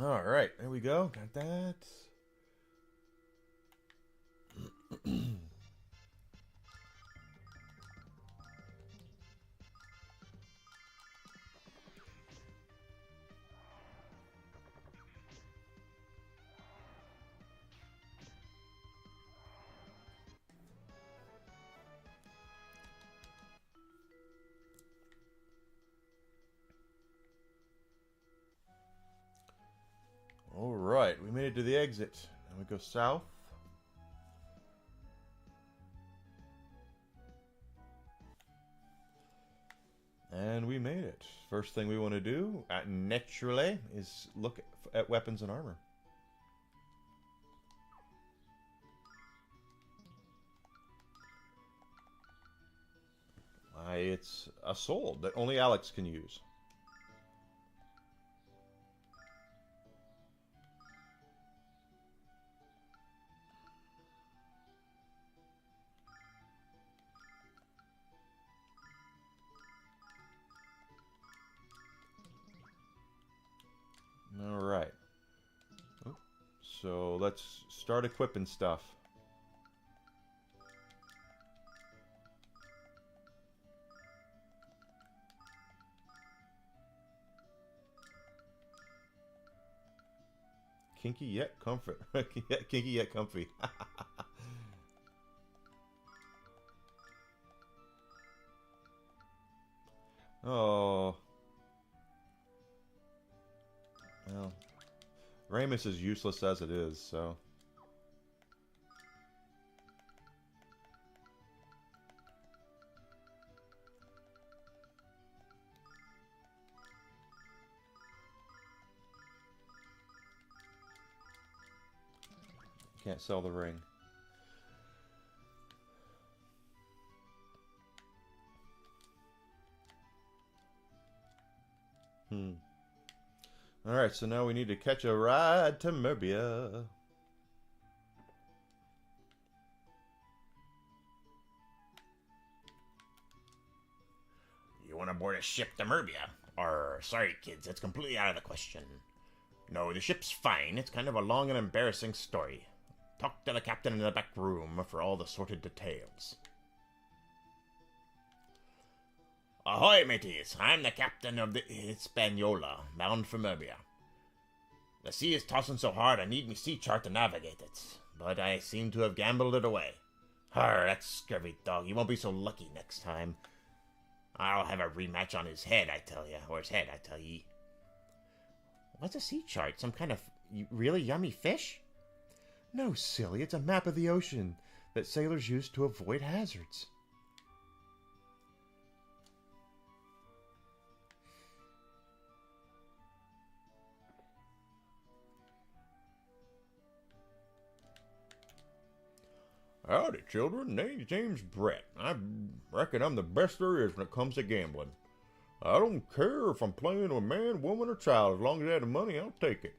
All right, there we go. Got that. All right, we made it to the exit. Now we go south. And we made it. First thing we want to do, naturally, is look at weapons and armor. It's a sword that only Alex can use. All right. Oh, so let's start equipping stuff. Kinky yet comfort. Kinky yet comfy. Oh. Well, Ramus is useless as it is, so. Can't sell the ring. Alright, so now we need to catch a ride to Merbia. aboard a ship to Merbia. Sorry, kids, it's completely out of the question. No, the ship's fine. It's kind of a long and embarrassing story. Talk to the captain in the back room for all the sorted details. Ahoy, mateys! I'm the captain of the Hispaniola, bound for Merbia. The sea is tossing so hard I need me sea chart to navigate it, but I seem to have gambled it away. That scurvy dog, he won't be so lucky next time. I'll have a rematch on his head, I tell ya, or his head, I tell ye. What's a sea chart? Some kind of really yummy fish? No, silly, it's a map of the ocean that sailors use to avoid hazards. Howdy, children. Name's James Brett. I reckon I'm the best there is when it comes to gambling. I don't care if I'm playing with a man, woman, or child. As long as I have the money, I'll take it.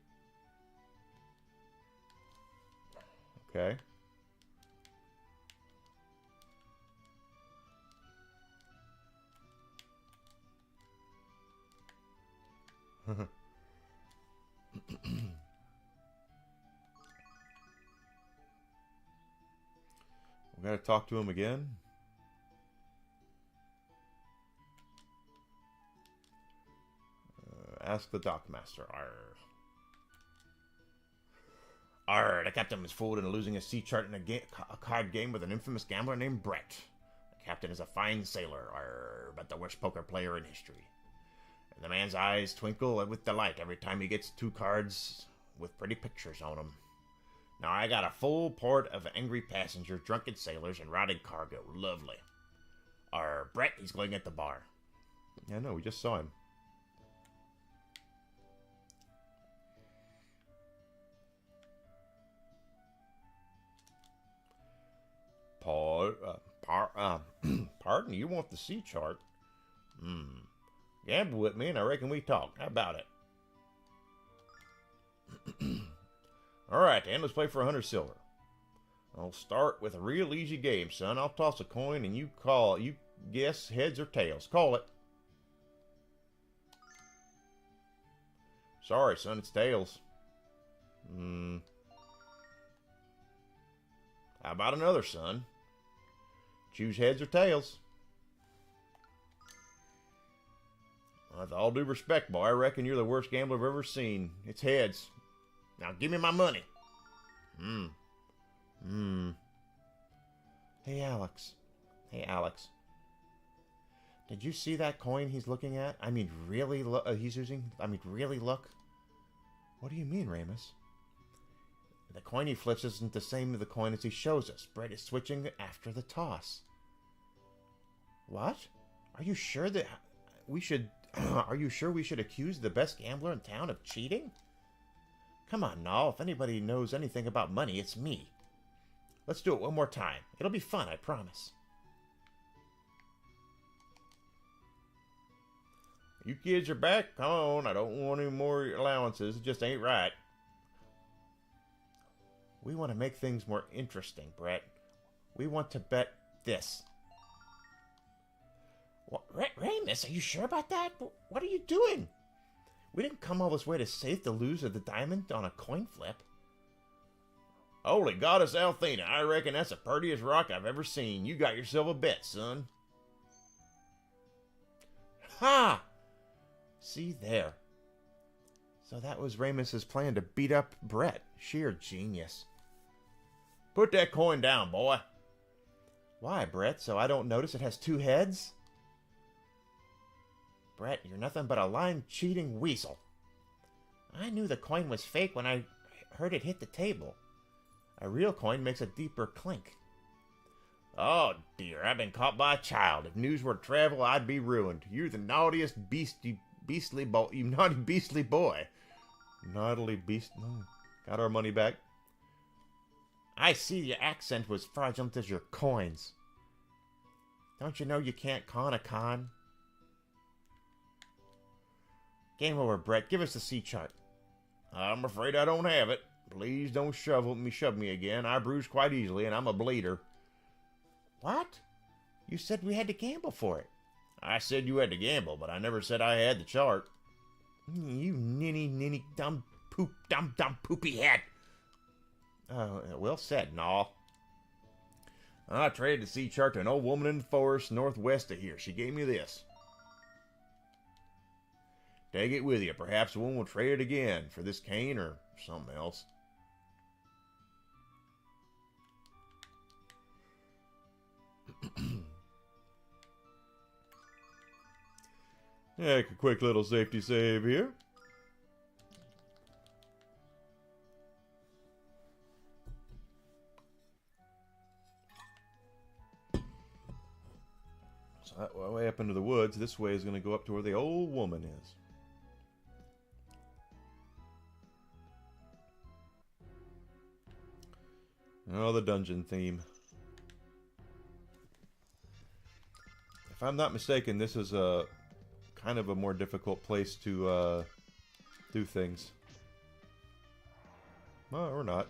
Okay. We gotta talk to him again. Ask the dockmaster. The captain was fooled into losing a sea chart in a card game with an infamous gambler named Brett. The captain is a fine sailor, but the worst poker player in history. And the man's eyes twinkle with delight every time he gets 2 cards with pretty pictures on them. Now I got a full port of angry passengers, drunken sailors, and rotted cargo. Lovely. Brett, he's going at the bar. Yeah, no, we just saw him. Pardon, you want the sea chart? Gamble with me and I reckon we talk. How about it? Alright, then, let's play for 100 silver. I'll start with a real easy game, son. I'll toss a coin and you guess heads or tails. Call it. Sorry, son, it's tails. How about another, son? Choose heads or tails. With all due respect, boy, I reckon you're the worst gambler I've ever seen. It's heads. Now give me my money. Hey, Alex. Did you see that coin he's looking at? I mean, really, he's using? I mean, really, look? What do you mean, Ramus? The coin he flips isn't the same as the coin as he shows us. Brett is switching after the toss. What? Are you sure that we should... Are you sure we should accuse the best gambler in town of cheating? Come on, Noel. If anybody knows anything about money, it's me. Let's do it one more time. It'll be fun, I promise. You kids are back? Come on, I don't want any more allowances. It just ain't right. We want to make things more interesting, Brett. We want to bet this. What, Ramus, are you sure about that? What are you doing? We didn't come all this way to save the lose of the diamond on a coin flip. Holy goddess Althena, I reckon that's the prettiest rock I've ever seen. You got yourself a bet, son. Ha! See there. So that was Ramus's plan to beat up Brett. Sheer genius. Put that coin down, boy. Why, Brett? So I don't notice it has 2 heads? Brett, you're nothing but a lying-cheating weasel. I knew the coin was fake when I heard it hit the table. A real coin makes a deeper clink. Oh, dear, I've been caught by a child. If news were to travel, I'd be ruined. You're the naughtiest beastly boy. You naughty beastly boy. Naughtily beast... Got our money back. I see your accent was fraudulent as your coins. Don't you know you can't con a con? Game over, Brett. Give us the sea chart. I'm afraid I don't have it. Please don't shove me again. I bruise quite easily, and I'm a bleeder. What? You said we had to gamble for it. I said you had to gamble, but I never said I had the chart. You ninny, dumb poopy head. Well said, Naw. I traded the sea chart to an old woman in the forest northwest of here. She gave me this. Take it with you. Perhaps one will trade it again for this cane or something else. Take a quick little safety save here. So that way up into the woods, this way is going to go up to where the old woman is. Oh, the dungeon theme. If I'm not mistaken, this is a kind of a more difficult place to do things. Well, or not.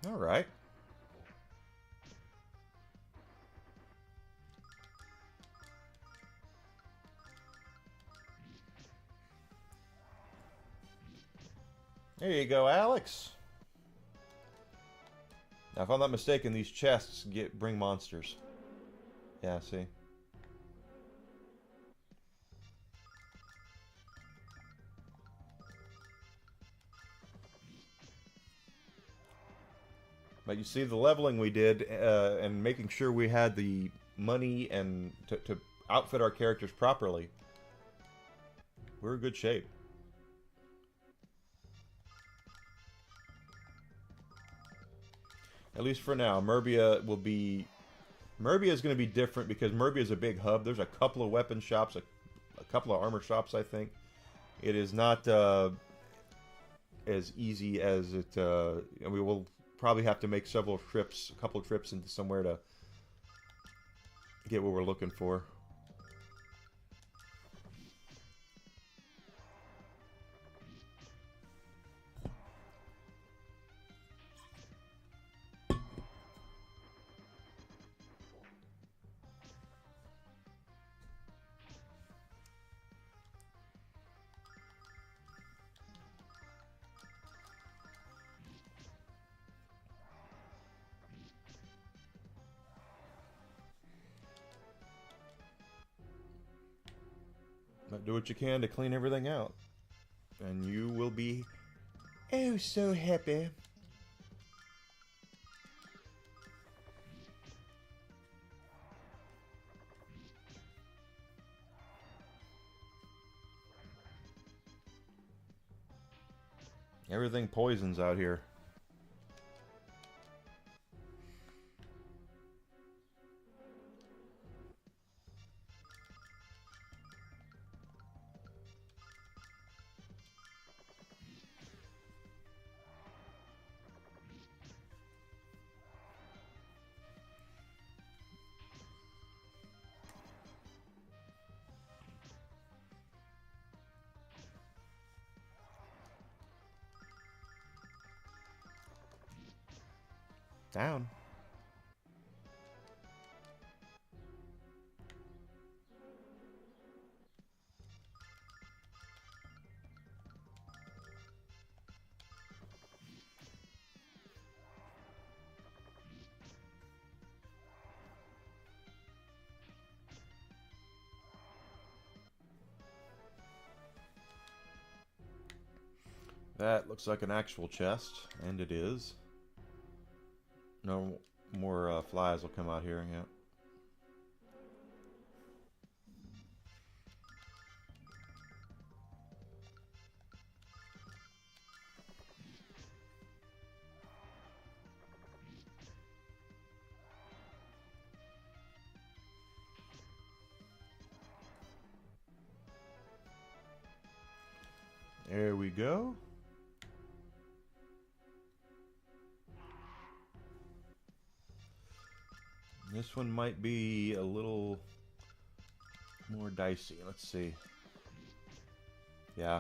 All right. There you go, Alex. Now, if I'm not mistaken, these chests bring monsters. Yeah, see? But you see the leveling we did, and making sure we had the money and to outfit our characters properly. We're in good shape. At least for now. Merbia is going to be different because Merbia is a big hub. There's a couple of weapon shops, a couple of armor shops, I think. It is not as easy as it... we will probably have to make a couple of trips into somewhere to get what we're looking for. But do what you can to clean everything out. And you will be oh so happy. Everything poisons out here. Down. That looks like an actual chest, and it is. No more flies will come out here, yeah. There we go. This one might be a little more dicey. Let's see. Yeah.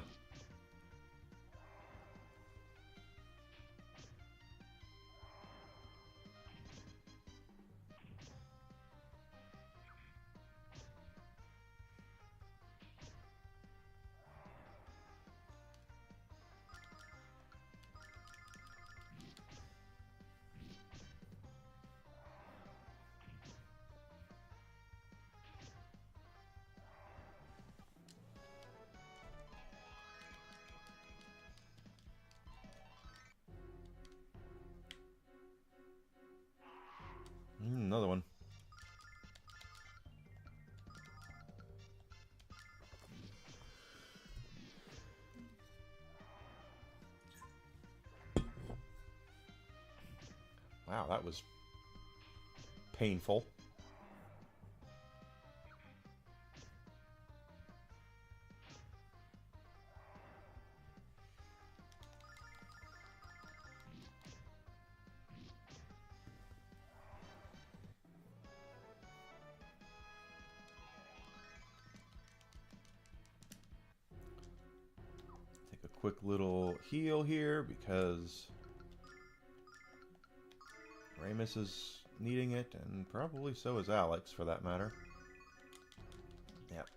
Wow, that was painful. Take a quick little heal here because Ramus is needing it, and probably so is Alex, for that matter. Yep.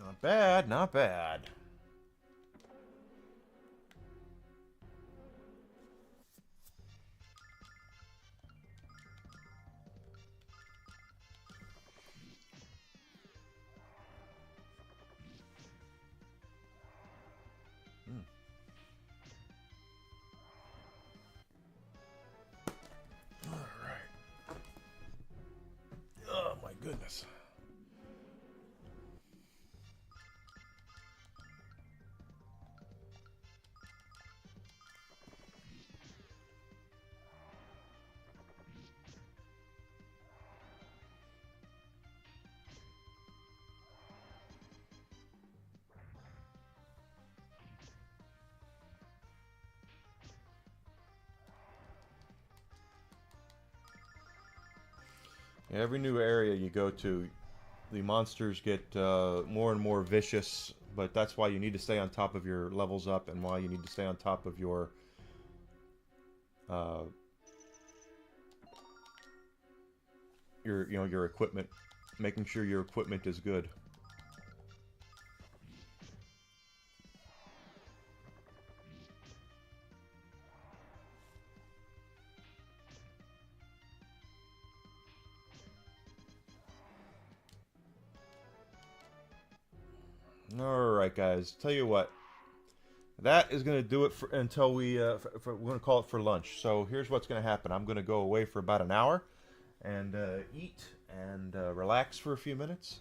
Not bad, not bad. Oh my goodness. Every new area you go to, the monsters get more and more vicious, but that's why you need to stay on top of your levels up, and why you need to stay on top of your your equipment, making sure your equipment is good. Alright guys, tell you what, that is going to do it for, until we, we're going to call it for lunch. So here's what's going to happen. I'm going to go away for about an hour and eat and relax for a few minutes.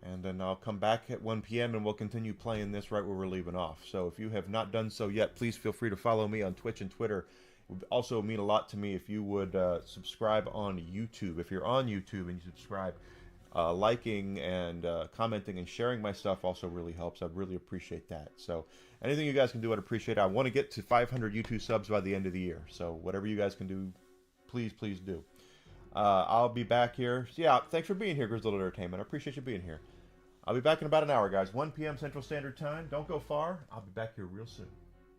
And then I'll come back at 1 p.m. and we'll continue playing this right where we're leaving off. So if you have not done so yet, please feel free to follow me on Twitch and Twitter. It would also mean a lot to me if you would subscribe on YouTube. If you're on YouTube and you subscribe, liking and commenting and sharing my stuff also really helps. I'd really appreciate that. So anything you guys can do, I'd appreciate it. I want to get to 500 YouTube subs by the end of the year. So whatever you guys can do, please, please do. I'll be back here. So yeah, thanks for being here, Grizzled Entertainment. I appreciate you being here. I'll be back in about an hour, guys. 1 p.m. Central Standard Time. Don't go far. I'll be back here real soon.